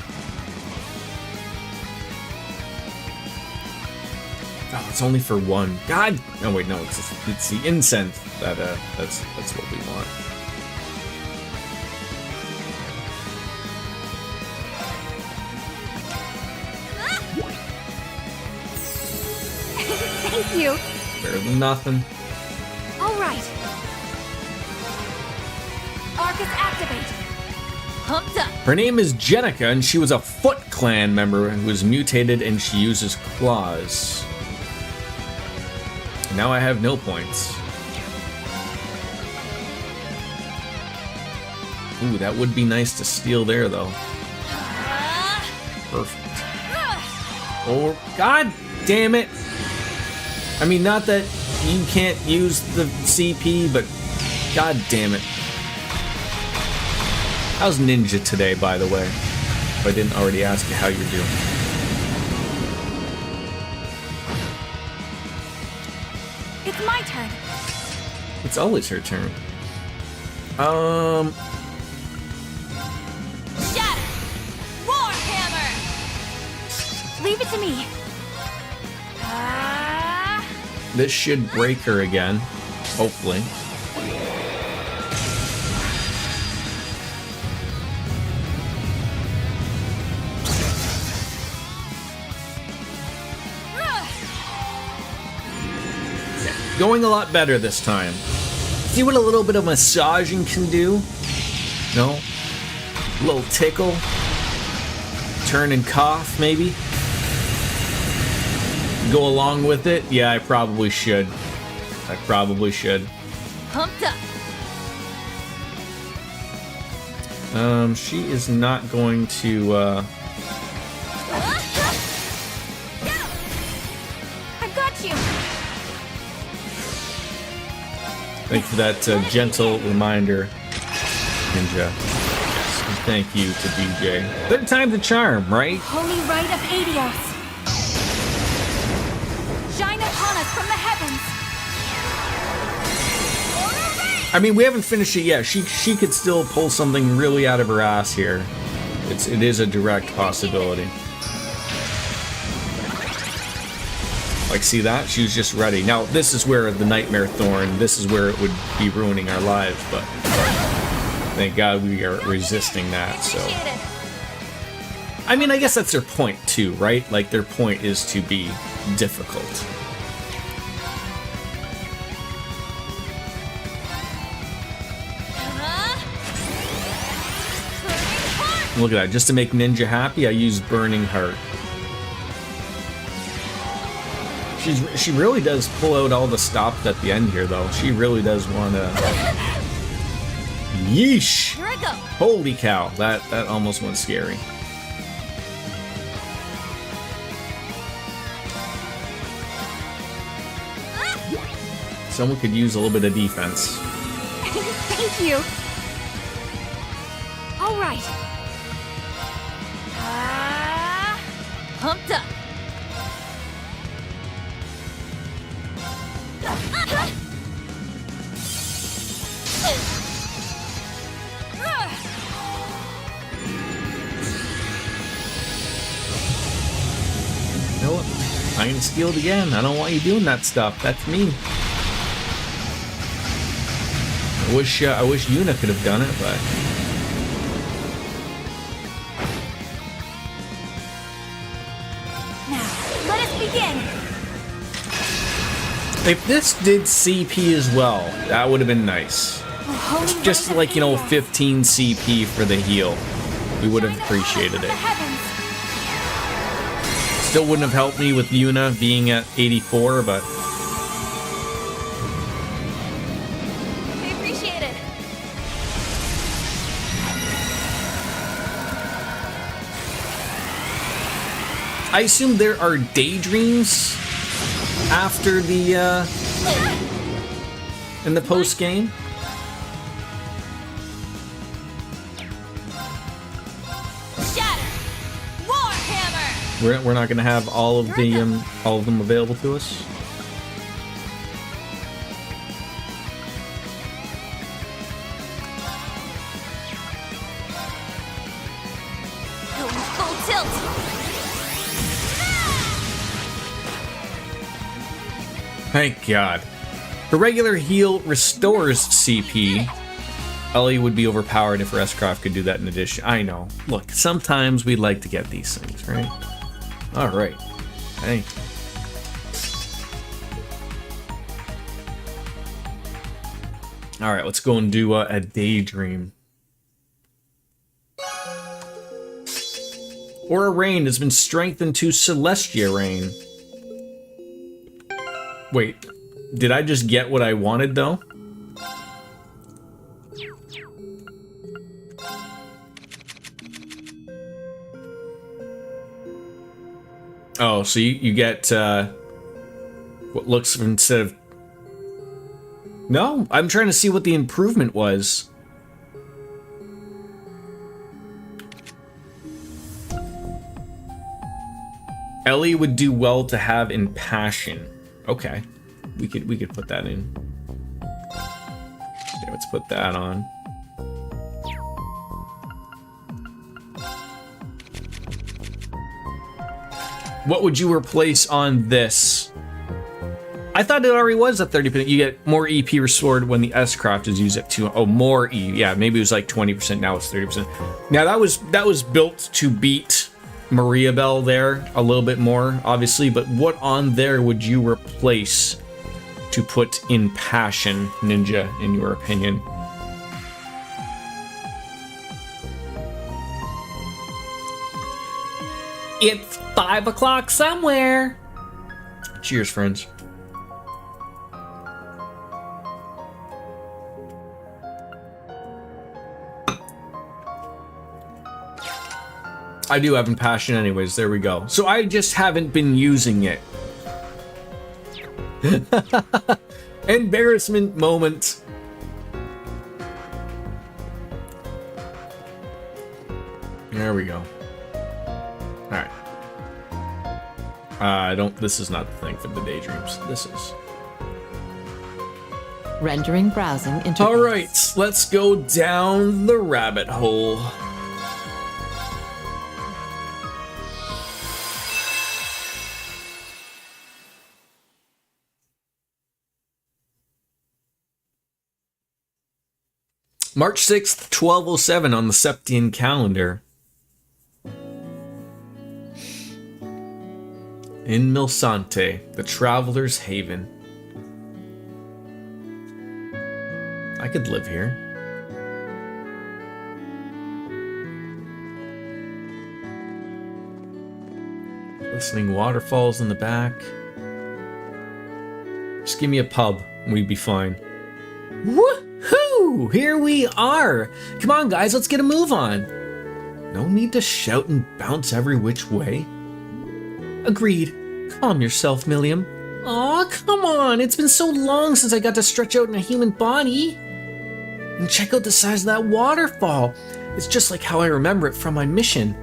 it's only for one. God. No, wait, no. It's the incense that's what we want. Thank you. Better than nothing. All right. Arcus activate. Pumped up. Her name is Jenica, and she was a Foot Clan member who was mutated, and she uses claws. Now I have no points. Ooh, that would be nice to steal there, though. Perfect. Oh, god damn it! I mean, not that you can't use the CP, but god damn it. How's Ninja today, by the way? If I didn't already ask you how you're doing. It's my turn. It's always her turn. Shatter. War hammer. Leave it to me. This should break her again. Hopefully. Going a lot better this time. See what a little bit of massaging can do? No? A little tickle? Turn and cough, maybe? Go along with it? Yeah, I probably should. I probably should. Pumped up. She is not going to, I've got you. Thank you for that gentle reminder, Ninja. Yes, and thank you to DJ. Third time's a charm, right? Holy rite of Adios. Shine upon us from the heavens. I mean, we haven't finished it yet. She could still pull something really out of her ass here. It is a direct possibility. Like, see that? She was just ready. Now, this is where the Nightmare Thorn, this is where it would be ruining our lives, but thank God we are resisting that, so. Appreciate it. I mean, I guess that's their point, too, right? Like, their point is to be difficult. Look at that. Just to make Ninja happy, I use Burning Heart. She really does pull out all the stops at the end here, though. She really does want to... Yeesh! Here I go. Holy cow. That almost went scary. Someone could use a little bit of defense. Thank you. All right. Pumped up. You know what? I'm gonna steal it again. I don't want you doing that stuff. That's me. I wish Yuna could have done it, but Now, let us begin. if this did CP as well, that would have been nice. Holy Just rite of like, you know, Adios. 15 CP for the heal. We would have Shine upon us appreciated from it. the heavens. Still wouldn't have helped me with Yuna being at 84, but We appreciate it. I assume there are daydreams after the in the post game. Shatter. Warhammer. We're not gonna have all of them available to us. Going full tilt. Thank God. The regular heal restores CP. Ellie would be overpowered if Restcroft could do that in addition. I know. Look, sometimes we'd like to get these things, right? Alright. Hey. Alright, let's go and do a daydream. Aura Rain has been strengthened to Celestia Rain. Wait, did I just get what I wanted, though? Oh, so you get, what looks instead of... No, I'm trying to see what the improvement was. Ellie would do well to have in Passion. Okay, we could put that in. Okay, let's put that on. What would you replace on this? I thought it already was a 30%. You get more EP restored when the S-Craft is used at 2. Oh, more E. Yeah, maybe it was like 20%. Now it's 30%. Now that was built to beat Maria Bell there a little bit more, obviously. But what on there would you replace to put in passion, Ninja, in your opinion? It's 5 o'clock somewhere. Cheers, friends. I do have passion anyways, there we go. So I just haven't been using it. Embarrassment moment. There we go. Alright. This is not the thing for the daydreams. This is. Rendering browsing interface. Alright, let's go down the rabbit hole. March 6th, 1207 on the Septian calendar. In Milsante, the Traveler's Haven. I could live here. Listening waterfalls in the back. Just give me a pub and we'd be fine. Woohoo! Here we are! Come on, guys, let's get a move on. No need to shout and bounce every which way. Agreed. Calm yourself, Milliam. Aw, come on! It's been so long since I got to stretch out in a human body. And check out the size of that waterfall. It's just like how I remember it from my mission.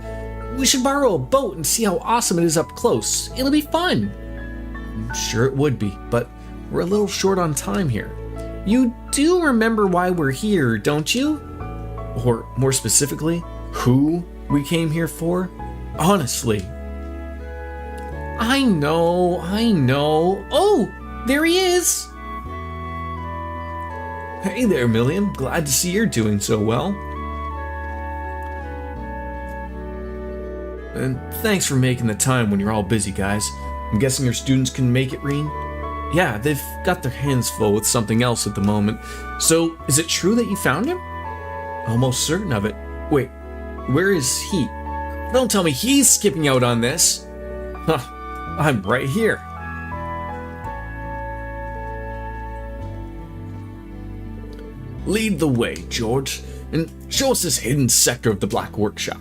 We should borrow a boat and see how awesome it is up close. It'll be fun. I'm sure it would be, but we're a little short on time here. You do remember why we're here, don't you? Or more specifically, who we came here for? Honestly. I know. Oh, there he is. Hey there, Milliam. Glad to see you're doing so well. And thanks for making the time when you're all busy, guys. I'm guessing your students can make it, Reen? Yeah, they've got their hands full with something else at the moment. So, is it true that you found him? Almost certain of it. Wait, where is he? Don't tell me he's skipping out on this. Huh, I'm right here. Lead the way, George, and show us this hidden sector of the Black Workshop.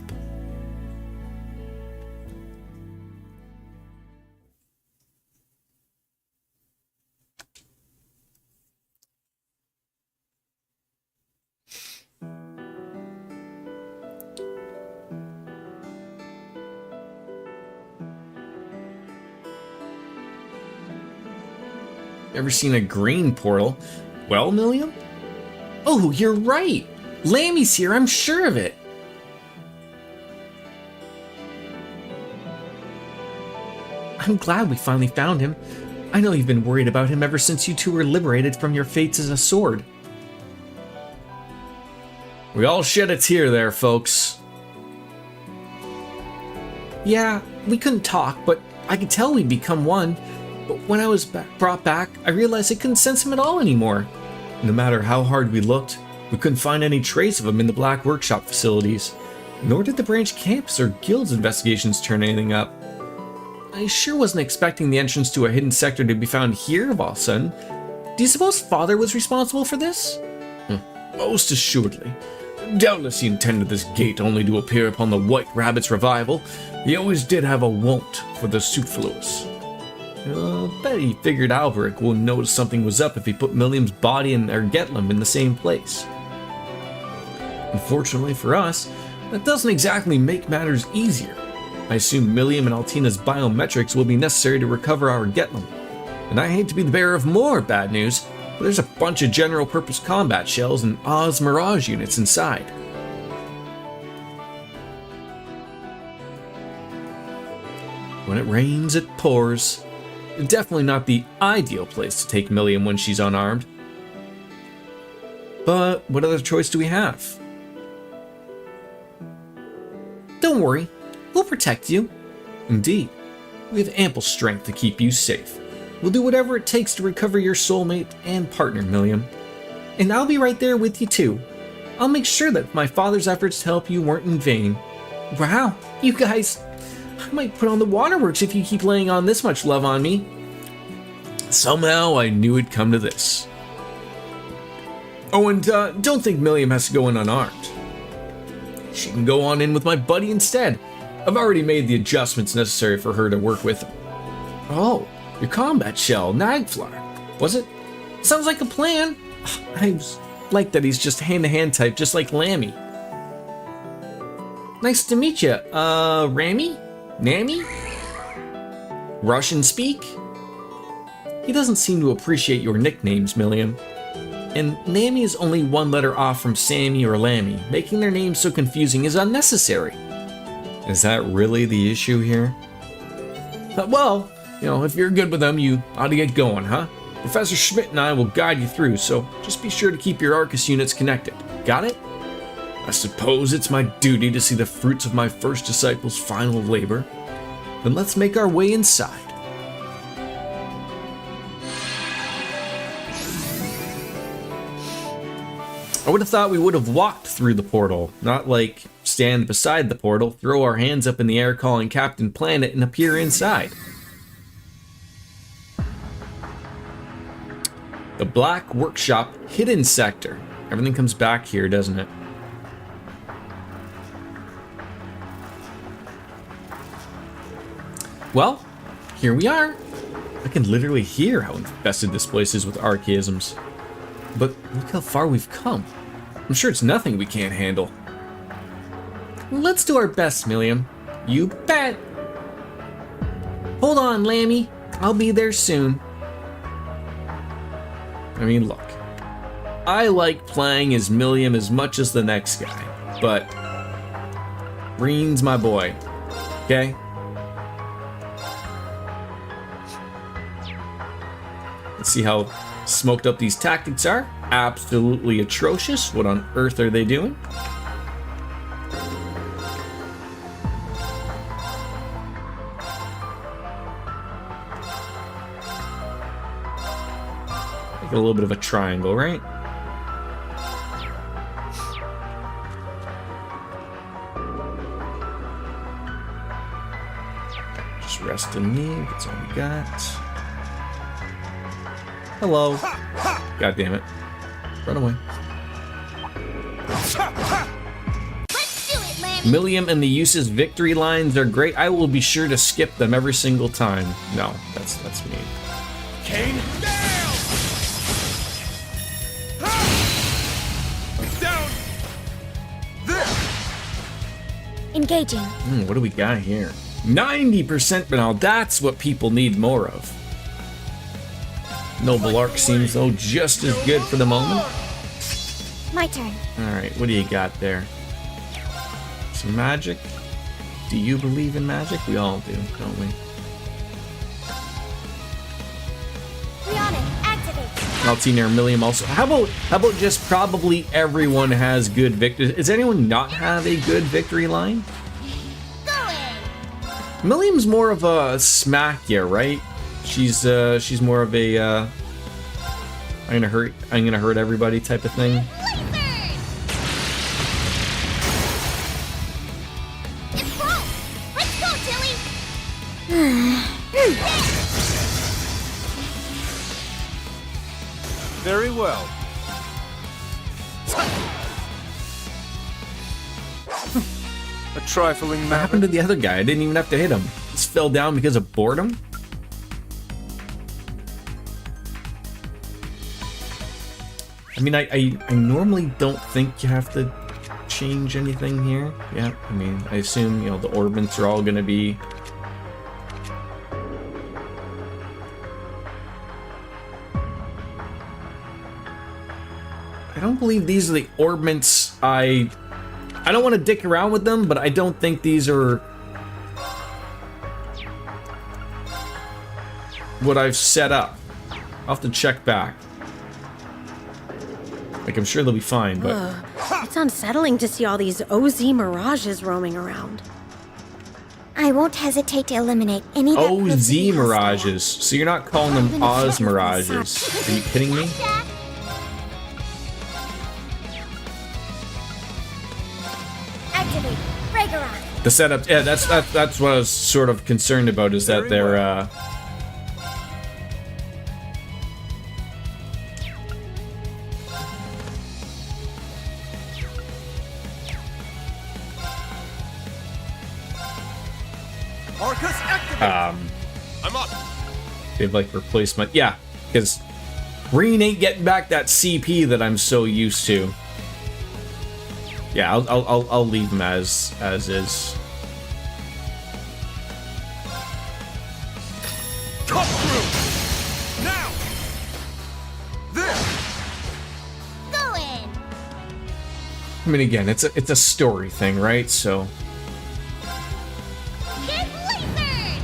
Ever seen a green portal? Well, Milliam? Oh, you're right! Lammy's here, I'm sure of it! I'm glad we finally found him. I know you've been worried about him ever since you two were liberated from your fates as a sword. We all shed a tear there, folks. Yeah, we couldn't talk, but I could tell we'd become one. But when I was brought back, I realized I couldn't sense him at all anymore. No matter how hard we looked, we couldn't find any trace of him in the Black Workshop facilities. Nor did the branch campus or guild's investigations turn anything up. I sure wasn't expecting the entrance to a hidden sector to be found here of all of a sudden. Do you suppose Father was responsible for this? Most assuredly. Doubtless he intended this gate only to appear upon the White Rabbit's revival. He always did have a wont for the superfluous. Bet he figured Alberic would notice something was up if he put Milliam's body and Ergetlim in the same place. Unfortunately for us, that doesn't exactly make matters easier. I assume Milliam and Altina's biometrics will be necessary to recover our Ergetlim. And I hate to be the bearer of more bad news, but there's a bunch of general-purpose combat shells and Oz Mirage units inside. When it rains, it pours. Definitely not the ideal place to take Milliam when she's unarmed. But what other choice do we have? Don't worry, we'll protect you. Indeed, we have ample strength to keep you safe. We'll do whatever it takes to recover your soulmate and partner, Milliam. And I'll be right there with you too. I'll make sure that my father's efforts to help you weren't in vain. Wow, you guys, I might put on the waterworks if you keep laying on this much love on me. Somehow I knew it'd come to this. Oh, and don't think Milliam has to go in unarmed. She can go on in with my buddy instead. I've already made the adjustments necessary for her to work with him. Oh, your combat shell, Nagflar. Was it? Sounds like a plan. I like that he's just hand-to-hand type, just like Lammy. Nice to meet you. Rami? Nami? Russian speak? He doesn't seem to appreciate your nicknames, Milliam. And Nami is only one letter off from Sammy or Lammy. Making their names so confusing is unnecessary. Is that really the issue here? Well, you know, if you're good with them, you ought to get going, huh? Professor Schmidt and I will guide you through, so just be sure to keep your Arcus units connected. Got it? I suppose it's my duty to see the fruits of my first disciple's final labor. Then let's make our way inside. I would have thought we would have walked through the portal, not like stand beside the portal, throw our hands up in the air calling Captain Planet and appear inside. The Black Workshop Hidden Sector. Everything comes back here, doesn't it? Well, here we are. I can literally hear how infested this place is with archaisms. But look how far we've come. I'm sure it's nothing we can't handle. Let's do our best, Milliam. You bet. Hold on, Lammy. I'll be there soon. I mean, look. I like playing as Milliam as much as the next guy, but Green's my boy, okay? Let's see how smoked up these tactics are. Absolutely atrocious. What on earth are they doing? Make it a little bit of a triangle, right? Just rest in me. That's all we got. Hello. God damn it. Run away. Let's do it, Lammy! Milliam and the Use's victory lines are great. I will be sure to skip them every single time. No, that's me. Kane, down! Down! There! Engaging. What do we got here? 90% banal. That's what people need more of. Noble Arc seems though just as good for the moment. My turn. Alright, what do you got there? Some magic? Do you believe in magic? We all do, don't we? Rihanna, activate. Altina or Milliam also. How about just probably everyone has good victory? Does anyone not have a good victory line? Going! Milliam's more of a smack ya, right? She's more of a I'm gonna hurt everybody type of thing. Blizzard! It's broke! Let's go, Tilly! Very well. A trifling What matter. happened to the other guy? I didn't even have to hit him. Just fell down because of boredom? I mean, I normally don't think you have to change anything here. Yeah, I mean, I assume, you know, the orbits are all going to be... I don't believe these are the orbits. I don't want to dick around with them, but I don't think these are what I've set up. I'll have to check back. Like, I'm sure they'll be fine, but... It's unsettling to see all these OZ mirages roaming around. I won't hesitate to eliminate any that prove to OZ be hostile. mirages. So you're not calling them Oz mirages. Are you kidding me? Activate Ragnarok. The setup, yeah, that's what I was sort of concerned about, is that they're Arcus, activate. I'm up. they've like replacement, yeah, because Green ain't getting back that CP that I'm so used to. Yeah, I'll leave them as is. Cut through. Now. There. Go in. I mean, again, it's a story thing, right? So Get lasered.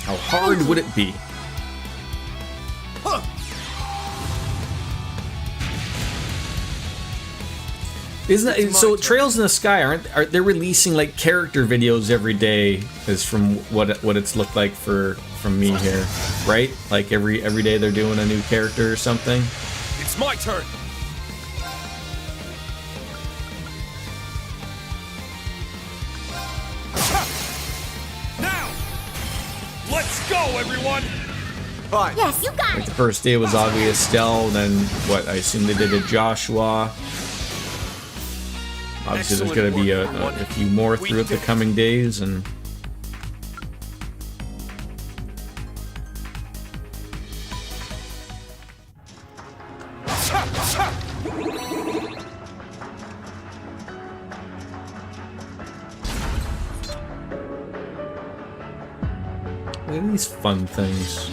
how hard would it be? Huh. Isn't that so? Trails in the Sky aren't they releasing like character videos every day? Is from what it's looked like from me here, right? Like every day they're doing a new character or something. It's my turn. Now. Let's go, everyone. Fine. Yes, you got Like it. the first day was obvious Stell, then what? I assume they did a Joshua. Obviously, there's going to be a few more throughout the coming days, and look at these fun things.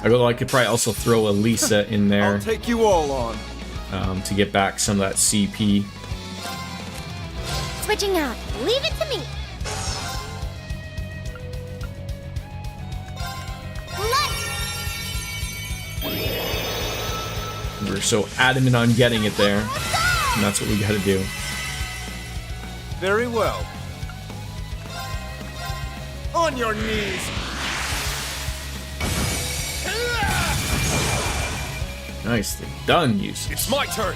Although I could probably also throw Elisa in there I'll take you all on. to get back some of that CP. Switching out. Leave it to me. We're so adamant on getting it there, and that's what we got to do. Very well. On your knees. Nicely done, Yusuf. It's my turn.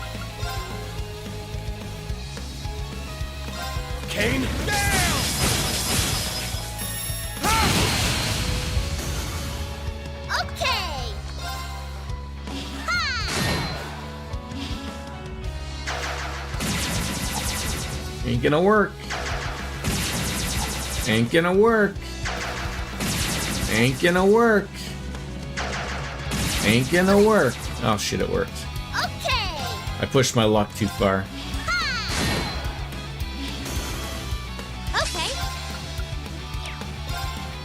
Kane, down! Okay. Ain't gonna work. Ain't gonna work. Ain't gonna work. Ain't gonna work. Oh shit, it worked. Okay. I pushed my luck too far. Okay.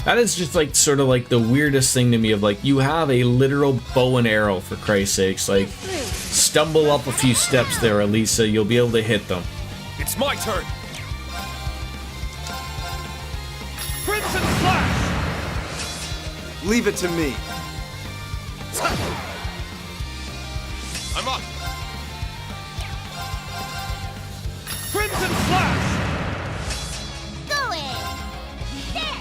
That is just like sort of like the weirdest thing to me, of like, you have a literal bow and arrow, for Christ's sakes. Like, stumble up a few steps there, Elisa, you'll be able to hit them. It's my turn. Crimson Flash. Leave it to me. I'm up. Crimson Flash. Go in. There.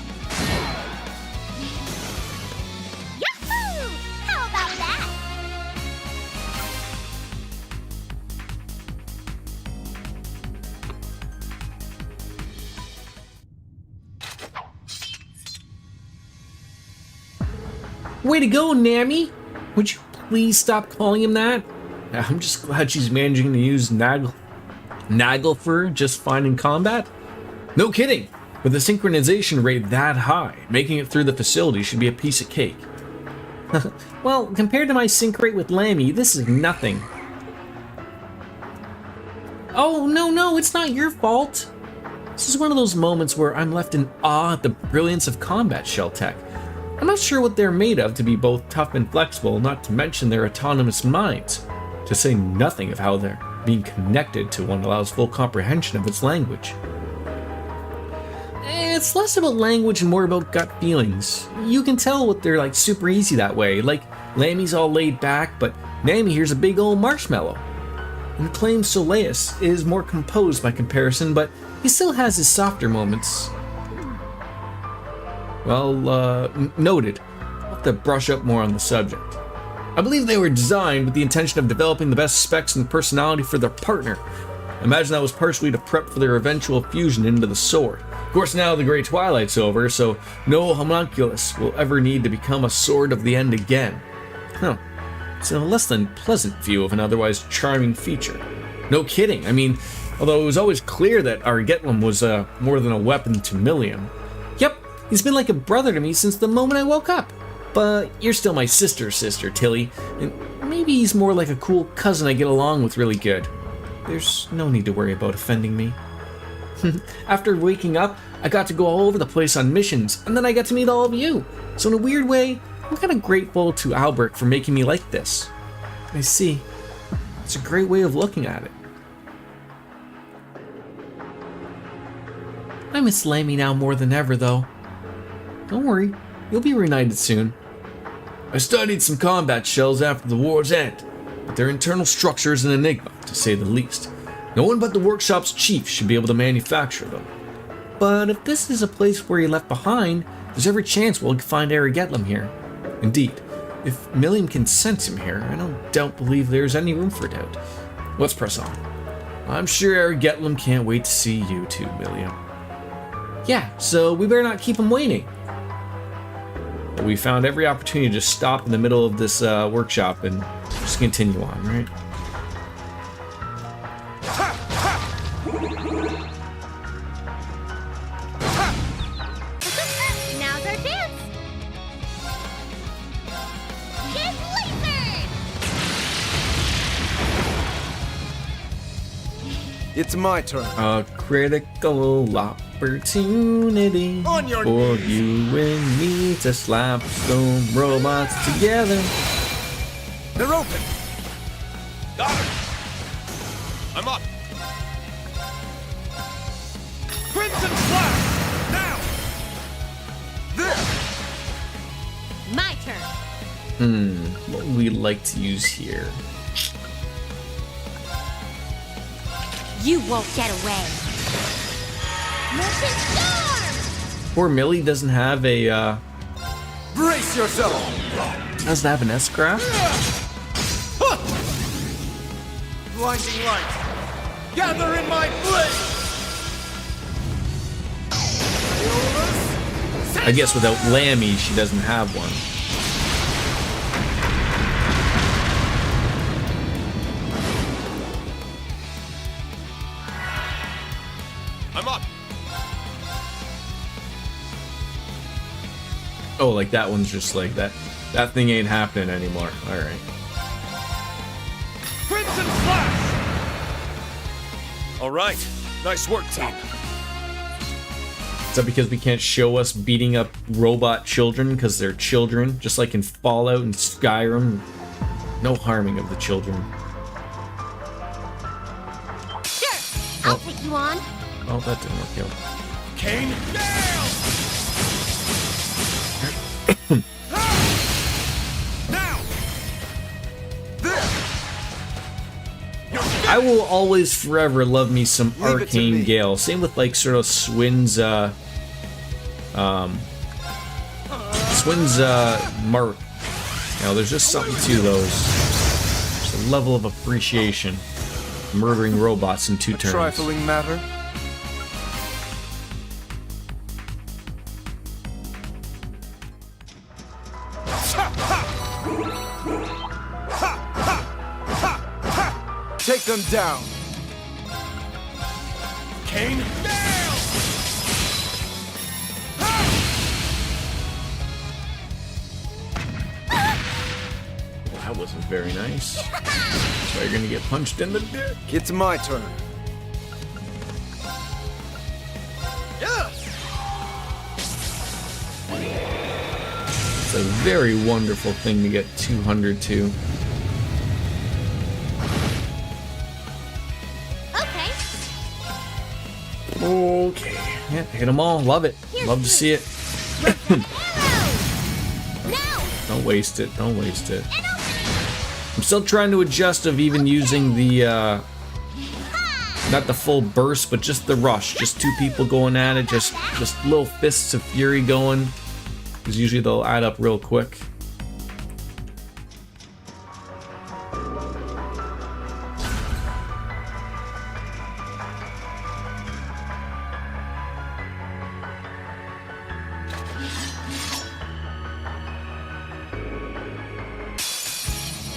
Yahoo! How about that? Way to go, Nammy! Would you please stop calling him that? I'm just glad she's managing to use Naglfur just fine in combat. No kidding! With a synchronization rate that high, making it through the facility should be a piece of cake. Well, compared to my sync rate with Lammy, this is nothing. Oh, no, it's not your fault. This is one of those moments where I'm left in awe at the brilliance of combat shell tech. I'm not sure what they're made of to be both tough and flexible, not to mention their autonomous minds, to say nothing of how they're being connected to one allows full comprehension of its language. It's less about language and more about gut feelings. You can tell what they're like super easy that way. Like, Lammy's all laid back, but Nammy here's a big old marshmallow. And claims Soleus is more composed by comparison, but he still has his softer moments. Well, noted. I'll have to brush up more on the subject. I believe they were designed with the intention of developing the best specs and personality for their partner. I imagine that was partially to prep for their eventual fusion into the sword. Of course, now the Great Twilight's over, so no homunculus will ever need to become a Sword of the End again. Huh. It's a less than pleasant view of an otherwise charming feature. No kidding. I mean, although it was always clear that Argetlum was more than a weapon to Millium. Yep, he's been like a brother to me since the moment I woke up. But you're still my sister, Tilly, and maybe he's more like a cool cousin I get along with really good. There's no need to worry about offending me. After waking up, I got to go all over the place on missions, and then I got to meet all of you. So in a weird way, I'm kind of grateful to Albert for making me like this. I see. It's a great way of looking at it. I miss Lammy now more than ever, though. Don't worry, you'll be reunited soon. I studied some combat shells after the war's end, but their internal structure is an enigma, to say the least. No one but the workshop's chief should be able to manufacture them. But if this is a place where he left behind, there's every chance we'll find Argetlum here. Indeed, if Millium can sense him here, I don't believe there's any room for doubt. Let's press on. I'm sure Argetlum can't wait to see you too, Millium. Yeah, so we better not keep him waiting. We found every opportunity to stop in the middle of this workshop and just continue on, right? Now's our dance! Get lasered! It's my turn. A critical opportunity On your for knees. you and me to slap some robots together. They're open. Got it! I'm up! Crimson Flash! Now! This! My turn. What would we like to use here? You won't get away. Molten storm! Poor Millie doesn't have a, Brace yourself! doesn't have an S-craft? Blinding light! Gather in my blade! I guess without Lammy, she doesn't have one. I'm up! Oh, like that one's just like that. That thing ain't happening anymore. All right. Crimson Flash! All right. Nice work, team. Is that because we can't show us beating up robot children because they're children, just like in Fallout and Skyrim? No harming of the children. Sure, I'll take you on. Oh, that didn't work out. Kane, Gale! Now! This! I will always forever love me some Leave it to Arcane me. Gale. Same with like sort of Swin's Mark. You know, there's just something to those. Just a level of appreciation. Murdering robots in 2 turns. Trifling matter. Take them down. Kane, Gale! Well, that wasn't very nice. So you're gonna get punched in the dick. It's my turn. It's a very wonderful thing to get 200 to. Okay. Okay. Yeah, hit them all. Love it. Love to see it. Don't waste it. Don't waste it. I'm still trying to adjust of even using the, not the full burst, but just the rush. Just two people going at it. Just little fists of fury going. Because usually they'll add up real quick.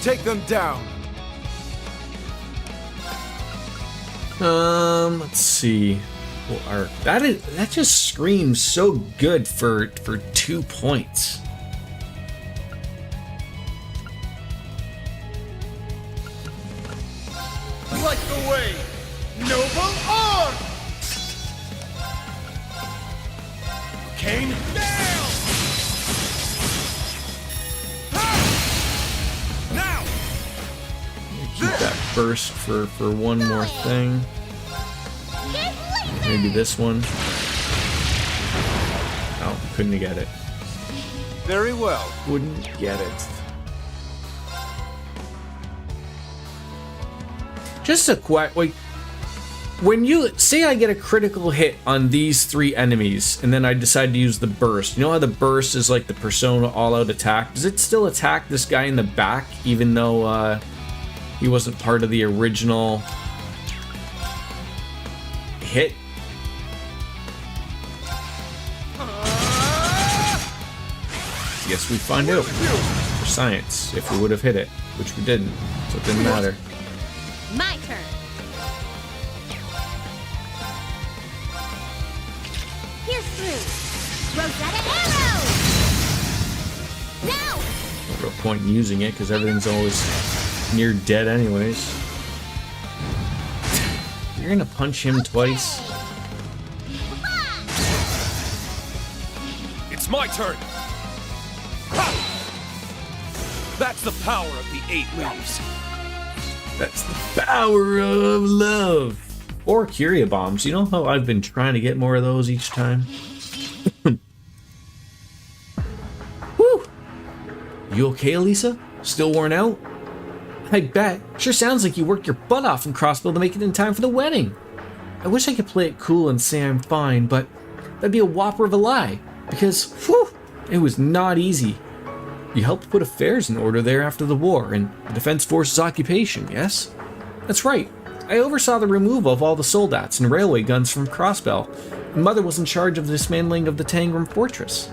Take them down. Let's see. Well, that just screams so good for 2 points. Like the way, noble arm. Kane down. Now. Keep that burst for one more thing. Maybe this one. Oh, couldn't get it. Very well. Wouldn't get it. Just a quick, like, when you say I get a critical hit on these 3 enemies, and then I decide to use the burst. You know how the burst is like the Persona all-out attack? Does it still attack this guy in the back, even though he wasn't part of the original hit? Guess we find out for science if we would have hit it, which we didn't, so it didn't matter. My turn. Here's through. Rosetta arrow. Now. No real point in using it because everything's always near dead anyways. You're gonna punch him twice? It's my turn. Ha! That's the power of the 8 leaves. That's the power of love. Or Curia bombs. You know how I've been trying to get more of those each time? Whew! You okay, Elisa? Still worn out? I bet. Sure sounds like you worked your butt off in Crossville to make it in time for the wedding. I wish I could play it cool and say I'm fine, but that'd be a whopper of a lie. Because, whew, it was not easy. You helped put affairs in order there after the war and the Defense Force's occupation, yes? That's right. I oversaw the removal of all the soldats and railway guns from Crossbell, and Mother was in charge of the dismantling of the Tangram Fortress.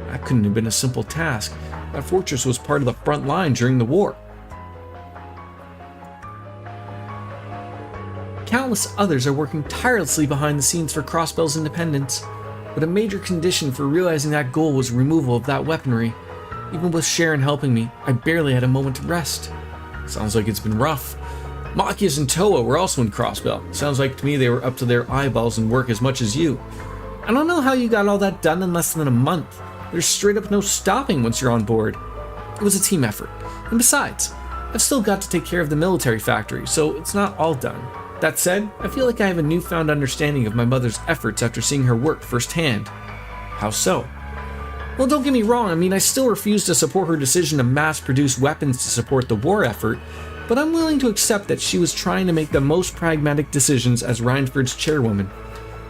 That couldn't have been a simple task. That fortress was part of the front line during the war. Countless others are working tirelessly behind the scenes for Crossbell's independence, but a major condition for realizing that goal was removal of that weaponry. Even with Sharon helping me, I barely had a moment to rest. Sounds like it's been rough. Machias and Toa were also in Crossbell. Sounds like to me they were up to their eyeballs in work as much as you. I don't know how you got all that done in less than a month. There's straight up no stopping once you're on board. It was a team effort. And besides, I've still got to take care of the military factory, so it's not all done. That said, I feel like I have a newfound understanding of my mother's efforts after seeing her work firsthand. How so? Well, don't get me wrong, I mean, I still refuse to support her decision to mass-produce weapons to support the war effort, but I'm willing to accept that she was trying to make the most pragmatic decisions as Rhineford's chairwoman.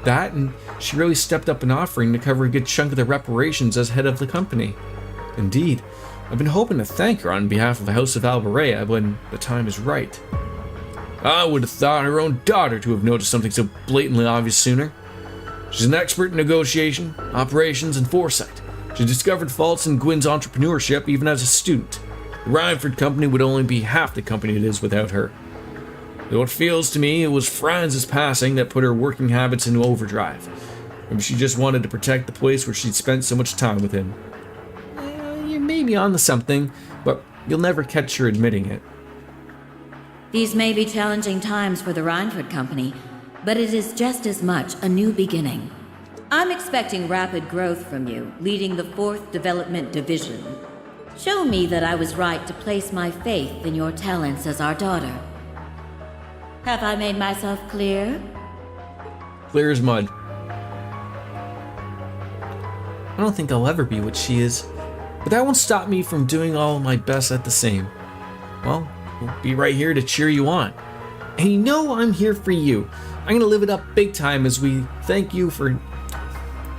That, and she really stepped up an offering to cover a good chunk of the reparations as head of the company. Indeed, I've been hoping to thank her on behalf of the House of Alberea when the time is right. I would have thought her own daughter to have noticed something so blatantly obvious sooner. She's an expert in negotiation, operations, and foresight. She discovered faults in Gwyn's entrepreneurship even as a student. The Rhineford company would only be half the company it is without her. Though it feels to me it was Franz's passing that put her working habits into overdrive. Maybe she just wanted to protect the place where she'd spent so much time with him. You may be onto something, but you'll never catch her admitting it. These may be challenging times for the Rhineford Company, but it is just as much a new beginning. I'm expecting rapid growth from you, leading the 4th Development Division. Show me that I was right to place my faith in your talents as our daughter. Have I made myself clear? Clear as mud. don't think I'll ever be what she is, but that won't stop me from doing all my best at the same. Well, we'll be right here to cheer you on. And you know I'm here for you. I'm gonna live it up big time as we thank you for...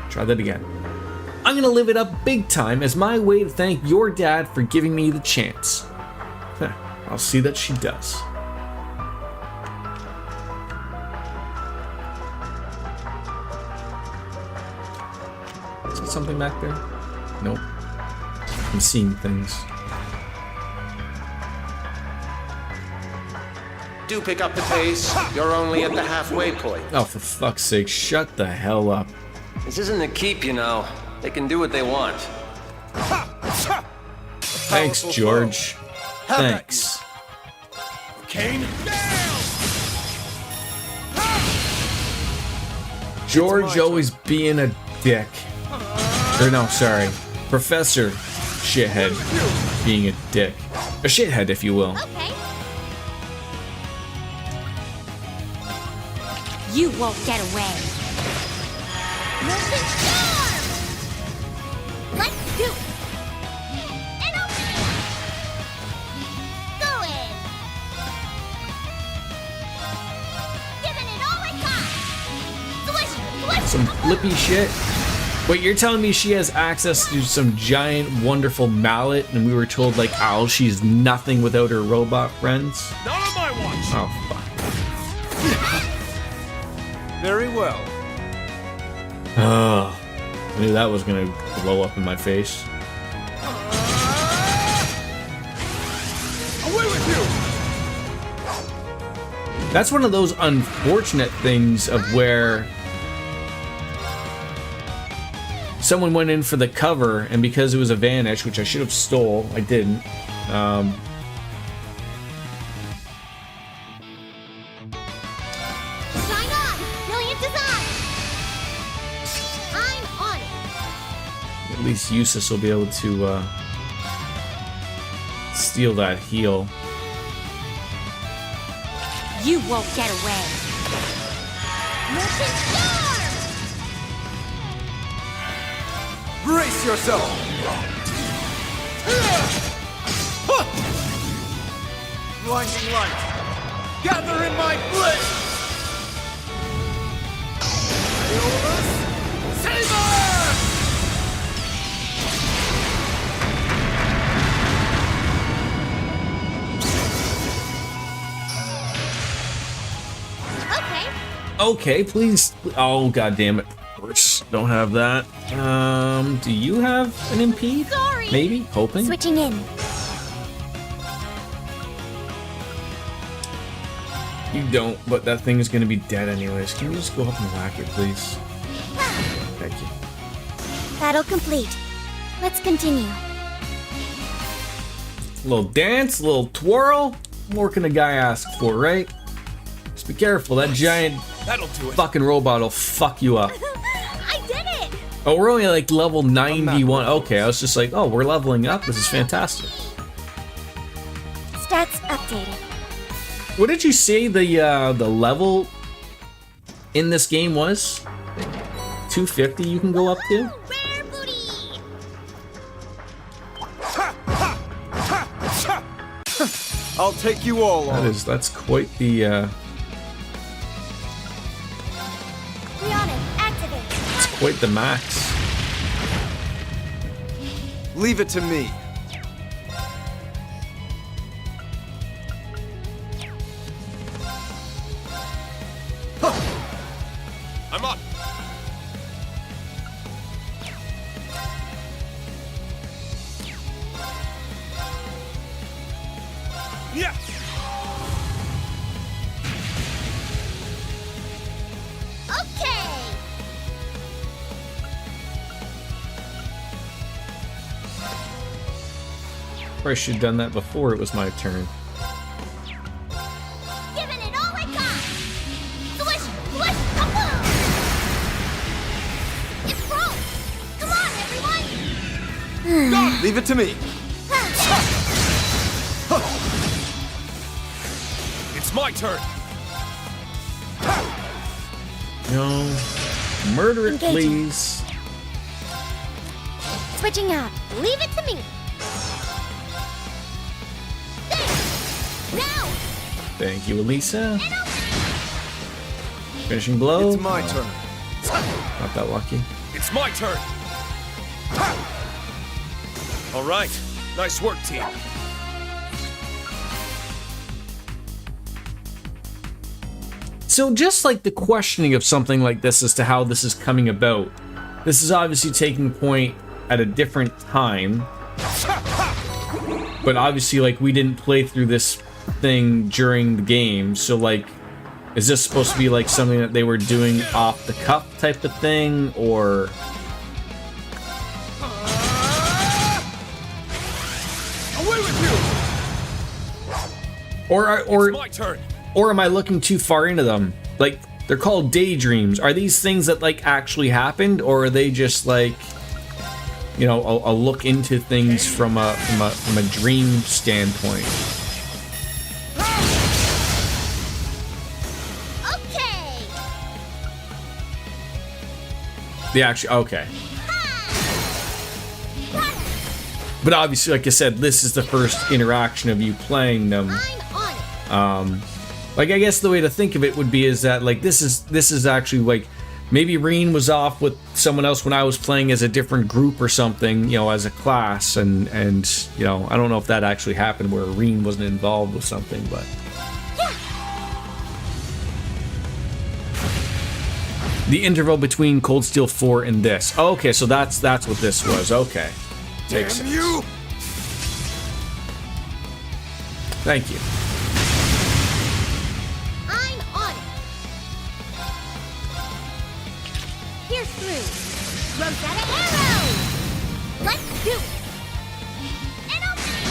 Try that again. I'm gonna live it up big time as my way to thank your dad for giving me the chance. I'll see that she does. Is there something back there? Nope. I'm seeing things. Do pick up the pace. You're only at the halfway point. Oh, for fuck's sake, shut the hell up. This isn't a keep, you know. They can do what they want. Thanks, George. Thanks. Kane, down! George always being a dick. Or no, sorry. Professor Shithead being a dick. A shithead, if you will. Okay. You won't get away. Molten storm! Let's do it! And open! Go in! Giving it all I got! Swish! Some flippy shit. Wait, you're telling me she has access to some giant, wonderful mallet, and we were told, like, oh, she's nothing without her robot friends? Not on my watch! Oh, fuck. Very well. Oh, I knew that was gonna blow up in my face. Away with you! That's one of those unfortunate things of where someone went in for the cover, and because it was a Vanish, which I should have stole, I didn't. Shine on! Brilliant design! I'm on it! At least Eustace will be able to steal that heal. You won't get away! Molten storm! Brace yourself! Blinding light! Gather in my bliss! Aeolus, Saber! Okay, Okay, please. Oh, god damn it. Don't have that. Do you have an impede? Sorry. Maybe? Hoping? switching in. You don't, but that thing is gonna be dead anyways. Can you just go up and whack it, please? Thank you. Battle complete. Let's continue. Little dance, little twirl. What more can a guy ask for, right? Just be careful, that giant That'll do it. fucking robot will fuck you up. I did it! Oh, we're only like level 91. Okay, I was just like, oh, we're leveling up. This is fantastic. Stats updated. What did you say the level in this game was? 250 you can go up to? Rare booty! I'll take you all on. That's quite the Leonic, activate! quite the max. Leave it to me. I'm up. Yeah. Okay! Probably should have done that before it was my turn. Giving it all I got! Swish, swish, kaboom! It's broke! Come on, everyone! Leave it to me. It's my turn. No. Murder it, Engaging. please. Switching out. Leave it to me. There. Now. Thank you, Elisa. Finishing blow. It's my turn. Not that lucky. It's my turn. All right. Nice work, team. So just like the questioning of something like this as to how this is coming about, this is obviously taking point at a different time. But obviously, like, we didn't play through this thing during the game, so like, is this supposed to be like something that they were doing off the cuff type of thing, or... Away with you! Or It's my turn. Or am I looking too far into them? Like, they're called daydreams. Are these things that, like, actually happened? Or are they just, like, you know, a look into things from a dream standpoint? Okay. The actual... Okay. But obviously, like I said, this is the first interaction of you playing them. I'm on it. Like, I guess the way to think of it would be is that, like, this is actually, like, maybe Reen was off with someone else when I was playing as a different group or something, you know, as a class, and you know, I don't know if that actually happened where Reen wasn't involved with something, but... The interval between Cold Steel 4 and this. Oh, okay, so that's what this was. Okay. Takes sense. You! Thank you. I'm on it. Pierce through. Rosetta Arrow. Let's do it. And open.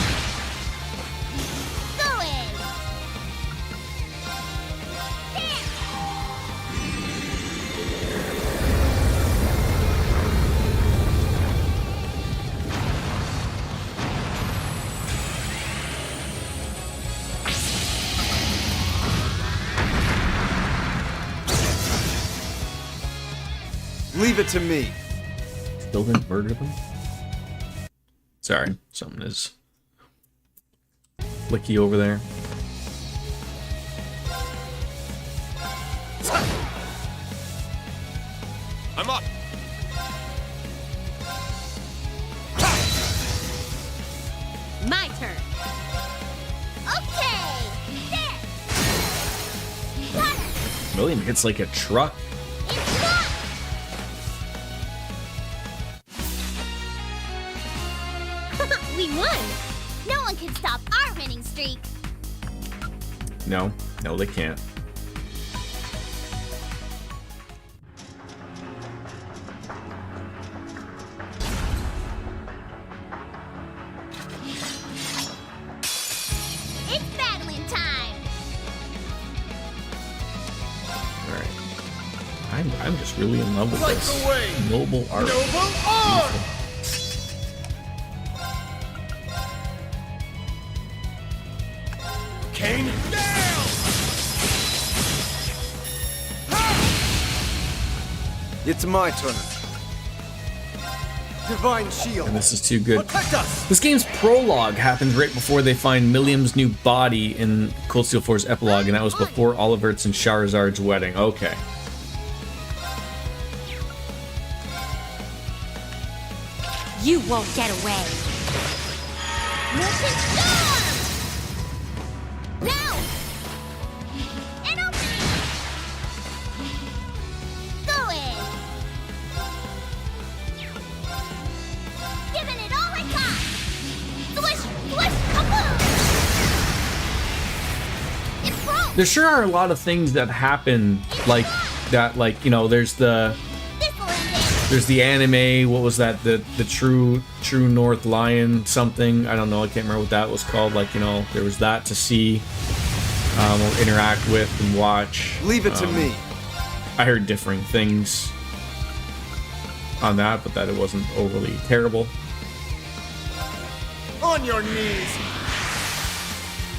Go in. There. Leave it to me. Still didn't murder them? Sorry, something is flicky over there. I'm up. My turn. Okay. There. Got it. William hits like a truck. It's locked. We won. No one can stop our winning streak. No, they can't. It's battling time. Alright. I'm just really in love with Light this. the way. Noble art. Noble art! Kane, down! It's my turn. Divine Shield. And this is too good. Protect us! This game's prologue happens right before they find Milliam's new body in Cold Steel 4's epilogue, and that was before Olivert's and Charizard's wedding. Okay. You won't get away. Molten Storm! Now! And open! Go in! Giving it all I got! Swish! Swish! Kaboom! It's broke! There sure are a lot of things that happen like that, like, you know, there's the This'll end it! There's the anime, what was that, the True North Lion something, I don't know, I can't remember what that was called, like, you know, there was that to see, or interact with and watch. Leave it to me. I heard differing things on that, but that it wasn't overly terrible. On your knees!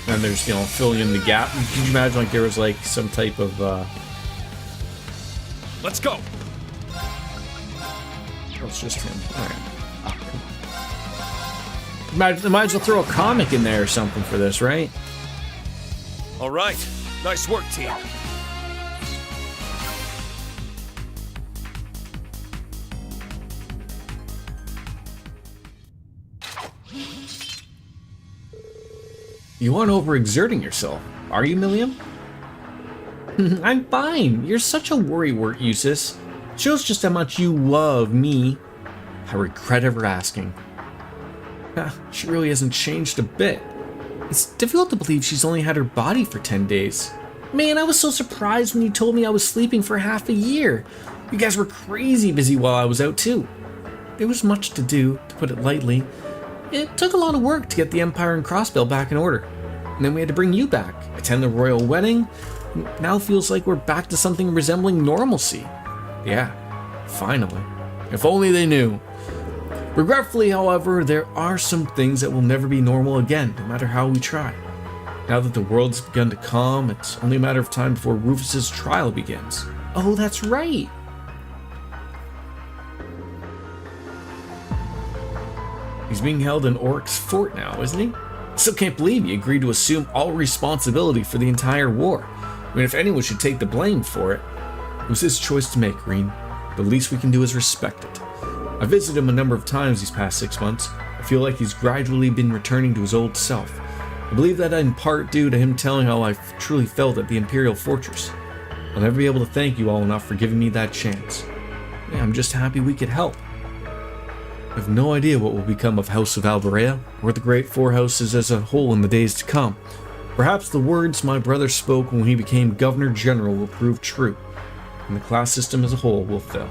And there's, you know, filling in the gap. Could you imagine, like, there was, like, some type of, Let's go! oh, it's just him. Alright. Might as well throw a comic in there or something for this, right? All right. Nice work, team. You aren't overexerting yourself, are you, Milliam? I'm fine. You're such a worrywart, Eustace. Shows just how much you love me. I regret ever asking. She really hasn't changed a bit. It's difficult to believe she's only had her body for 10 days. Man, I was so surprised when you told me I was sleeping for half a year. You guys were crazy busy while I was out too. There was much to do, to put it lightly. It took a lot of work to get the Empire and Crossbell back in order. And then we had to bring you back, attend the royal wedding. Now feels like we're back to something resembling normalcy. Yeah, finally. If only they knew. Regretfully, however, there are some things that will never be normal again, no matter how we try. Now that the world's begun to calm, it's only a matter of time before Rufus's trial begins. Oh, that's right. He's being held in Oryx's fort now, isn't he? Still can't believe he agreed to assume all responsibility for the entire war. I mean, if anyone should take the blame for it, it was his choice to make, Green. The least we can do is respect it. I visited him a number of times these past 6 months. I feel like he's gradually been returning to his old self. I believe that in part due to him telling how I truly felt at the Imperial Fortress. I'll never be able to thank you all enough for giving me that chance. Yeah, I'm just happy we could help. I have no idea what will become of House of Alberea, or the great four houses as a whole in the days to come. Perhaps the words my brother spoke when he became Governor General will prove true, and the class system as a whole will fail.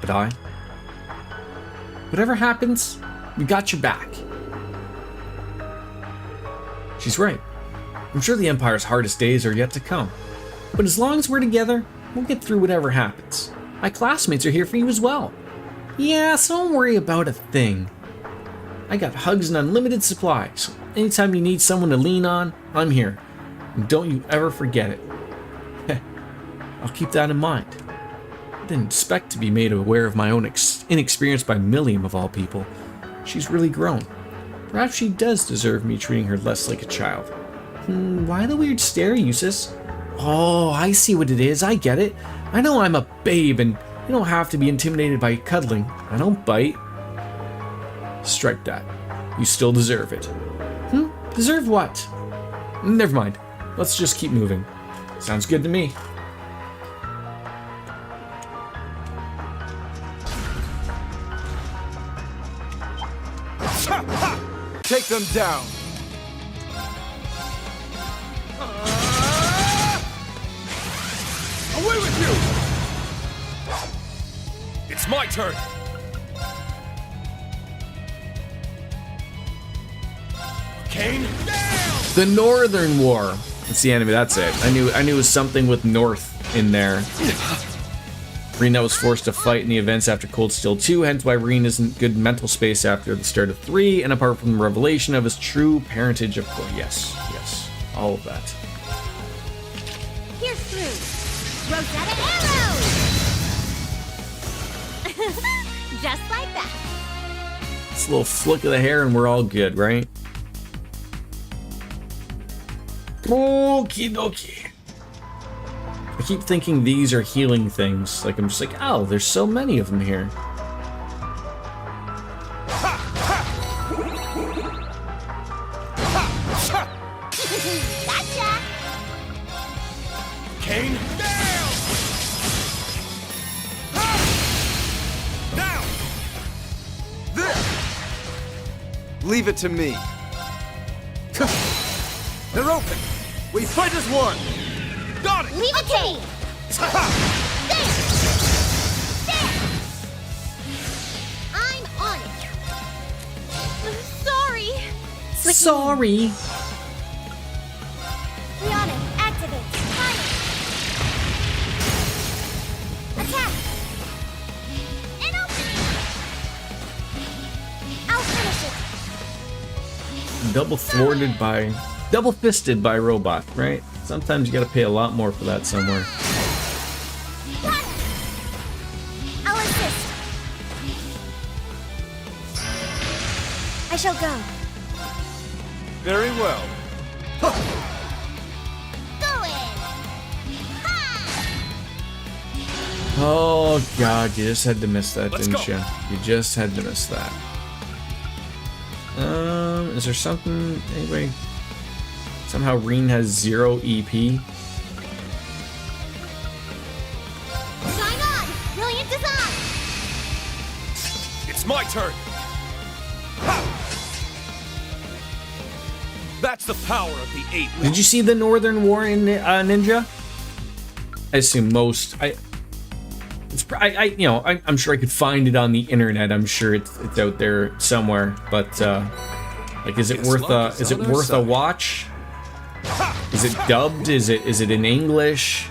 But whatever happens, we got your back. She's right. I'm sure the Empire's hardest days are yet to come. But as long as we're together, we'll get through whatever happens. My classmates are here for you as well. Yeah, so don't worry about a thing. I got hugs and unlimited supply, so anytime you need someone to lean on, I'm here. And don't you ever forget it. I'll keep that in mind. I didn't expect to be made aware of my own inexperience by Milliam of all people. She's really grown. Perhaps she does deserve me treating her less like a child. Why the weird stare, Eustace? Oh, I see what it is. I get it. I know I'm a babe and you don't have to be intimidated by cuddling. I don't bite. Strike that. You still deserve it. Deserve what? Never mind. Let's just keep moving. Sounds good to me. Take them down. Away with you! It's my turn. Kane, down! The Northern War. It's the enemy. That's it. I knew it was something with North in there. Rena was forced to fight in the events after Cold Steel 2, hence why Rena isn't good mental space after the start of 3, and apart from the revelation of his true parentage of course. Yes, all of that. Here's through. Rosetta arrow! Just like that. It's a little flick of the hair and we're all good, right? Okie dokie. I keep thinking these are healing things. Like, I'm just like, oh, there's so many of them here. Gotcha! Kane, down! Down! There! Leave it to me. They're open! We fight as one! Got it! Leave it to me! There! I'm on it! Sorry. Sorry. Rihanna, activate! Fire! Attack! An opening! I'll finish it! Double fisted by robot, right? Sometimes you gotta pay a lot more for that somewhere. I'll assist! I shall go. Very well. Go in. Oh god, you just had to miss that, Let's didn't go. you? You just had to miss that. Is there something anyway? Somehow Reen has 0 EP. Shine on! Brilliant design! It's my turn. Ha! That's the power of the 8. Did you see the Northern War in Ninja? I assume most. I'm sure I could find it on the internet. I'm sure it's out there somewhere. But like, is it Guess worth luck a is on our a side. watch? Is it dubbed? Is it in English?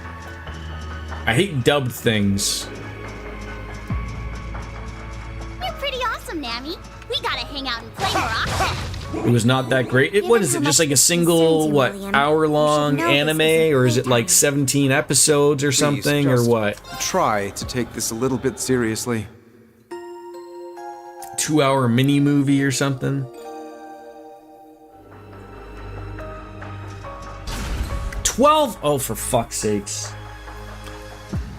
I hate dubbed things. You're pretty awesome, Nami. We gotta hang out and play more often. It was not that great. What is it? Just like a single hour-long anime, or is it like 17 episodes or something, or just what? Try to take this a little bit seriously. 2-hour mini movie or something? 12? Oh, for fuck's sakes.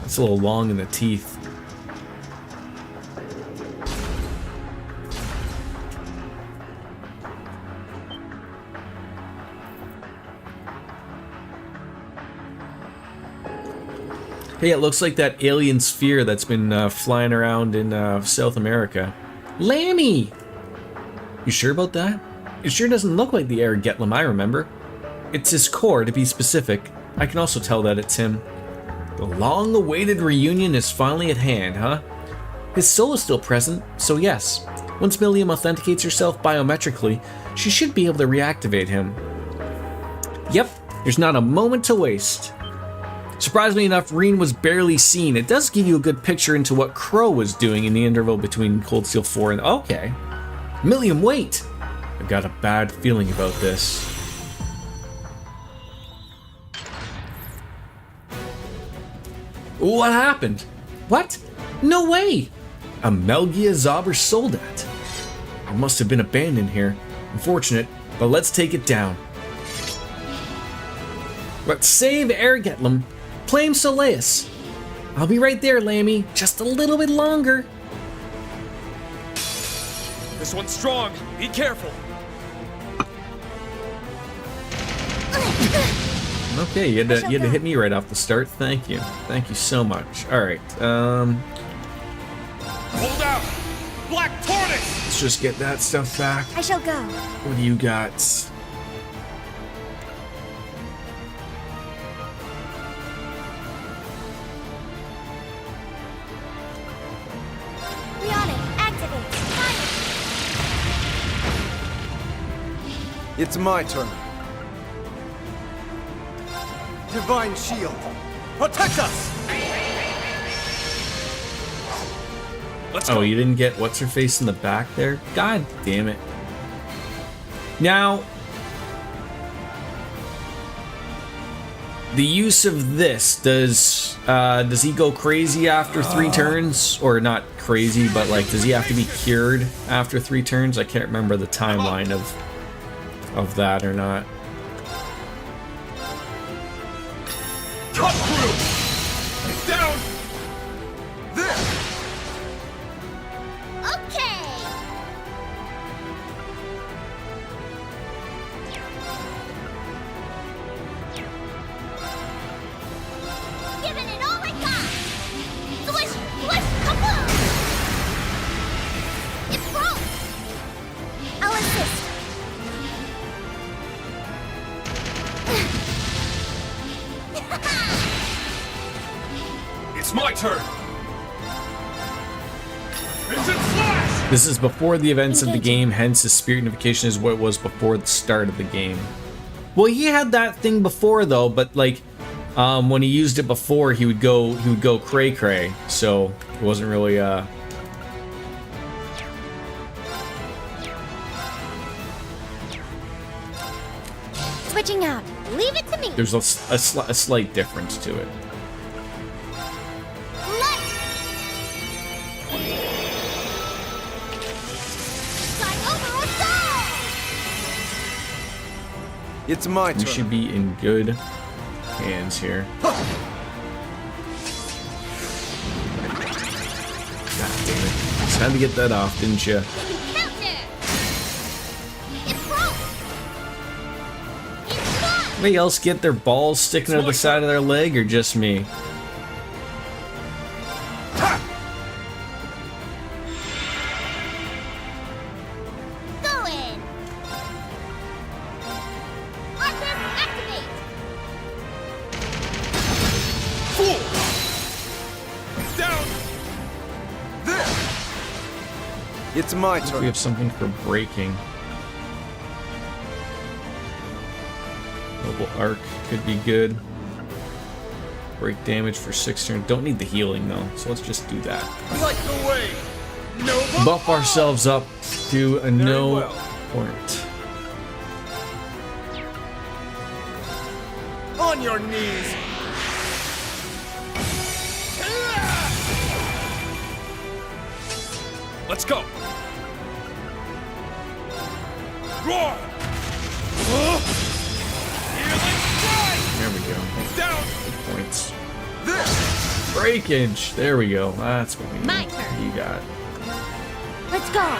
That's a little long in the teeth. Hey, it looks like that alien sphere that's been flying around in South America. Lammy! You sure about that? It sure doesn't look like the Air Getlem I remember. It's his core, to be specific. I can also tell that it's him. The long-awaited reunion is finally at hand, huh? His soul is still present, so yes. Once Milliam authenticates herself biometrically, she should be able to reactivate him. Yep, there's not a moment to waste. Surprisingly enough, Reen was barely seen. It does give you a good picture into what Crow was doing in the interval between Cold Steel 4 and... Okay. Milliam, wait! I've got a bad feeling about this. What happened? What? No way! A Melgia Zauber Soldat. It must have been abandoned here. Unfortunate, but let's take it down. Let's save Air Getlem. Claim Soleus. I'll be right there, Lammy. Just a little bit longer. This one's strong. Be careful. Okay, you had to hit me right off the start. Thank you. Thank you so much. All right. Hold out. Black Tortoise. Let's just get that stuff back. I shall go. What do you got? Bionic, activate. Fire. It's my turn. Divine Shield. Protect us! Let's Oh, go. you didn't get what's her face in the back there? God damn it. Now, the use of this, does he go crazy after 3 turns? Or not crazy, but like, does he have to be cured after 3 turns? I can't remember the timeline of that or not. Cut through. Down. There! Okay. Giving it all I got. Swish, swish, kaboom! It broke. I'll assist. It's my turn. Instant Slash. This is before the events of the game, hence his spirit unification is what it was before the start of the game. Well, he had that thing before though, but like when he used it before, he would go cray cray. So it wasn't really Switching out. Leave it to me. there's a slight difference to it. Light. Start over or die. It's my We turn. should be in good hands here. God damn it. It's time to get that off, didn't you? Counter! It's broke! It's gone! Anybody else get their balls sticking out the side of their leg, or just me? Go in! Arcus, activate! Fool! Down! There! It's my We turn. have something for breaking. Mobile arc could be good. Break damage for 6 turns. Don't need the healing though, so let's just do that. Light the way! Nova! Buff ourselves up to a no well. point. On your knees! Let's go! Roar! Healing strike! There we go. Down! Points. This! Breakage. There we go. That's what we need. My turn. You got. Let's go!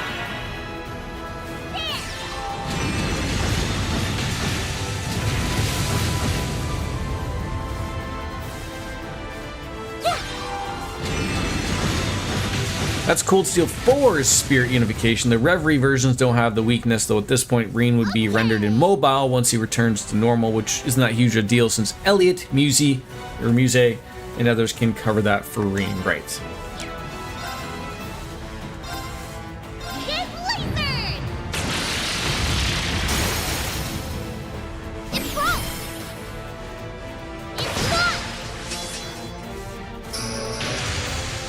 That's Cold Steel 4's Spirit Unification. The Reverie versions don't have the weakness, though at this point Reen would be rendered immobile once he returns to normal, which isn't that huge a deal since Elliot, Muse, and others can cover that for Reen. Right. Get lasered! It's broke! It's gone!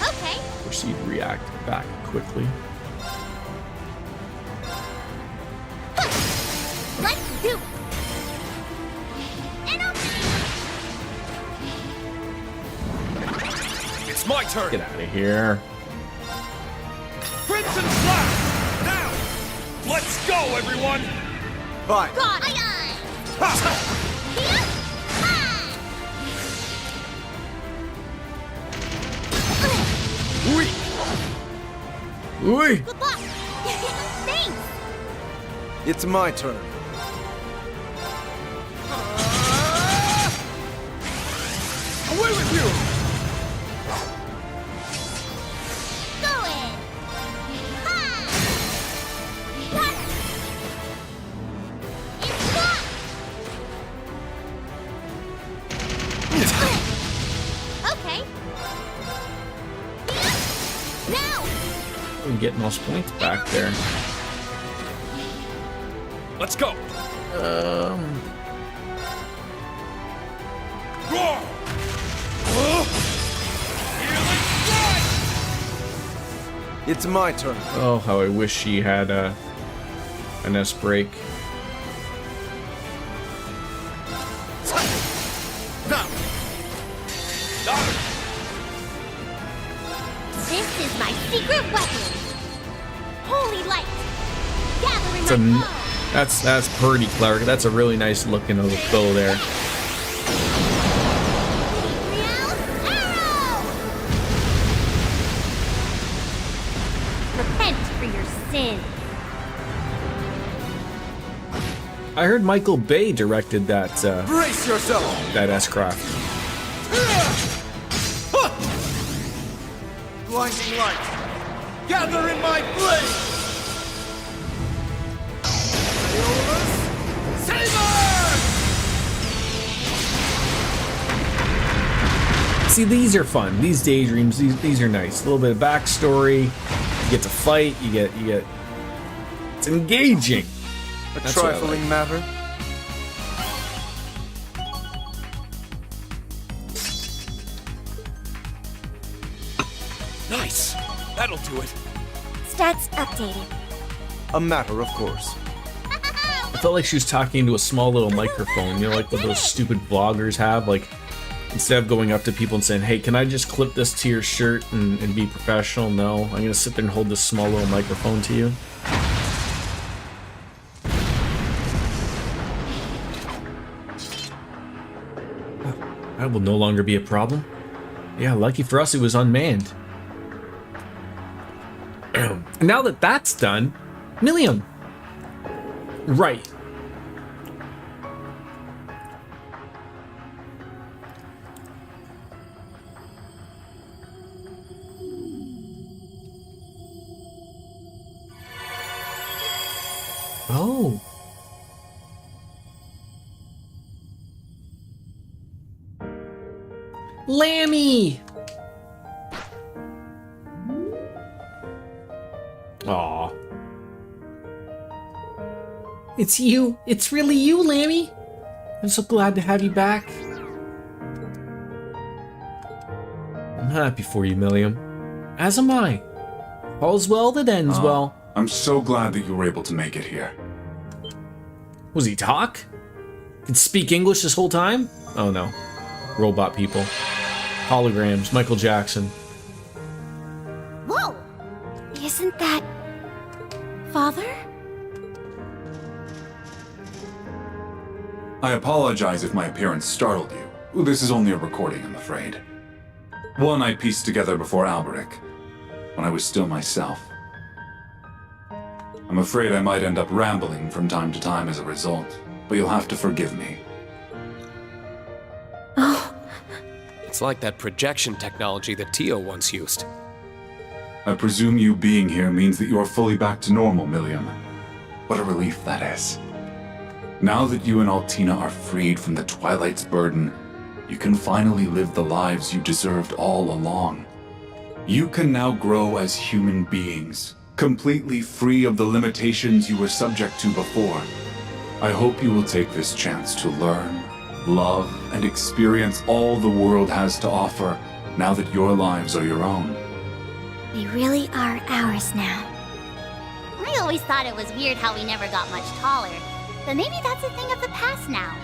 Okay, Proceed react back quickly. let's do it! And It's my turn! Get out of here. Crimson Slash! Now! Let's go, everyone! Fine. God, aye, Here! Weak! Oi! Good luck! Thanks! It's my turn. Away with you! Go in! Ha! Got it! It's gone! Okay. Now! We're getting those points back there. Let's go! Roar! Healing strike! It's my turn. Oh, how I wish she had an S break. Now! Got it! This is my secret weapon! Holy light! Gather in It's a, my bow! that's pretty clever. That's a really nice looking of a bow there. Real arrow! Repent for your sin. I heard Michael Bay directed that Brace yourself! that S-Craft. Blinding light! Gather in my blade! Aeolus, Saber! See, these are fun. These daydreams, these are nice. A little bit of backstory. You get to fight. You get. It's engaging. A That's what I trifling like. matter. Nice! That'll do it! Stats updated. A matter of course. I felt like she was talking into a small little microphone. You know, like what those stupid vloggers have. Like, instead of going up to people and saying, "Hey, can I just clip this to your shirt and be professional?" No, I'm gonna sit there and hold this small little microphone to you. That will no longer be a problem. Yeah, lucky for us it was unmanned. Now that that's done, Milliam. Right. Oh. Lammy! Aw. It's you. It's really you, Lammy. I'm so glad to have you back. I'm happy for you, Milliam. As am I. All's well that ends well. I'm so glad that you were able to make it here. Was he talk? Did speak English this whole time? Oh no. Robot people. Holograms. Michael Jackson. Whoa! Isn't that... Father? I apologize if my appearance startled you. This is only a recording, I'm afraid. One I pieced together before Alberic, when I was still myself. I'm afraid I might end up rambling from time to time as a result, but you'll have to forgive me. Oh. It's like that projection technology that Tio once used. I presume you being here means that you are fully back to normal, Milliam. What a relief that is. Now that you and Altina are freed from the Twilight's burden, you can finally live the lives you deserved all along. You can now grow as human beings, completely free of the limitations you were subject to before. I hope you will take this chance to learn, love, and experience all the world has to offer now that your lives are your own. They really are ours now. I always thought it was weird how we never got much taller. But maybe that's a thing of the past now.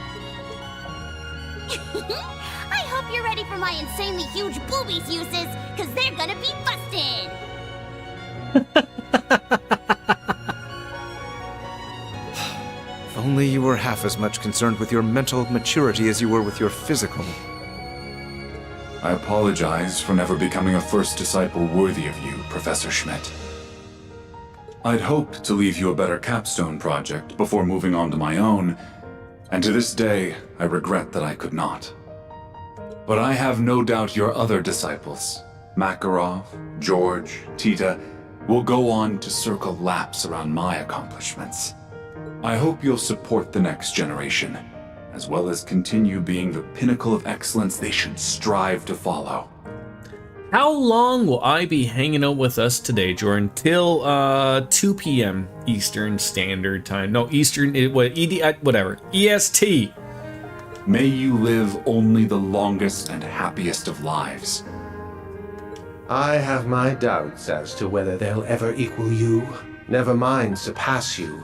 I hope you're ready for my insanely huge boobies uses, cause they're gonna be busted! If only you were half as much concerned with your mental maturity as you were with your physical. I apologize for never becoming a first disciple worthy of you, Professor Schmidt. I'd hoped to leave you a better capstone project before moving on to my own, and to this day, I regret that I could not. But I have no doubt your other disciples, Makarov, George, Tita, will go on to circle laps around my accomplishments. I hope you'll support the next generation, as well as continue being the pinnacle of excellence they should strive to follow. How long will I be hanging out with us today, Jordan? Till 2 p.m. Eastern Standard Time. No, Eastern, whatever. EST. May you live only the longest and happiest of lives. I have my doubts as to whether they'll ever equal you, never mind surpass you.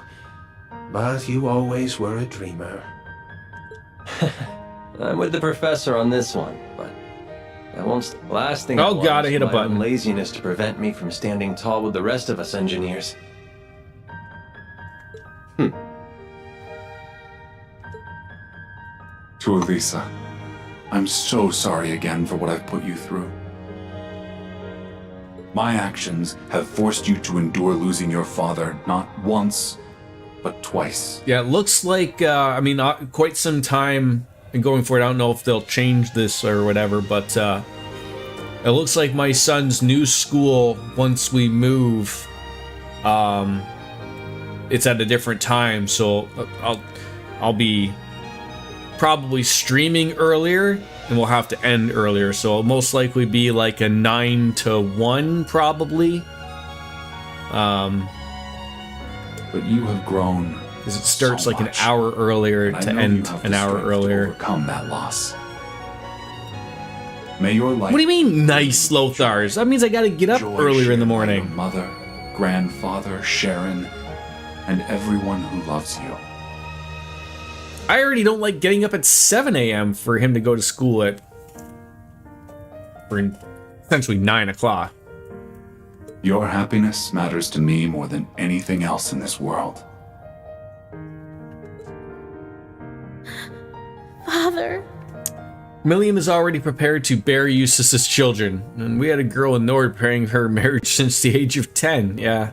But you always were a dreamer. I'm with the professor on this one, but that won't last thing. Oh god, I hit a button. Laziness to prevent me from standing tall with the rest of us engineers. To Elisa, I'm so sorry again for what I've put you through. My actions have forced you to endure losing your father not once, but twice. Yeah, it looks like, quite some time in going for it. I don't know if they'll change this or whatever, but it looks like my son's new school, once we move, it's at a different time, so I'll be probably streaming earlier, and we'll have to end earlier, so it'll most likely be like a 9 to 1, probably. But you have grown. Because it starts so like an much. hour earlier to end an hour earlier. To overcome that loss. May your life. What do you mean, nice Lothars? That means I gotta get up earlier in the morning. Your mother, grandfather, Sharon, and everyone who loves you. I already don't like getting up at 7 a.m. for him to go to school at for essentially 9 o'clock. Your happiness matters to me more than anything else in this world. Father. Milliam is already prepared to bear Eustace's children, and we had a girl in Nord preparing her marriage since the age of 10, yeah.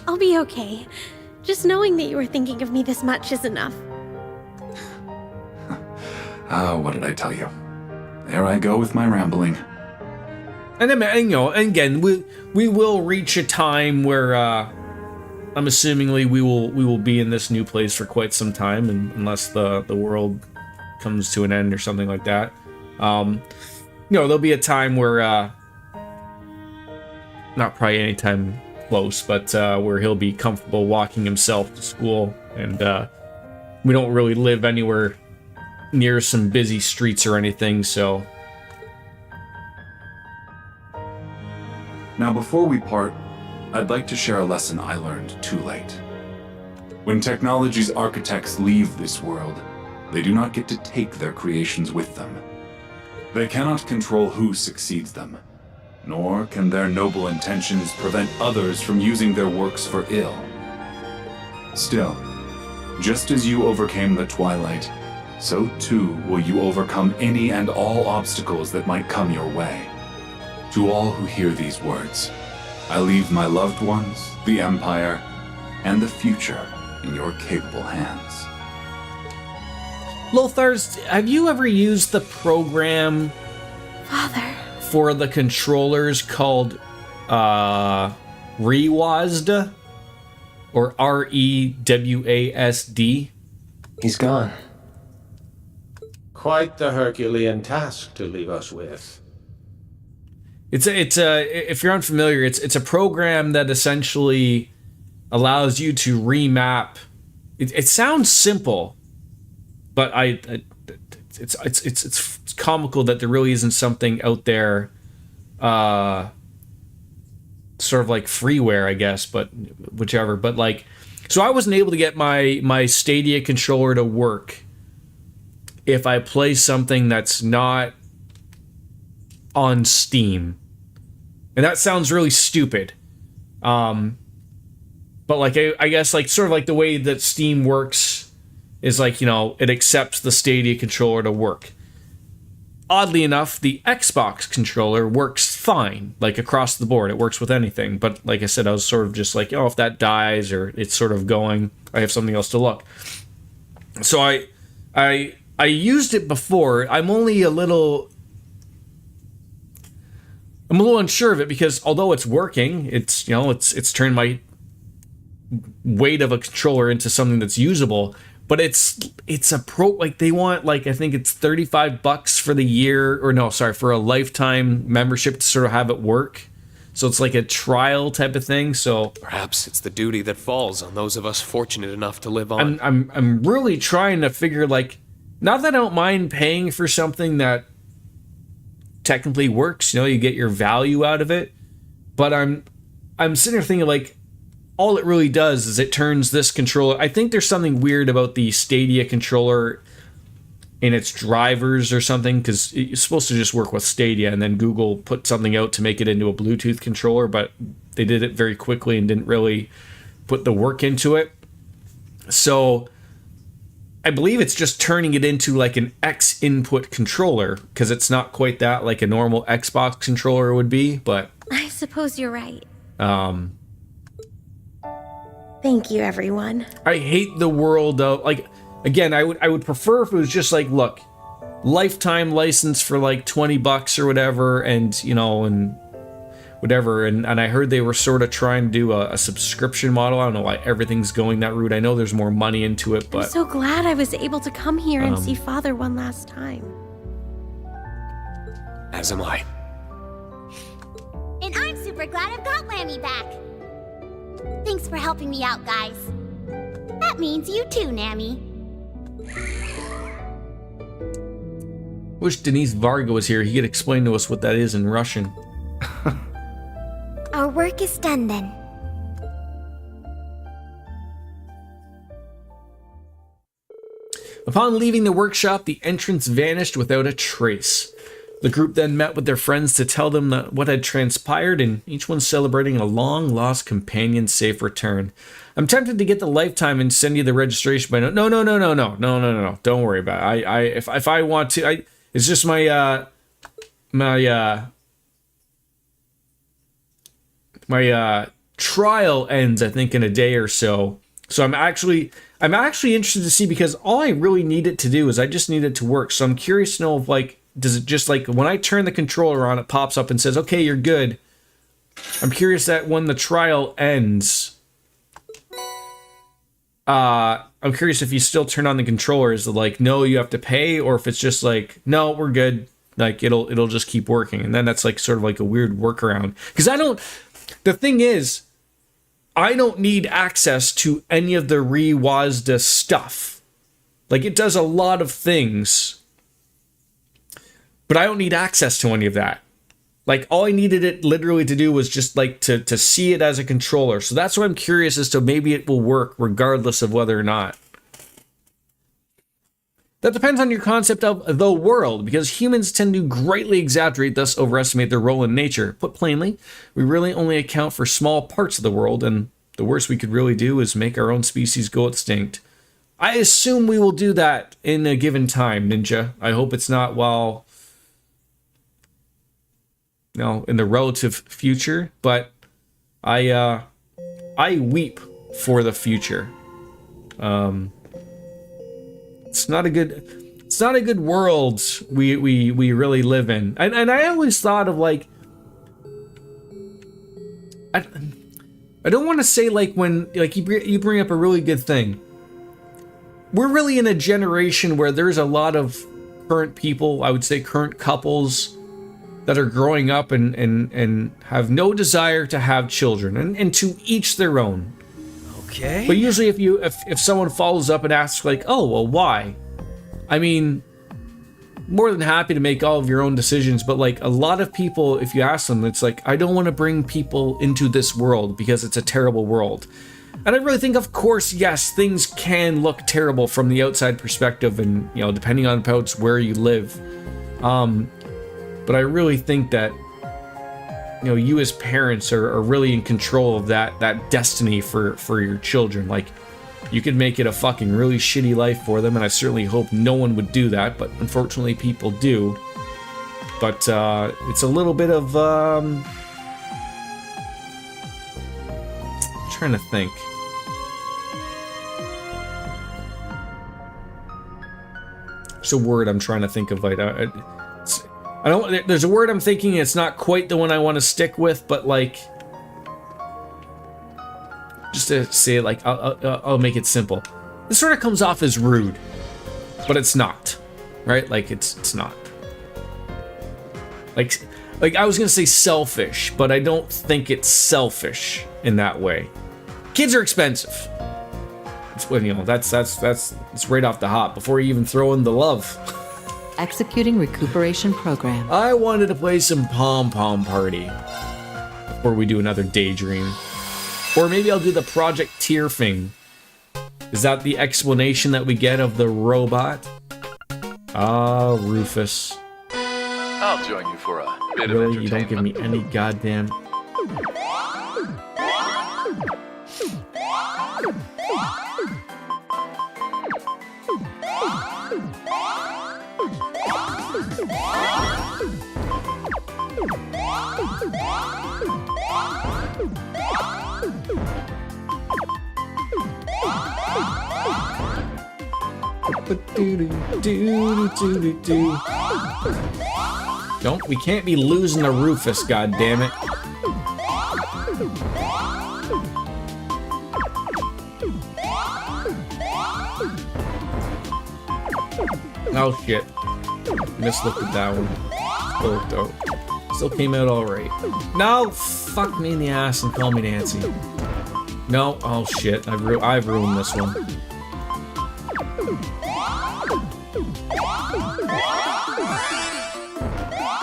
I'll be okay. Just knowing that you were thinking of me this much is enough. What did I tell you? There I go with my rambling. And you know, again, we will reach a time where I'm assumingly we will be in this new place for quite some time, and unless the world comes to an end or something like that. You know, there'll be a time where not probably anytime close, but where he'll be comfortable walking himself to school, and we don't really live anywhere near some busy streets or anything, so. Now, before we part, I'd like to share a lesson I learned too late. When technology's architects leave this world, they do not get to take their creations with them. They cannot control who succeeds them, nor can their noble intentions prevent others from using their works for ill. Still, just as you overcame the Twilight, so too will you overcome any and all obstacles that might come your way. To all who hear these words, I leave my loved ones, the Empire, and the future in your capable hands. Lothars, have you ever used the program Father for the controllers called Rewasd or REWASD? He's gone. Quite the Herculean task to leave us with. It's if you're unfamiliar, it's a program that essentially allows you to remap. It sounds simple, but it's comical that there really isn't something out there, sort of like freeware, I guess, but whichever. But like, so I wasn't able to get my Stadia controller to work if I play something that's not on Steam. And that sounds really stupid. But like, I guess like sort of like the way that Steam works is like, you know, it accepts the Stadia controller to work. Oddly enough, the Xbox controller works fine, like across the board. It works with anything. But like I said, I was sort of just like, oh, if that dies or it's sort of going, I have something else to look. So I used it before. I'm only a little unsure of it because although it's working, it's, you know, it's turned my weight of a controller into something that's usable, but it's a pro, like they want, like, I think it's $35 for the year, or no, sorry, for a lifetime membership to sort of have it work. So it's like a trial type of thing. So perhaps it's the duty that falls on those of us fortunate enough to live on. I'm really trying to figure, like, not that I don't mind paying for something that technically works, you know, you get your value out of it, but I'm sitting there thinking, like, all it really does is it turns this controller. I think there's something weird about the Stadia controller in its drivers or something, because it's supposed to just work with Stadia, and then Google put something out to make it into a Bluetooth controller, but they did it very quickly and didn't really put the work into it. So I believe it's just turning it into like an X input controller, because it's not quite that like a normal Xbox controller would be, but I suppose you're right. Thank you, everyone. I hate the world of, like, again, I would prefer if it was just like, look, lifetime license for like $20 or whatever, and, you know, and whatever, and I heard they were sort of trying to do a subscription model. I don't know why everything's going that route. I know there's more money into it, but I'm so glad I was able to come here and see Father one last time. As am I. And I'm super glad I've got Lammy back. Thanks for helping me out, guys. That means you too, Nammy. Wish Denise Varga was here. He could explain to us what that is in Russian. Our work is done then. Upon leaving the workshop, the entrance vanished without a trace. The group then met with their friends to tell them what had transpired, and each one celebrating a long-lost companion's safe return. I'm tempted to get the lifetime and send you the registration, but no. Don't worry about it. If I want to, it's just my trial ends, I think, in a day or so. So I'm actually interested to see, because all I really need it to do is I just need it to work. So I'm curious to know if, like, does it just, like, when I turn the controller on, it pops up and says, okay, you're good. I'm curious that when the trial ends, I'm curious if you still turn on the controller, is it like, no, you have to pay, or if it's just like, no, we're good. Like, it'll just keep working. And then that's like sort of like a weird workaround. Because the thing is, I don't need access to any of the Rewazda stuff. Like, it does a lot of things, but I don't need access to any of that. Like, all I needed it literally to do was just, like, to see it as a controller. So that's why I'm curious as to maybe it will work regardless of whether or not. That depends on your concept of the world, because humans tend to greatly exaggerate, thus overestimate their role in nature. Put plainly, we really only account for small parts of the world, and the worst we could really do is make our own species go extinct. I assume we will do that in a given time, Ninja. I hope it's not while, in the relative future, but I weep for the future. It's not a good world we really live in. And I always thought of, like, I don't want to say, like, when, like, you bring up a really good thing. We're really in a generation where there's a lot of current people, I would say current couples, that are growing up and have no desire to have children, and to each their own. Okay. But usually if someone follows up and asks, like, oh, well, why? I mean, more than happy to make all of your own decisions, but, like, a lot of people, if you ask them, it's like, I don't want to bring people into this world because it's a terrible world. And I really think, of course, yes, things can look terrible from the outside perspective, and, depending on where you live. But I really think that, you as parents are really in control of that destiny for your children. Like, you could make it a fucking really shitty life for them, and I certainly hope no one would do that, but unfortunately people do. But it's a little bit of, trying to think. It's a word I'm trying to think of, like, there's a word I'm thinking, it's not quite the one I want to stick with, but, like, just to say it, like, I'll make it simple. This sort of comes off as rude, but it's not, right? Like, it's not. Like I was gonna say selfish, but I don't think it's selfish in that way. Kids are expensive. It's when, that's right off the hop before you even throw in the love. Executing recuperation program. I wanted to play some Pom Pom Party before we do another Daydream. Or maybe I'll do the Project Tear thing. Is that the explanation that we get of the robot? Ah, Rufus. I'll join you for a bit of entertainment. You don't give me any goddamn... We can't be losing to Rufus, goddammit. Oh shit. Mislooked at that one. Still dope. Still came out alright. No! Fuck me in the ass and call me Nancy. No, oh shit. I've ruined this one.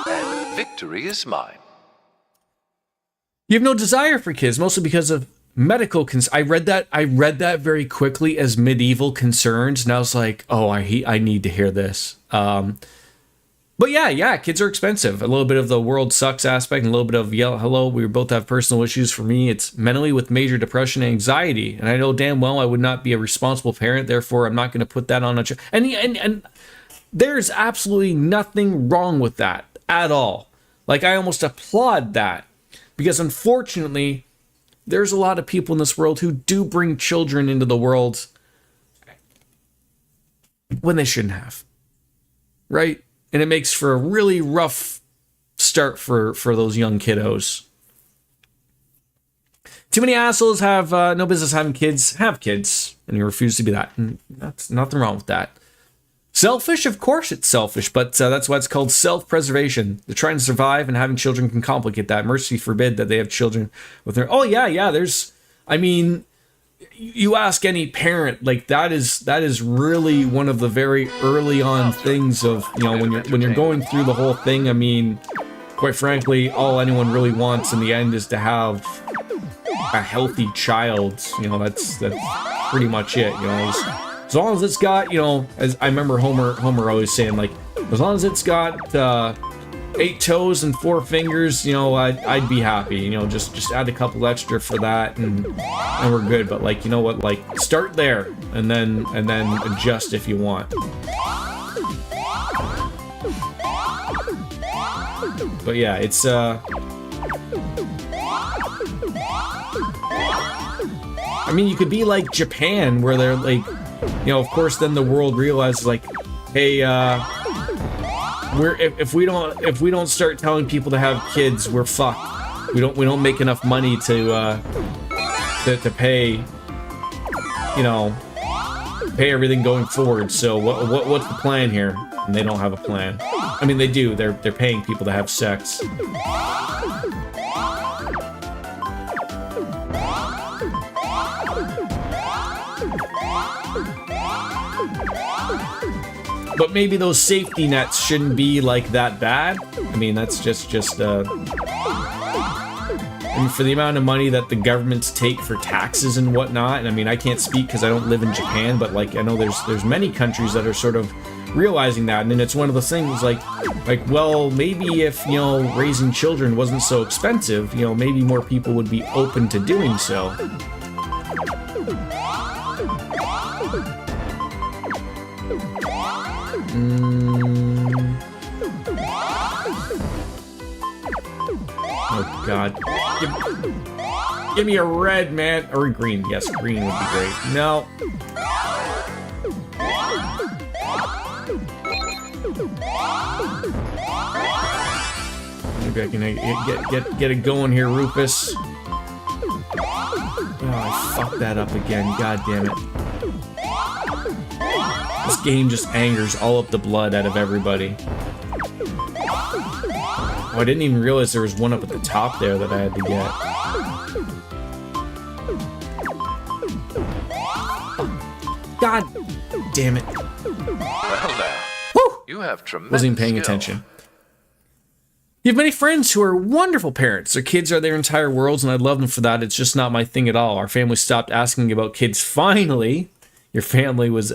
And victory is mine. You have no desire for kids, mostly because of medical I read that very quickly as medieval concerns, and I was like, oh, I need to hear this. But yeah, kids are expensive. A little bit of the world sucks aspect, and a little bit of hello, we both have personal issues. For me, it's mentally with major depression and anxiety, and I know damn well I would not be a responsible parent. Therefore, I'm not going to put that on a child. And there's absolutely nothing wrong with that at all. Like, I almost applaud that, because unfortunately, there's a lot of people in this world who do bring children into the world when they shouldn't have, right? And it makes for a really rough start for those young kiddos. Too many assholes have no business having kids, have kids, and you refuse to be that. And that's nothing wrong with that. Selfish? Of course it's selfish, but that's why it's called self-preservation. They're trying to survive, and having children can complicate that. Mercy forbid that they have children with their... Oh, yeah, there's... I mean... You ask any parent, like that is really one of the very early on things of, when you're going through the whole thing. I mean, quite frankly, all anyone really wants in the end is to have a healthy child. That's pretty much it. As long as it's got, as I remember Homer always saying, like, as long as it's got 8 toes and 4 fingers, I'd be happy. Just add a couple extra for that, and we're good. But like, you know what? Like, start there, and then adjust if you want. But yeah, it's I mean, you could be like Japan, where they're like, of course, then the world realizes, like, hey, if we don't start telling people to have kids, we're fucked. We don't make enough money to pay, pay everything going forward. So what's the plan here? And they don't have a plan. I mean, they do. They're paying people to have sex. But maybe those safety nets shouldn't be like that bad. I mean, that's just I mean, for the amount of money that the governments take for taxes and whatnot. And I mean, I can't speak because I don't live in Japan, but like, I know there's many countries that are sort of realizing that. And then it's one of those things like, well, maybe if, raising children wasn't so expensive, maybe more people would be open to doing so. Oh god. Give me a red, man. Or a green. Yes, green would be great. No. Maybe I can get it going here, Rufus. Oh, I fucked that up again. God damn it. This game just angers all up the blood out of everybody. Oh, I didn't even realize there was one up at the top there that I had to get. God damn it. Well now, woo! You have tremendous Wasn't even paying skill. attention. You have many friends who are wonderful parents. Their kids are their entire worlds, and I love them for that. It's just not my thing at all. Our family stopped asking about kids. Finally, your family was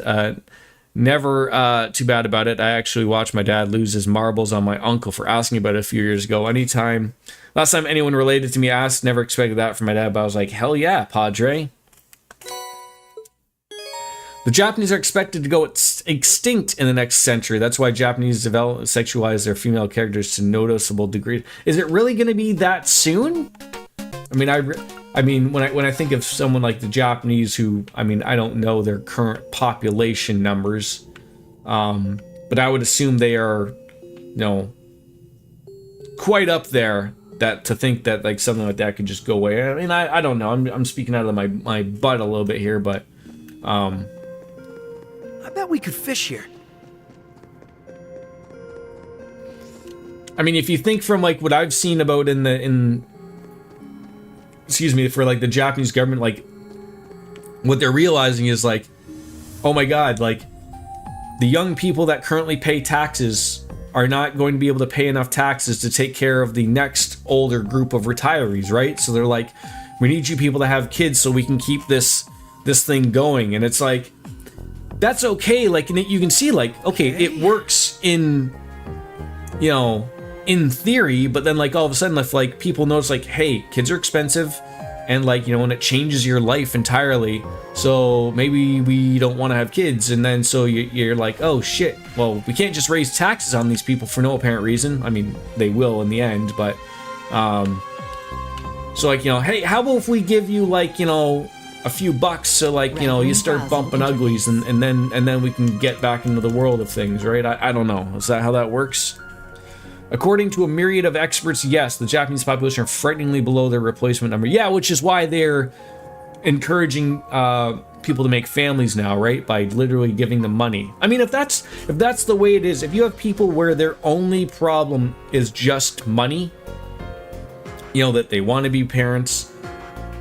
never too bad about it. I actually watched my dad lose his marbles on my uncle for asking about it a few years ago. Last time anyone related to me asked, never expected that from my dad, but I was like, hell yeah, Padre. The Japanese are expected to go extinct in the next century. That's why Japanese sexualize their female characters to noticeable degrees. Is it really going to be that soon? I mean, when I think of someone like the Japanese, who, I mean, I don't know their current population numbers, but I would assume they are, quite up there. That to think that like something like that could just go away. I mean, I don't know. I'm speaking out of my butt a little bit here, but I bet we could fish here. I mean, if you think from like what I've seen about for like the Japanese government, like what they're realizing is like, oh my god, like the young people that currently pay taxes are not going to be able to pay enough taxes to take care of the next older group of retirees, right? So they're like, we need you people to have kids so we can keep this thing going. And it's like, that's okay. Like, you can see like, okay, it works in you know, in theory, but then like all of a sudden if like people notice like, hey, kids are expensive, and like, you know, and it changes your life entirely, so maybe we don't want to have kids, and then so you're like, oh shit, well, we can't just raise taxes on these people for no apparent reason. I mean, they will in the end, but so like, you know, hey, how about if we give you like, you know, a few bucks, so like, you know, you start bumping uglies, and then we can get back into the world of things, right? I don't know, is that how that works? According to a myriad of experts, yes, the Japanese population are frighteningly below their replacement number. Yeah, which is why they're encouraging people to make families now, right? By literally giving them money. I mean, if that's the way it is, if you have people where their only problem is just money, you know, that they want to be parents,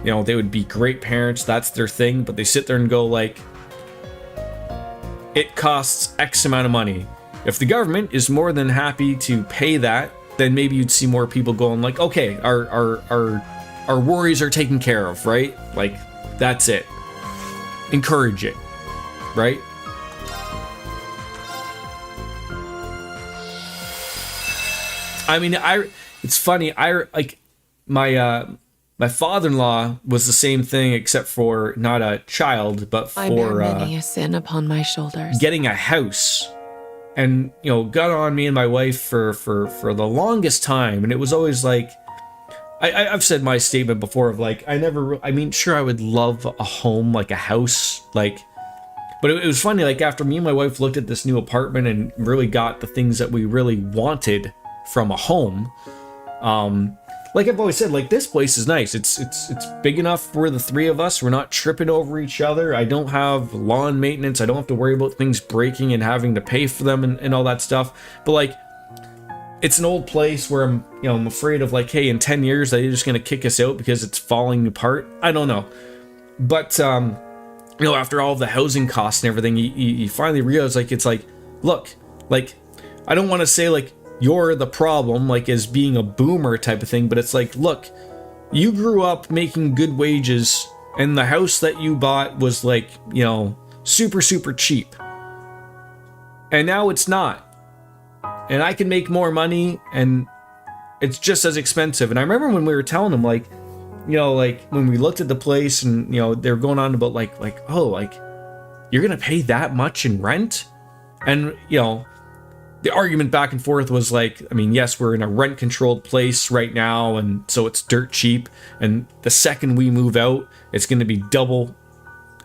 you know, they would be great parents, that's their thing, but they sit there and go like, it costs X amount of money. If the government is more than happy to pay that, then maybe you'd see more people going like, okay, our worries are taken care of, right? Like, that's it. Encourage it, right? I mean, it's funny, my father-in-law was the same thing, except for not a child, but for I bear many a sin upon my shoulders. Getting a house. And, you know, got on me and my wife for the longest time. And it was always like, I've said my statement before of like, I mean, sure, I would love a home, like a house, like, but it was funny, like after me and my wife looked at this new apartment and really got the things that we really wanted from a home, like I've always said, like, this place is nice. It's big enough for the three of us. We're not tripping over each other. I don't have lawn maintenance. I don't have to worry about things breaking and having to pay for them and all that stuff. But like, it's an old place where I'm afraid of like, hey, in 10 years, they're just going to kick us out because it's falling apart. I don't know. But, you know, after all of the housing costs and everything, you finally realize, like, it's like, look, like, I don't want to say like, you're the problem, like as being a boomer type of thing, but it's like, look, you grew up making good wages and the house that you bought was like, you know, super cheap, and now it's not, and I can make more money and it's just as expensive. And I remember when we were telling them, like, you know, like when we looked at the place and, you know, they're going on about like oh, like, you're gonna pay that much in rent? And, you know, the argument back and forth was like, I mean, yes, we're in a rent-controlled place right now, and so it's dirt cheap. And the second we move out, it's going to be double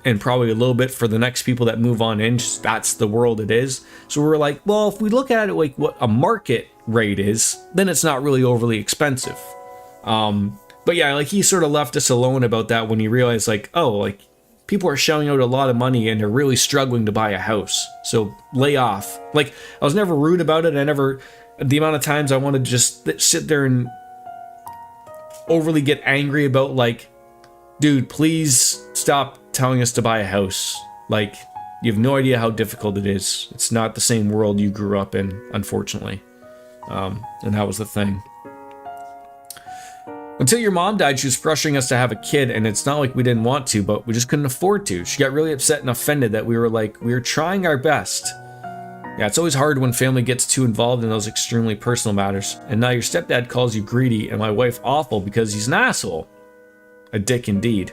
and probably a little bit for the next people that move on in. Just, that's the world it is. So we're like, well, if we look at it like what a market rate is, then it's not really overly expensive. But yeah, like he sort of left us alone about that when he realized like, oh, like people are shelling out a lot of money and they're really struggling to buy a house. So lay off. Like, I was never rude about it. The amount of times I wanted to just sit there and overly get angry about like, dude, please stop telling us to buy a house. Like, you have no idea how difficult it is. It's not the same world you grew up in, unfortunately. And that was the thing. Until your mom died, she was pressuring us to have a kid, and it's not like we didn't want to, but we just couldn't afford to. She got really upset and offended that we were trying our best. Yeah, it's always hard when family gets too involved in those extremely personal matters. And now your stepdad calls you greedy and my wife awful because he's an asshole. A dick indeed.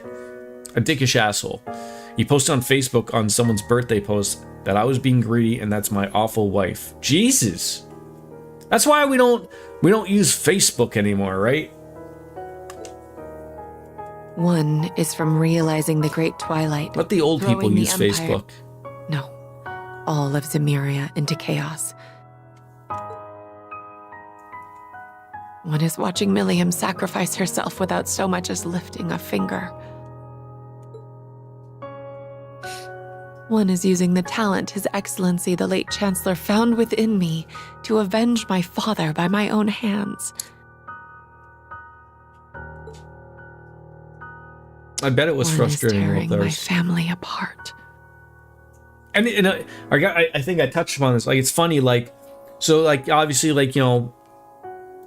A dickish asshole. He posted on Facebook on someone's birthday post that I was being greedy and that's my awful wife. Jesus. That's why we don't use Facebook anymore, right? One is from realizing the great twilight. Let the old people use Facebook. No. All of Zemuria into chaos. One is watching Milliam sacrifice herself without so much as lifting a finger. One is using the talent His Excellency the late Chancellor found within me to avenge my father by my own hands. I bet it was frustrating. Tearing my family apart. And I think I touched upon this. Like, it's funny, like, so, like, obviously, like, you know,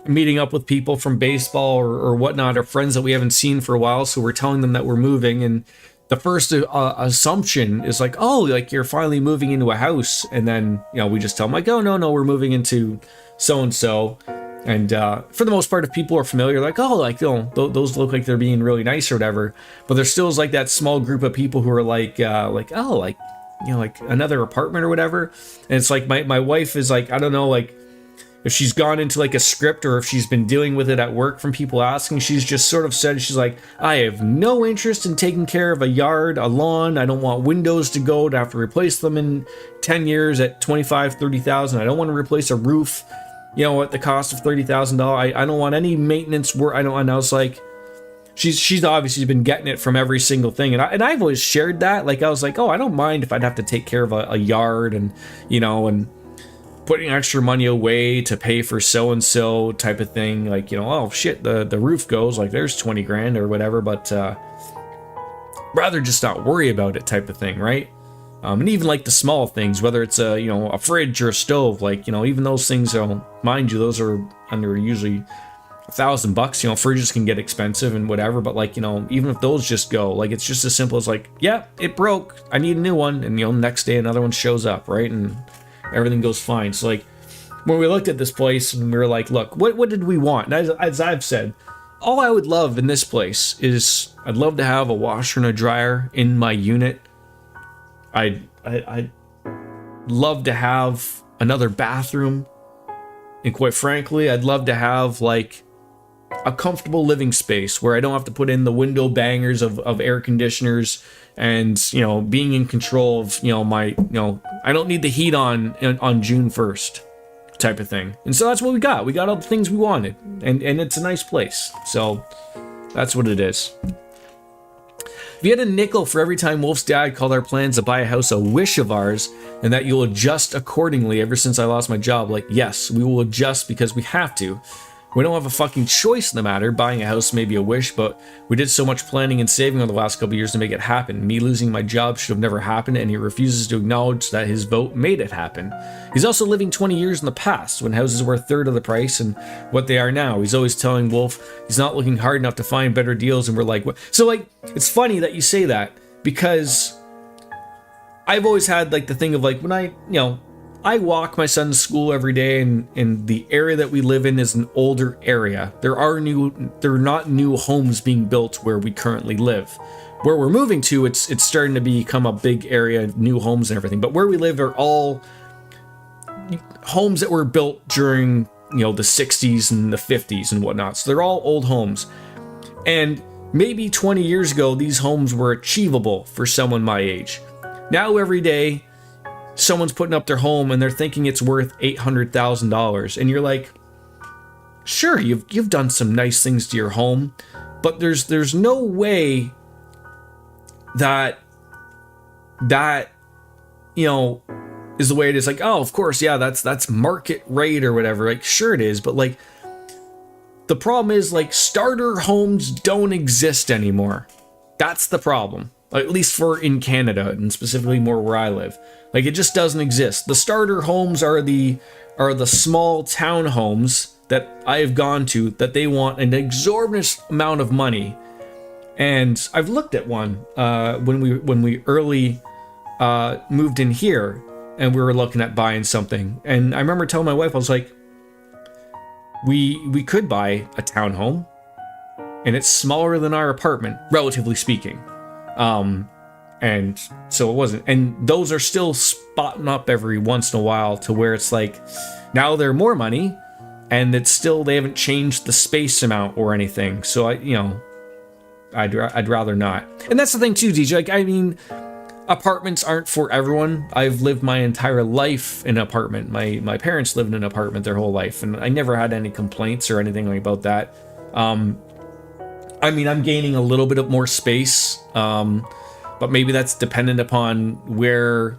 meeting up with people from baseball or whatnot, or friends that we haven't seen for a while, so we're telling them that we're moving, and, the first assumption is like, oh, like you're finally moving into a house, and then we just tell them like, oh no, we're moving into so and so, and for the most part, if people are familiar, like, oh, like those look like they're being really nice or whatever, but there still is like that small group of people who are like oh, like like another apartment or whatever, and it's like my wife is like, I don't know, like if she's gone into like a script or if she's been dealing with it at work from people asking, she's just sort of said, she's like, I have no interest in taking care of a yard, a lawn. I don't want windows to go to have to replace them in 10 years at 25, 30,000. I don't want to replace a roof, at the cost of $30,000. I don't want any maintenance work. And I was like, she's obviously been getting it from every single thing. And I've always shared that. Like, I was like, oh, I don't mind if I'd have to take care of a yard and, and putting extra money away to pay for so-and-so type of thing, like, oh shit, the roof goes, like there's 20 grand or whatever, but rather just not worry about it type of thing, right? And even like the small things, whether it's a fridge or a stove, like, even those things, mind you, those are under usually $1,000. Fridges can get expensive and whatever, but like, even if those just go, like, it's just as simple as like, yeah, it broke, I need a new one, and next day another one shows up, right? And everything goes fine. So like when we looked at this place and we were like, look, what did we want? And as I've said, all I would love in this place is I'd love to have a washer and a dryer in my unit. I'd love to have another bathroom, and quite frankly, I'd love to have like a comfortable living space where I don't have to put in the window bangers of air conditioners and being in control of my I don't need the heat on June 1st type of thing. And so that's what we got all the things we wanted, and it's a nice place, so that's what it is. If you had a nickel for every time Wolf's dad called our plans to buy a house a wish of ours, and that you'll adjust accordingly ever since I lost my job, like, yes, we will adjust because we have to. We don't have a fucking choice in the matter. Buying a house may be a wish, but we did so much planning and saving over the last couple years to make it happen. Me losing my job should have never happened, and he refuses to acknowledge that his vote made it happen. He's also living 20 years in the past, when houses were a third of the price and what they are now. He's always telling Wolf he's not looking hard enough to find better deals, and we're like, what? So like, it's funny that you say that, because I've always had like the thing of like, when I walk my son to school every day, and the area that we live in is an older area. There are not new homes being built where we currently live. Where we're moving to, it's starting to become a big area, new homes and everything. But where we live are all homes that were built during, the 60s and the 50s and whatnot. So they're all old homes. And maybe 20 years ago, these homes were achievable for someone my age. Now every day, someone's putting up their home and they're thinking it's worth $800,000, and you're like, sure, you've done some nice things to your home, but there's no way that is the way it is. Like, oh, of course, yeah, that's market rate or whatever. Like, sure it is, but like, the problem is, like, starter homes don't exist anymore. That's the problem. At least for in Canada, and specifically more where I live. Like, it just doesn't exist. The starter homes are the small town homes that I have gone to, that they want an exorbitant amount of money. And I've looked at one when we early moved in here, and we were looking at buying something. And I remember telling my wife, I was like, we could buy a townhome, and it's smaller than our apartment, relatively speaking. And so it wasn't, and those are still spotting up every once in a while to where it's like, now they're more money, and it's still, they haven't changed the space amount or anything. So I'd rather not. And that's the thing too, DJ. Like, I mean, apartments aren't for everyone. I've lived my entire life in an apartment. My parents lived in an apartment their whole life, and I never had any complaints or anything like about that. I mean, I'm gaining a little bit of more space, but maybe that's dependent upon where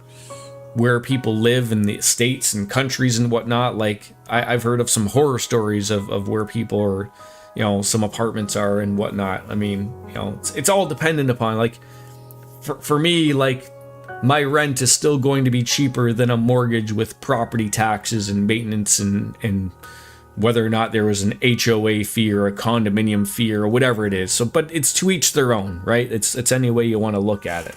people live in the states and countries and whatnot. Like, I've heard of some horror stories of where people are, some apartments are and whatnot. I mean, it's all dependent upon, like, for me, like, my rent is still going to be cheaper than a mortgage with property taxes and maintenance and whether or not there was an HOA fee or a condominium fee or whatever it is. So, but it's to each their own, right? It's any way you want to look at it.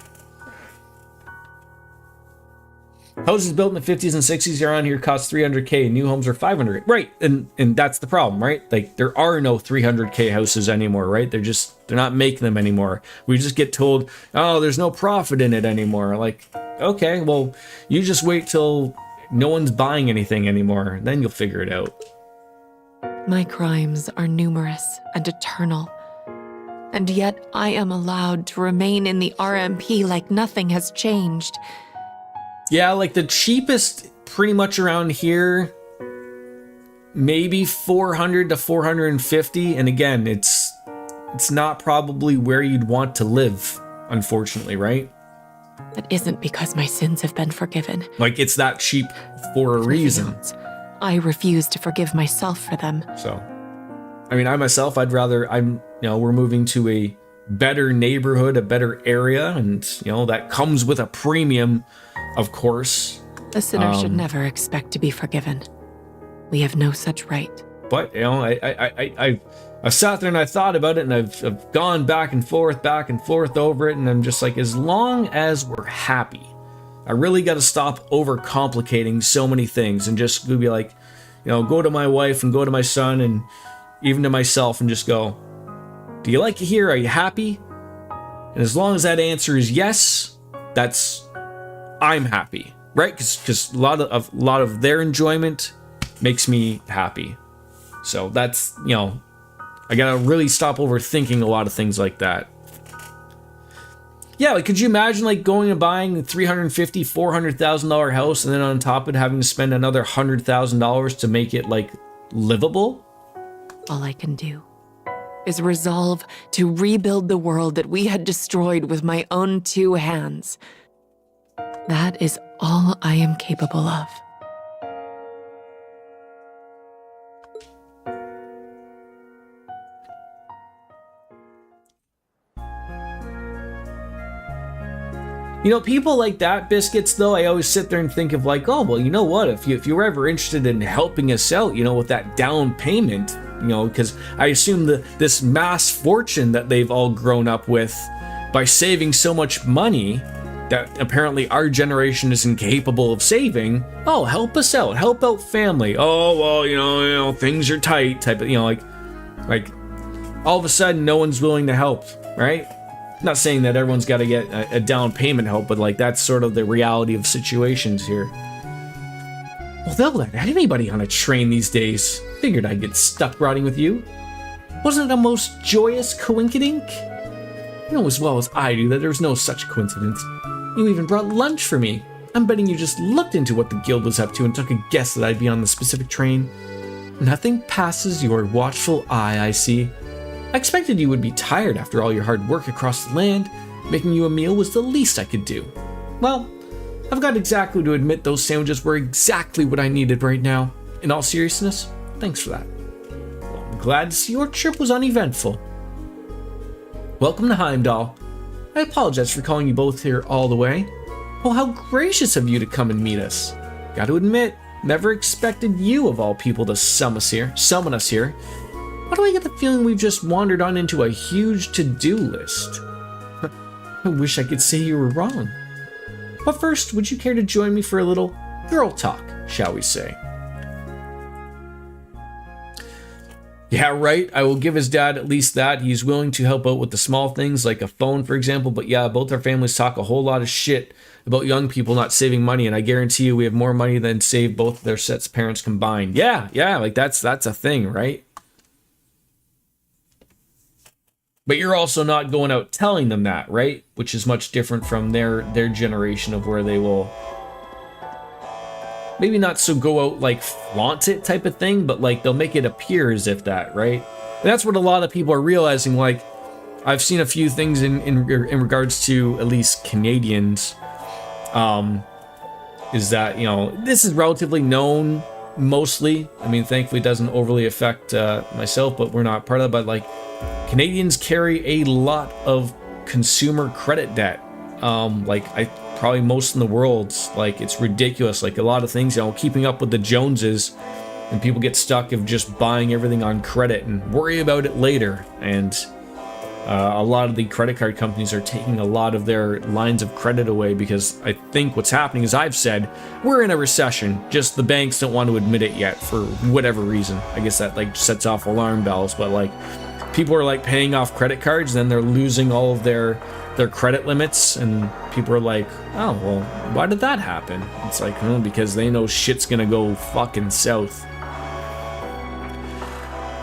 Houses built in the 50s and 60s around here cost $300K. New homes are $500K. Right, and that's the problem, right? Like, there are no $300K houses anymore, right? They're not making them anymore. We just get told, oh, there's no profit in it anymore. Like, okay, well, you just wait till no one's buying anything anymore, then you'll figure it out. My crimes are numerous and eternal, and yet I am allowed to remain in the RMP like nothing has changed. Yeah, like the cheapest pretty much around here, maybe 400 to 450. And again, it's not probably where you'd want to live, unfortunately, right? That isn't because my sins have been forgiven. Like, it's that cheap for a reason. I refuse to forgive myself for them. So, I mean, I myself, we're moving to a better neighborhood, a better area, and, that comes with a premium, of course. A sinner should never expect to be forgiven. We have no such right. But, I sat there and I thought about it, and I've gone back and forth over it, and I'm just like, as long as we're happy, I really got to stop overcomplicating so many things and just be like, go to my wife and go to my son and even to myself and just go, do you like it here? Are you happy? And as long as that answer is yes, I'm happy, right? Because a lot of their enjoyment makes me happy. So that's, I gotta really stop overthinking a lot of things like that. Yeah, like, could you imagine like going and buying a $350,000, $400,000 house, and then on top of it having to spend another $100,000 to make it like livable? All I can do is resolve to rebuild the world that we had destroyed with my own two hands. That is all I am capable of. People like that, Biscuits, though, I always sit there and think of like, oh, well, you know what? If you were ever interested in helping us out, with that down payment, because I assume this mass fortune that they've all grown up with by saving so much money that apparently our generation is incapable of saving. Oh, help us out, help out family. Oh, well, things are tight, type of, like all of a sudden no one's willing to help, right? Not saying that everyone's got to get a down payment help, but like that's sort of the reality of situations here. Well, they'll let anybody on a train these days. Figured I'd get stuck riding with you. Wasn't it a most joyous coinkydink? You know as well as I do that there's no such coincidence. You even brought lunch for me. I'm betting you just looked into what the guild was up to and took a guess that I'd be on the specific train. Nothing passes your watchful eye, I see. I expected you would be tired after all your hard work across the land. Making you a meal was the least I could do. Well, I've got exactly to admit those sandwiches were exactly what I needed right now. In all seriousness, thanks for that. Well, I'm glad to see your trip was uneventful. Welcome to Heimdall. I apologize for calling you both here all the way. Oh, how gracious of you to come and meet us. Got to admit, never expected you of all people to summon us here. Why do I get the feeling we've just wandered on into a huge to-do list? I wish I could say you were wrong. But first, would you care to join me for a little girl talk, shall we say? Yeah, right. I will give his dad at least that. He's willing to help out with the small things, like a phone, for example. But yeah, both our families talk a whole lot of shit about young people not saving money, and I guarantee you we have more money than save both their sets' parents combined. Yeah, like that's a thing, right? But you're also not going out telling them that, right? Which is much different from their generation of where they will maybe not so go out like flaunt it type of thing, but like they'll make it appear as if that, right? And that's what a lot of people are realizing. Like I've seen a few things in regards to at least Canadians, is that, this is relatively known mostly. I mean, thankfully it doesn't overly affect myself, but we're not part of it. But like Canadians carry a lot of consumer credit debt. Probably most in the world. Like it's ridiculous. Like a lot of things, keeping up with the Joneses and people get stuck of just buying everything on credit and worry about it later. And a lot of the credit card companies are taking a lot of their lines of credit away because I think what's happening is, I've said, we're in a recession. Just the banks don't want to admit it yet for whatever reason. I guess that like sets off alarm bells, but like people are like paying off credit cards, then they're losing all of their credit limits, and people are like, oh, well, why did that happen? It's like, oh, because they know shit's gonna go fucking south.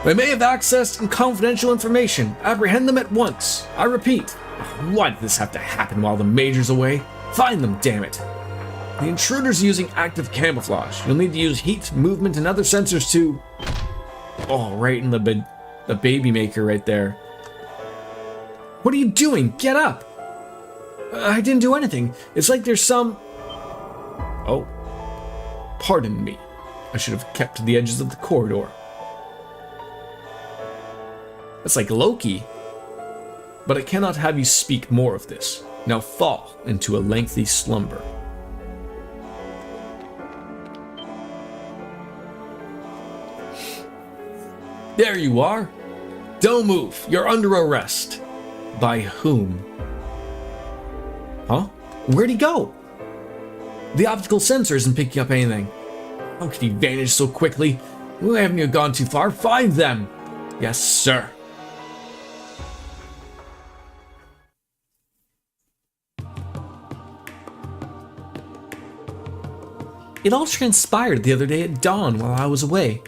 They may have accessed confidential information. Apprehend them at once. I repeat, why did this have to happen while the Major's away? Find them, damn it. The intruder's using active camouflage. You'll need to use heat, movement, and other sensors to... Oh, right in the baby maker right there. What are you doing? Get up! I didn't do anything. It's like there's some... Oh. Pardon me. I should have kept to the edges of the corridor. That's like Loki. But I cannot have you speak more of this. Now fall into a lengthy slumber. There you are. Don't move. You're under arrest. By whom? Huh? Where'd he go? The optical sensor isn't picking up anything. How could he vanish so quickly? We haven't gone too far. Find them. Yes, sir. It all transpired the other day at dawn while I was away.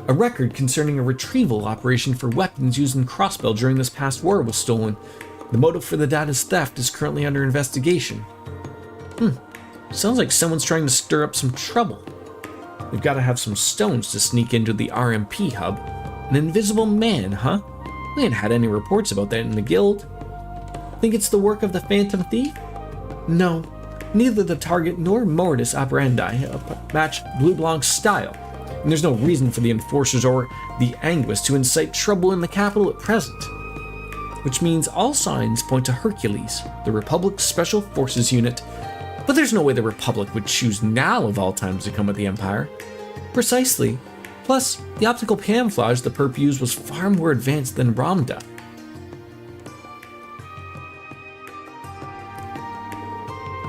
A record concerning a retrieval operation for weapons used in Crossbell during this past war was stolen. The motive for the data's theft is currently under investigation. Sounds like someone's trying to stir up some trouble. They've got to have some stones to sneak into the RMP hub. An invisible man, huh? We ain't had any reports about that in the guild. Think it's the work of the Phantom Thief? No. Neither the target nor modus operandi match Blue Blanc's style, and there's no reason for the enforcers or the Anguis to incite trouble in the capital at present. Which means all signs point to Hercules, the Republic's Special Forces unit, but there's no way the Republic would choose now of all times to come with the Empire. Precisely. Plus, the optical camouflage the perp used was far more advanced than Ramda.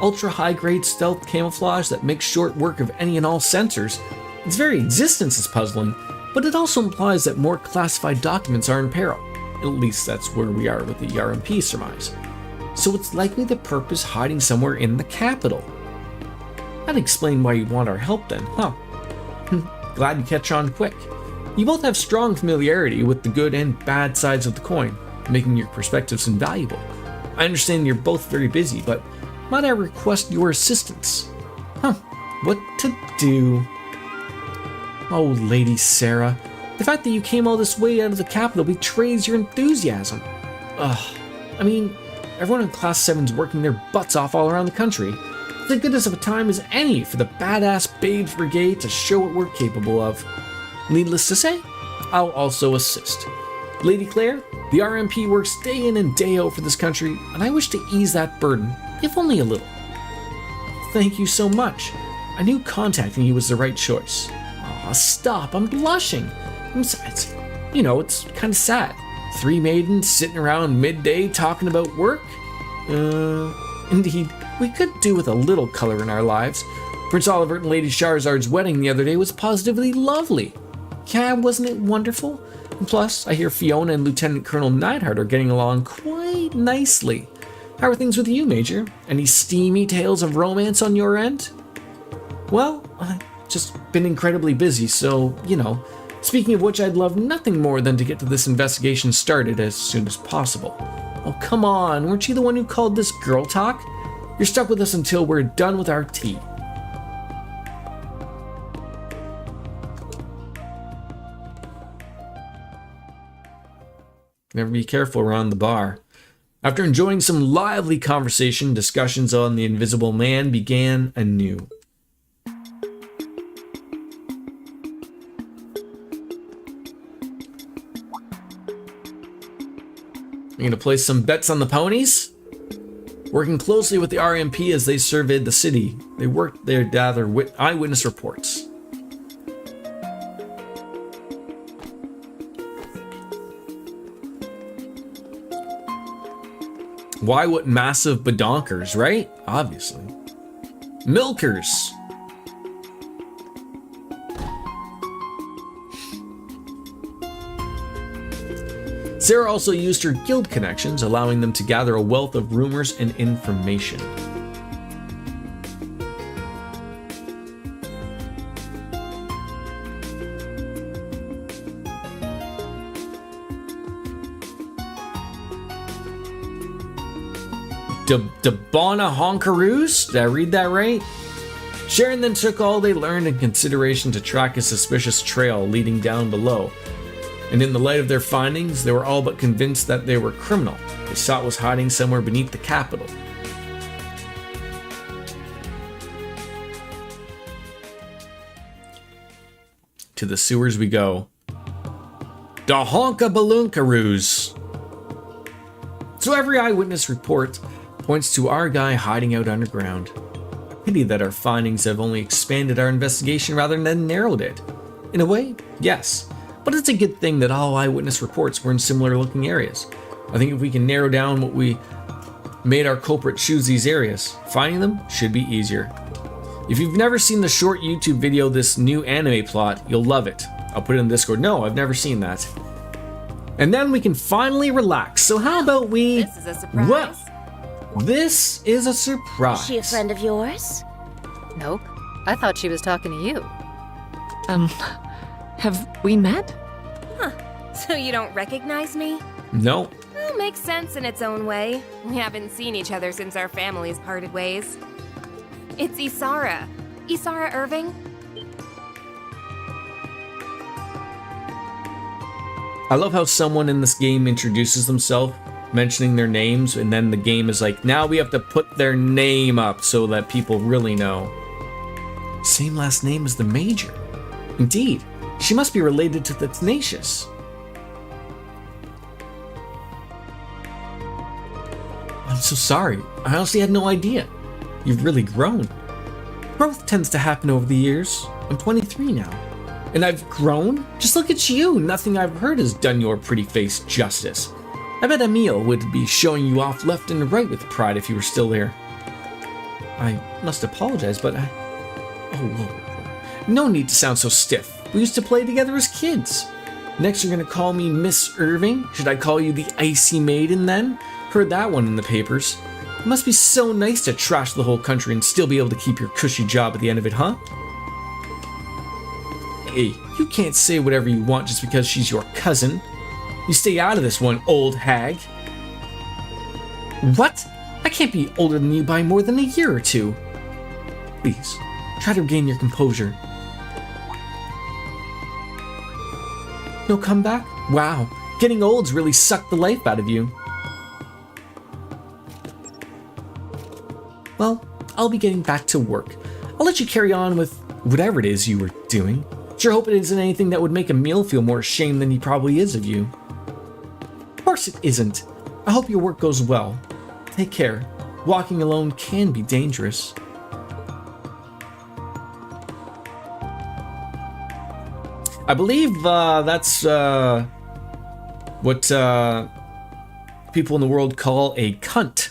Ultra-high-grade stealth camouflage that makes short work of any and all sensors. Its very existence is puzzling, but it also implies that more classified documents are in peril. At least that's where we are with the RMP surmise. So it's likely the perp is hiding somewhere in the capital. That'd explain why you want our help then, huh? Glad you catch on quick. You both have strong familiarity with the good and bad sides of the coin, making your perspectives invaluable. I understand you're both very busy, but might I request your assistance? What to do? Oh, Lady Sarah, the fact that you came all this way out of the capital betrays your enthusiasm. I mean, everyone in Class 7's working their butts off all around the country. It's as good as of a time as any for the badass Babes Brigade to show what we're capable of. Needless to say, I'll also assist. Lady Claire, the RMP works day in and day out for this country, and I wish to ease that burden, if only a little. Thank you so much. I knew contacting you was the right choice. Aw, stop, I'm blushing. Besides, it's kind of sad. 3 maidens sitting around midday talking about work? Indeed, we could do with a little color in our lives. Prince Oliver and Lady Charizard's wedding the other day was positively lovely. Yeah, wasn't it wonderful? And plus, I hear Fiona and Lieutenant Colonel Neidhart are getting along quite nicely. How are things with you, Major? Any steamy tales of romance on your end? Well, I've just been incredibly busy, so, Speaking of which, I'd love nothing more than to get to this investigation started as soon as possible. Oh, come on, weren't you the one who called this girl talk? You're stuck with us until we're done with our tea. Never be careful around the bar. After enjoying some lively conversation, discussions on the Invisible Man began anew. You gonna place some bets on the ponies? Working closely with the RMP as they surveyed the city, they worked there to gather eyewitness reports. Why what massive badonkers, right? Obviously. Milkers. Sarah also used her guild connections, allowing them to gather a wealth of rumors and information. Dabana Honkaroos? Did I read that right? Sharon then took all they learned in consideration to track a suspicious trail leading down below. And in the light of their findings, they were all but convinced that they were criminal. They saw it was hiding somewhere beneath the capital. To the sewers we go. Da Honka Balloonkaroos. So every eyewitness report points to our guy hiding out underground. Pity that our findings have only expanded our investigation rather than narrowed it. In a way, yes. But it's a good thing that all eyewitness reports were in similar looking areas. I think if we can narrow down what we made our culprit choose these areas, finding them should be easier. If you've never seen the short YouTube video, this new anime plot, you'll love it. I'll put it in Discord. No, I've never seen that. And then we can finally relax. So how about we... This is a surprise. What? This is a surprise. Is she a friend of yours? Nope. I thought she was talking to you. Have we met? Huh. So you don't recognize me? No. Well, makes sense in its own way. We haven't seen each other since our families parted ways. It's Isara. Isara Irving. I love how someone in this game introduces themselves, mentioning their names, and then the game is like, now we have to put their name up so that people really know. Same last name as the Major. Indeed, she must be related to the Tenacious. I'm so sorry. I honestly had no idea. You've really grown. Growth tends to happen over the years. I'm 23 now. And I've grown? Just look at you. Nothing I've heard has done your pretty face justice. I bet Emil would be showing you off left and right with pride if you were still there. I must apologize, but I... Oh, whoa. No need to sound so stiff. We used to play together as kids. Next you're gonna call me Miss Irving? Should I call you the Icy Maiden then? Heard that one in the papers. It must be so nice to trash the whole country and still be able to keep your cushy job at the end of it, huh? Hey, you can't say whatever you want just because she's your cousin. You stay out of this one, old hag. What? I can't be older than you by more than a year or two. Please, try to regain your composure. No comeback? Wow, getting old's really sucked the life out of you. Well, I'll be getting back to work. I'll let you carry on with whatever it is you were doing. Sure hope it isn't anything that would make Emil feel more ashamed than he probably is of you. Of course it isn't. I hope your work goes well. Take care. Walking alone can be dangerous. I believe that's what people in the world call a cunt.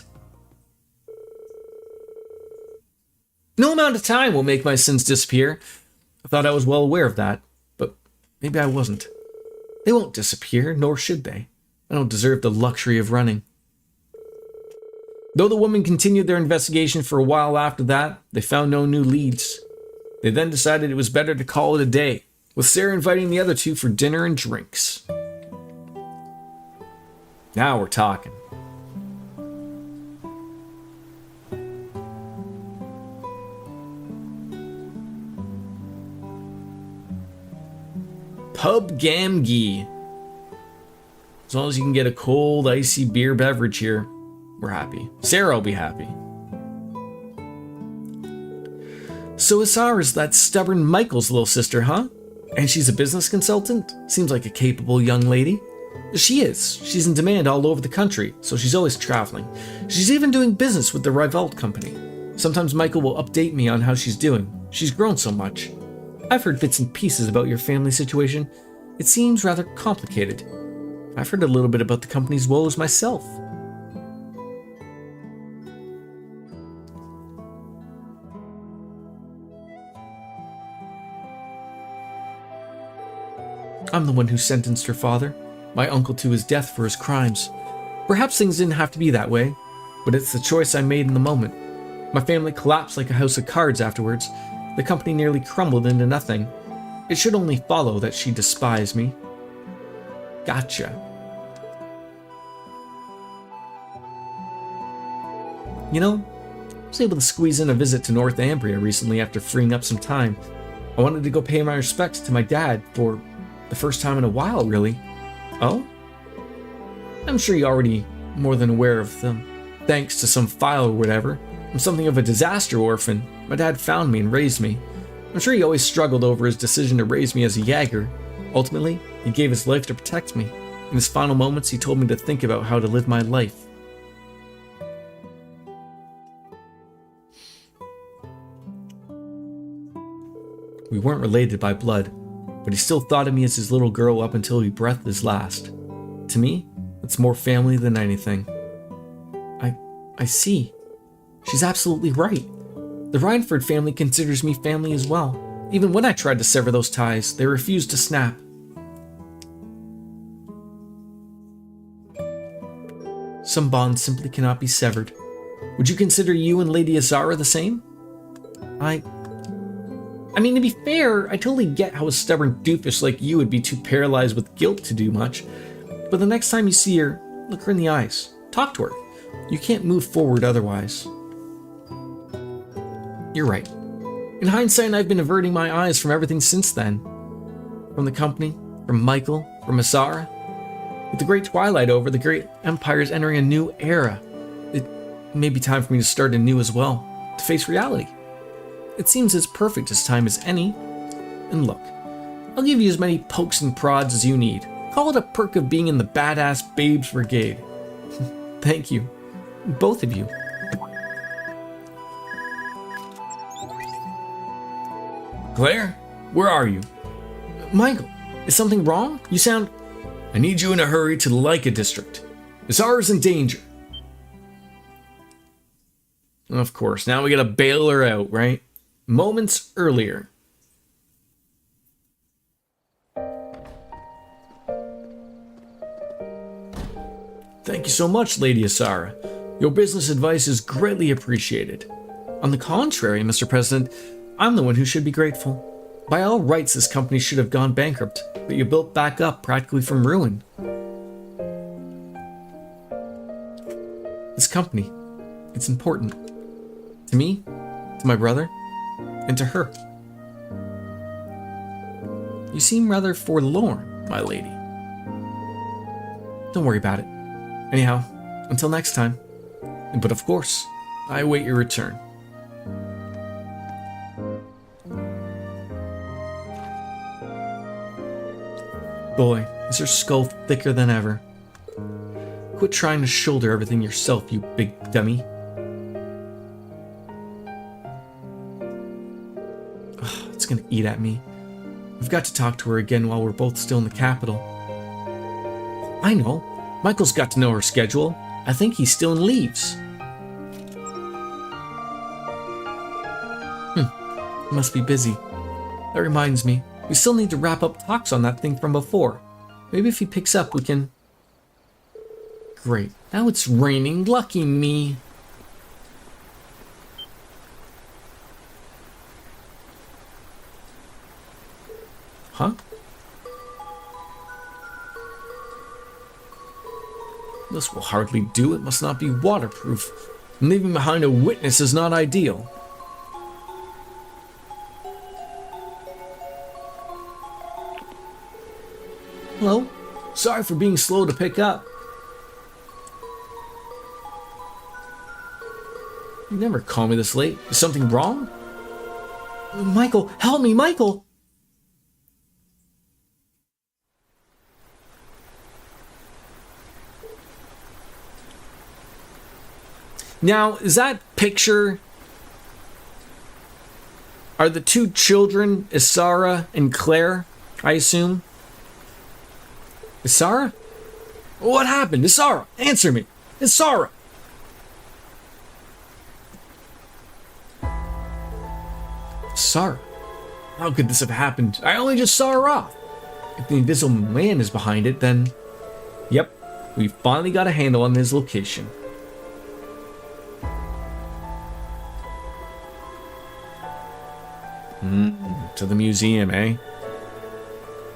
No amount of time will make my sins disappear. I thought I was well aware of that, but maybe I wasn't. They won't disappear, nor should they. I don't deserve the luxury of running. Though the women continued their investigation for a while after that, they found no new leads. They then decided it was better to call it a day, with Sarah inviting the other two for dinner and drinks. Now we're talking. Pub Gamgee. As long as you can get a cold, icy beer beverage here, we're happy. Sarah will be happy. So Isara's that stubborn Michael's little sister, huh? And she's a business consultant? Seems like a capable young lady. She is. She's in demand all over the country, so she's always traveling. She's even doing business with the Revolt company. Sometimes Michael will update me on how she's doing. She's grown so much. I've heard bits and pieces about your family situation. It seems rather complicated. I've heard a little bit about the company's woes myself. I'm the one who sentenced her father, my uncle, to his death for his crimes. Perhaps things didn't have to be that way, but it's the choice I made in the moment. My family collapsed like a house of cards afterwards. The company nearly crumbled into nothing. It should only follow that she despised me. Gotcha. You know, I was able to squeeze in a visit to North Ambria recently after freeing up some time. I wanted to go pay my respects to my dad for the first time in a while, really. Oh? I'm sure you're already more than aware of them. Thanks to some file or whatever, I'm something of a disaster orphan. My dad found me and raised me. I'm sure he always struggled over his decision to raise me as a Jaeger. Ultimately, he gave his life to protect me. In his final moments, he told me to think about how to live my life. We weren't related by blood, but he still thought of me as his little girl up until he breathed his last. To me, it's more family than anything. I see. She's absolutely right. The Rhineford family considers me family as well. Even when I tried to sever those ties, they refused to snap. Some bonds simply cannot be severed. Would you consider you and Lady Azara the same? I mean, to be fair, I totally get how a stubborn doofus like you would be too paralyzed with guilt to do much. But the next time you see her, look her in the eyes. Talk to her. You can't move forward otherwise. You're right. In hindsight, I've been averting my eyes from everything since then. From the company, from Michael, from Azara. With the Great Twilight over, the Great Empire is entering a new era. It may be time for me to start anew as well, to face reality. It seems as perfect as time as any. And look, I'll give you as many pokes and prods as you need. Call it a perk of being in the Badass Babes Brigade. Thank you. Both of you. Claire, where are you? Michael, is something wrong? You sound... I need you in a hurry to the Leica district. Azara's in danger. Of course, now we gotta bail her out, right? Moments earlier. Thank you so much, Lady Azara. Your business advice is greatly appreciated. On the contrary, Mr. President, I'm the one who should be grateful. By all rights, this company should have gone bankrupt, but you built back up practically from ruin. This company, it's important. To me, to my brother, and to her. You seem rather forlorn, my lady. Don't worry about it. Anyhow, until next time. But of course, I await your return. Boy, is her skull thicker than ever. Quit trying to shoulder everything yourself, you big dummy. Ugh, it's gonna eat at me. I've got to talk to her again while we're both still in the capital. I know. Michael's got to know her schedule. I think he's still in leaves. He must be busy. That reminds me, we still need to wrap up talks on that thing from before. Maybe if he picks up, we can... Great. Now it's raining. Lucky me. Huh? This will hardly do. It must not be waterproof. And leaving behind a witness is not ideal. Hello? Sorry for being slow to pick up. You never call me this late. Is something wrong? Michael, help me, Michael! Now, is that picture... Are the two children Isara and Claire, I assume? Isara? What happened? Isara, answer me! Isara! Isara? How could this have happened? I only just saw her off. If the Invisible Man is behind it, then... Yep, we finally got a handle on his location. To the museum, eh?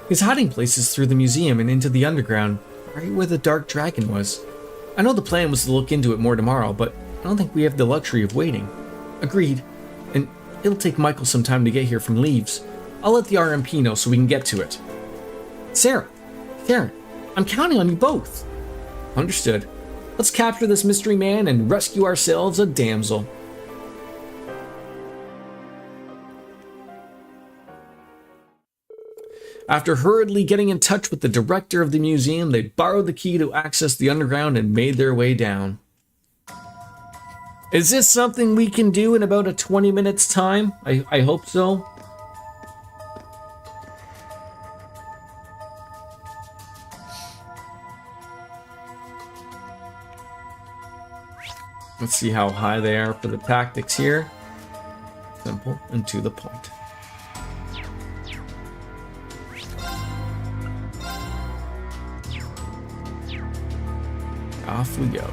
His hiding place is through the museum and into the underground, right where the Dark Dragon was. I know the plan was to look into it more tomorrow, but I don't think we have the luxury of waiting. Agreed. And it'll take Michael some time to get here from Leaves. I'll let the RMP know so we can get to it. Sarah, Karen, I'm counting on you both. Understood. Let's capture this mystery man and rescue ourselves a damsel. After hurriedly getting in touch with the director of the museum, they borrowed the key to access the underground and made their way down. Is this something we can do in about a 20 minutes time? I hope so. Let's see how high they are for the tactics here. Simple and to the point. Off we go.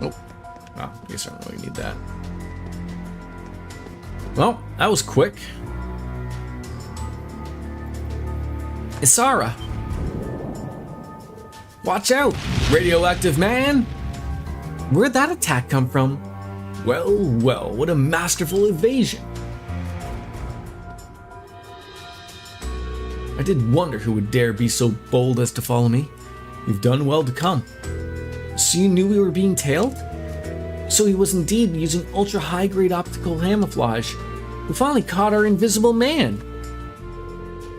Oh, I guess I don't really need that. Well, that was quick. Isara! Watch out, radioactive man! Where'd that attack come from? Well, well, what a masterful evasion. I did wonder who would dare be so bold as to follow me. You've done well to come. So you knew we were being tailed? So he was indeed using ultra-high-grade optical camouflage. We finally caught our invisible man.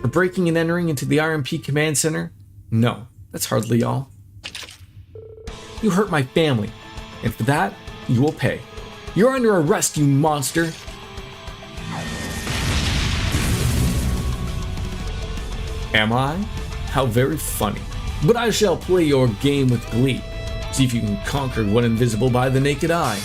For breaking and entering into the RMP command center? No, that's hardly all. You hurt my family, and for that, you will pay. You're under arrest, you monster! Am I? How very funny. But I shall play your game with glee. See if you can conquer one invisible by the naked eye.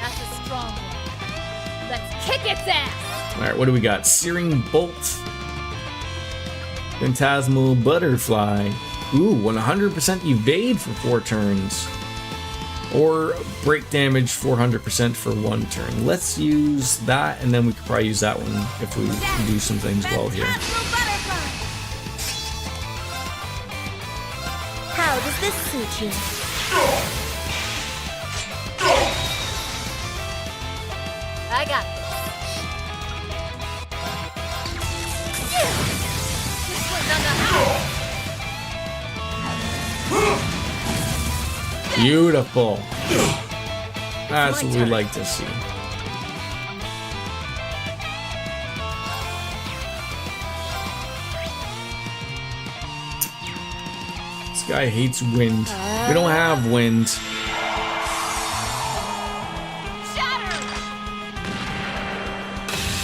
That's a strong one. Let's kick its ass! Alright, what do we got? Searing Bolt. Phantasmal Butterfly. Ooh, 100% evade for 4 turns. Or break damage 400% for 1 turn. Let's use that, and then we could probably use that one if we do some things well here. How does this suit you? I got this. This one's on the house. Beautiful. That's what we like to see. This guy hates wind. We don't have wind.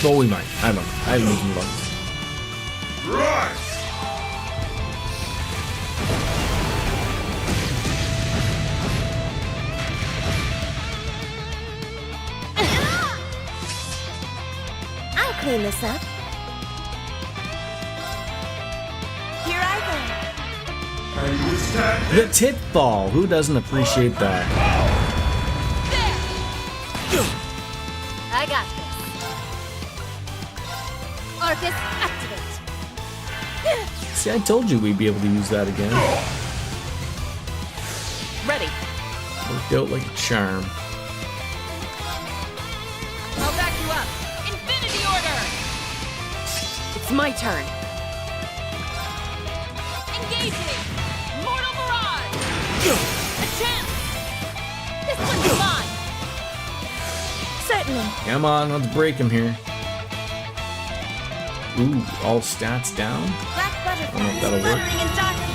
Oh, we might. I don't know. I haven't even looked. Right. I'll clean this up. Here I go. The tit ball. Who doesn't appreciate that? I got this. Arcus, activate. See, I told you we'd be able to use that again. Ready. Worked out like a charm. I'll back you up. Infinity Order! It's my turn. Engaging! Mortal Mirage! A chance! This one's mine! Certainly. Come on, let's break him here. Ooh, all stats down? Black I don't know if that'll work. fluttering in darkness.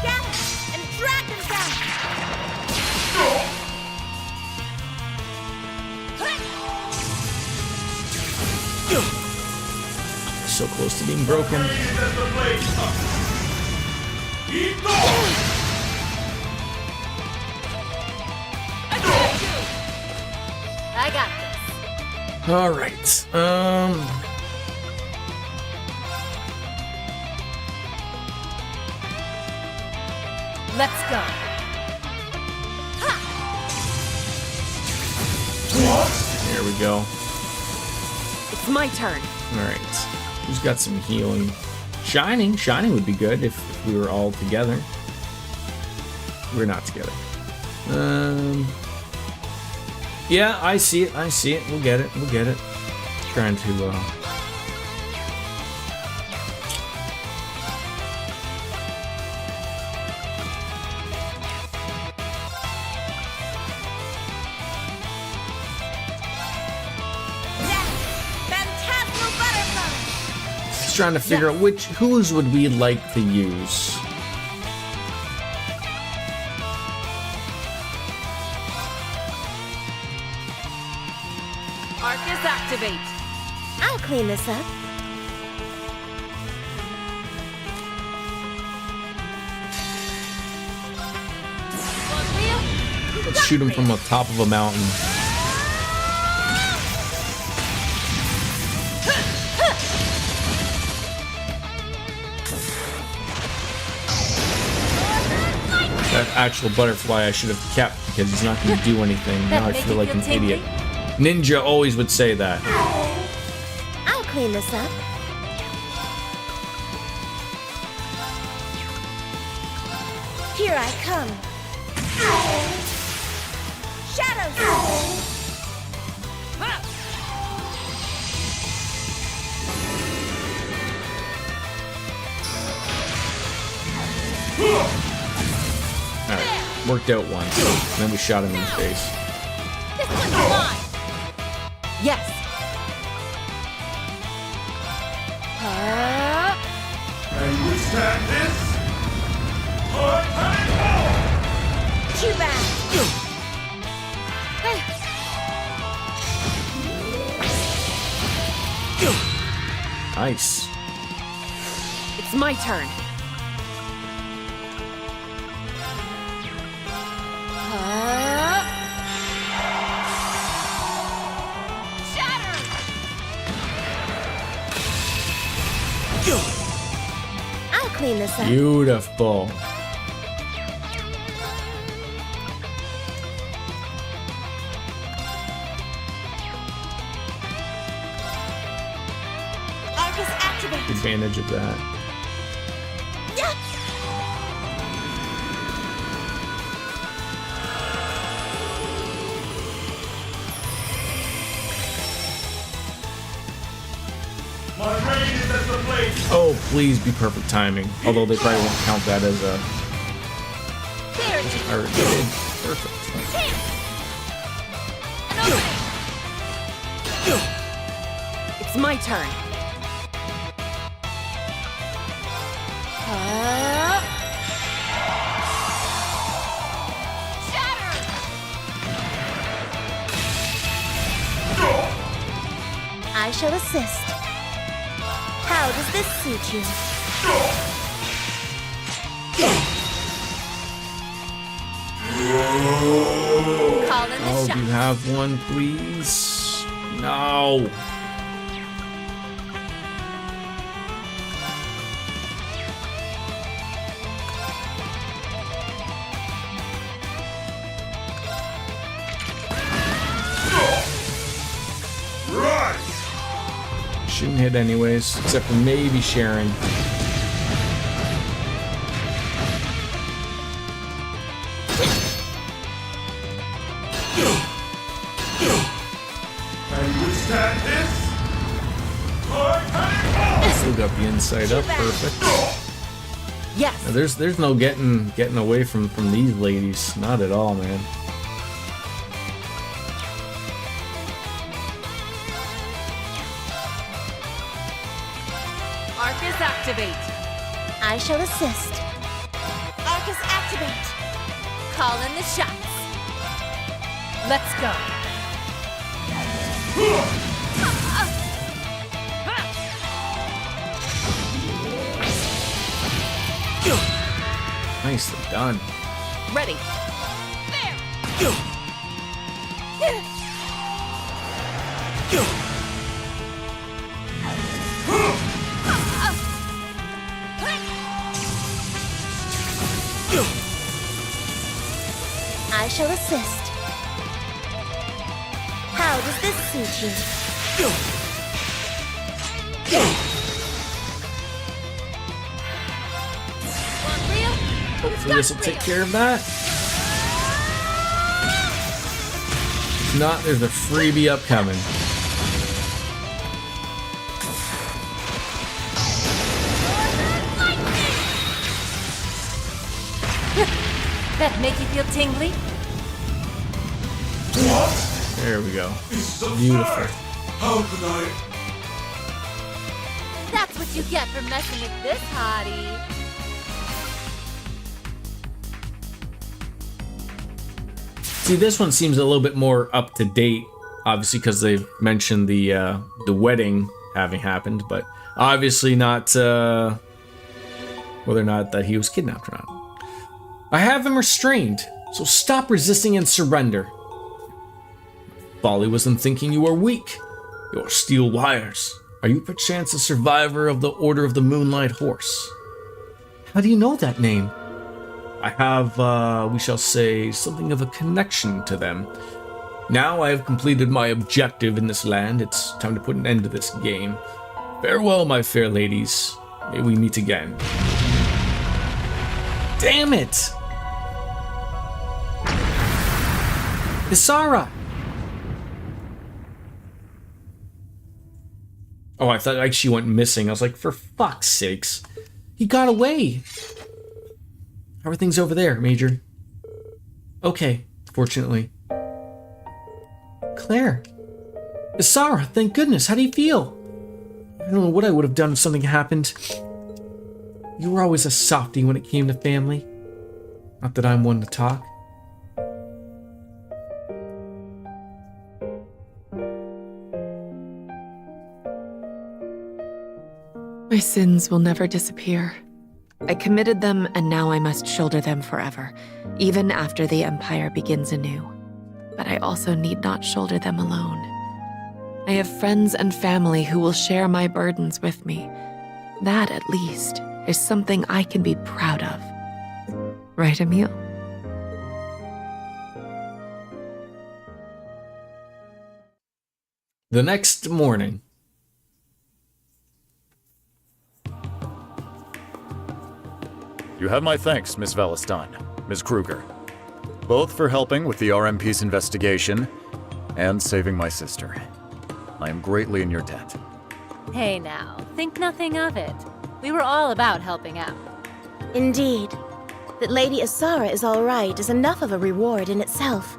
Gather and drag them down. so close to being broken. I got this. All right. Let's go. There we go. It's my turn. All right. Who's got some healing? Shining. Shining would be good if we were all together. We're not together. Yeah, I see it. I see it. We'll get it. We'll get it. Trying to. Just trying to figure out whose would we like to use. Arcus activate. I'll clean this up. Let's shoot him from the top of a mountain. That actual butterfly I should have kept because he's not going to do anything. Now I feel like an idiot. Ninja always would say that. I'll clean this up. Here I come. Shadows! Alright, worked out once. And then we shot him in the face. This one's mine. Yes. Can you withstand this? Too bad. Nice. It's my turn. I'll clean this up. Beautiful. Arcus activate. Advantage of that. Yeah. My rain is at the place. Oh, please be perfect timing. Although they probably won't count that as a. I already did. Perfect. It's my turn. I shall assist. How does this suit you? Call in the Oh, shot. do you have one, please? No. Shouldn't hit anyways, except for maybe Sharon. Can you withstand this? Still got the inside up, perfect. Yes. Now, there's no getting away from these ladies, not at all, man. Arcus activate. I shall assist. Arcus activate. Call in the shots. Let's go. Nicely done. Ready. I shall assist. How does this suit you? Hopefully this will take care of that. If not, there's a freebie upcoming. That make you feel tingly? There we go. Beautiful. How could I? That's what you get for messing with this hottie. See, this one seems a little bit more up to date, obviously because they've mentioned the wedding having happened, but obviously not whether or not that he was kidnapped or not. I have him restrained, so stop resisting and surrender. Folly was in thinking you are weak. You are steel wires. Are you perchance a survivor of the Order of the Moonlight Horse? How do you know that name? I have, we shall say, something of a connection to them. Now I have completed my objective in this land. It's time to put an end to this game. Farewell, my fair ladies. May we meet again. Damn it! Isara! Oh, I thought like she went missing. I was like, for fuck's sakes. He got away. How are things over there, Major? Okay, fortunately. Claire. Isara, thank goodness. How do you feel? I don't know what I would have done if something happened. You were always a softie when it came to family. Not that I'm one to talk. My sins will never disappear. I committed them, and now I must shoulder them forever, even after the Empire begins anew. But I also need not shoulder them alone. I have friends and family who will share my burdens with me. That, at least, is something I can be proud of. Right, Emile? The next morning. You have my thanks, Miss Valestine, Ms. Kruger. Both for helping with the RMP's investigation and saving my sister. I am greatly in your debt. Hey now, think nothing of it. We were all about helping out. Indeed. That Lady Isara is all right is enough of a reward in itself.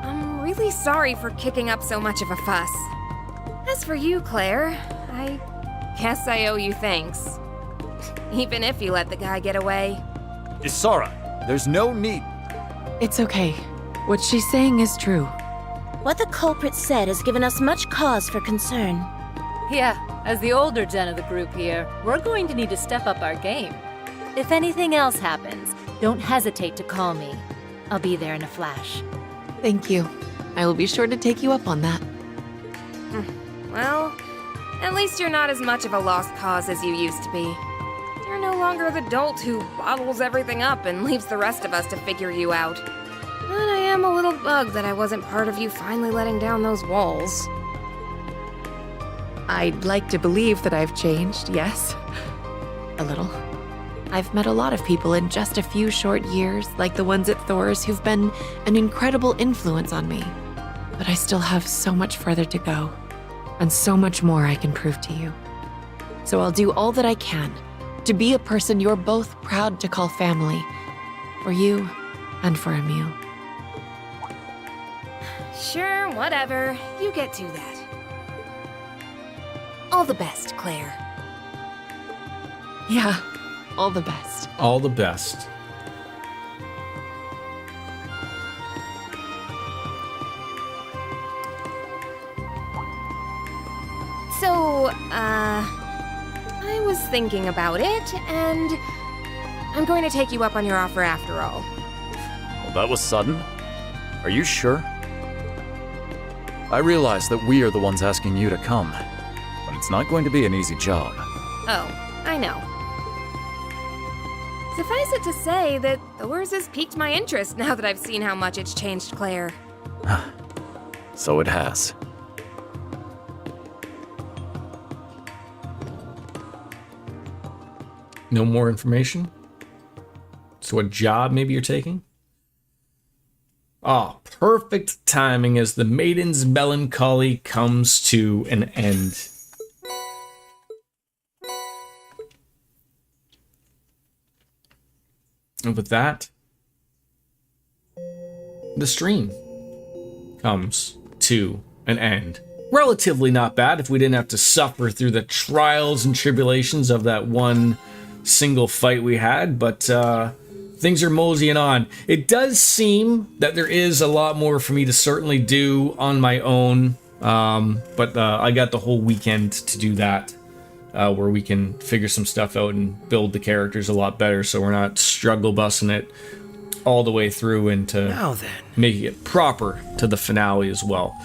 I'm really sorry for kicking up so much of a fuss. As for you, Claire, I guess I owe you thanks. Even if you let the guy get away. Isara, there's no need. It's okay. What she's saying is true. What the culprit said has given us much cause for concern. Yeah, as the older gen of the group here, we're going to need to step up our game. If anything else happens, don't hesitate to call me. I'll be there in a flash. Thank you. I will be sure to take you up on that. Well, at least you're not as much of a lost cause as you used to be. You're no longer the dolt who bottles everything up and leaves the rest of us to figure you out. But I am a little bugged that I wasn't part of you finally letting down those walls. I'd like to believe that I've changed, yes. A little. I've met a lot of people in just a few short years, like the ones at Thor's, who've been an incredible influence on me. But I still have so much further to go, and so much more I can prove to you. So I'll do all that I can to be a person you're both proud to call family, for you and for Emile. Sure, whatever. You get to that. All the best, Claire. Yeah, all the best. All the best. So, I was thinking about it, and I'm going to take you up on your offer after all. Well, that was sudden. Are you sure? I realize that we are the ones asking you to come, but it's not going to be an easy job. Oh, I know. Suffice it to say that Thor's has piqued my interest now that I've seen how much it's changed Claire. So it has. No more information? So what job maybe you're taking? Ah, perfect timing as the maiden's melancholy comes to an end. And with that, the stream comes to an end. Relatively not bad if we didn't have to suffer through the trials and tribulations of that one single fight we had, but things are moseying on. It does seem that there is a lot more for me to certainly do on my own, but I got the whole weekend to do that, where we can figure some stuff out and build the characters a lot better, so we're not struggle bussing it all the way through into making it proper to the finale as well.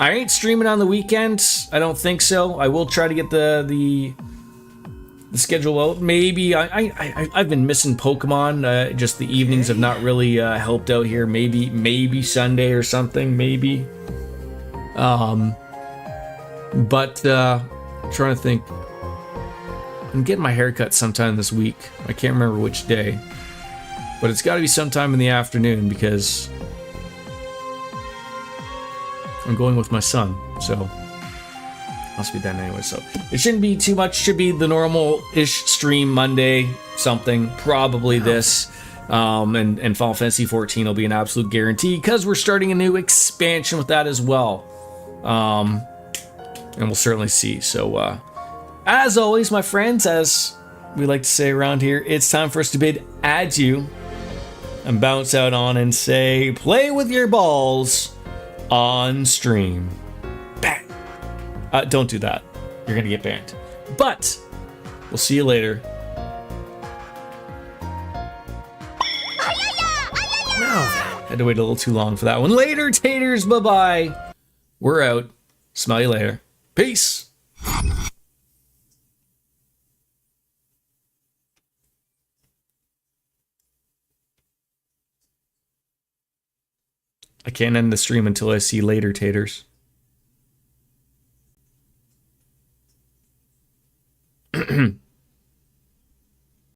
I ain't streaming on the weekends. I don't think so. I will try to get the schedule out. Maybe I've been missing Pokemon. Just the evenings have not really helped out here. Maybe Sunday or something. Maybe. But I'm trying to think. I'm getting my hair cut sometime this week. I can't remember which day, but it's got to be sometime in the afternoon because I'm going with my son, so must be then anyway. So it shouldn't be too much. Should be the normal-ish stream Monday, something, probably this. And Final Fantasy 14 will be an absolute guarantee because we're starting a new expansion with that as well. And we'll certainly see. So, as always, my friends, as we like to say around here, it's time for us to bid adieu and bounce out on and say, play with your balls on stream. Bang! Don't do that. You're gonna get banned. But we'll see you later. Had to wait a little too long for that one. Later, taters. Bye-bye. We're out. Smell you later. Peace. I can't end the stream until I see later, taters.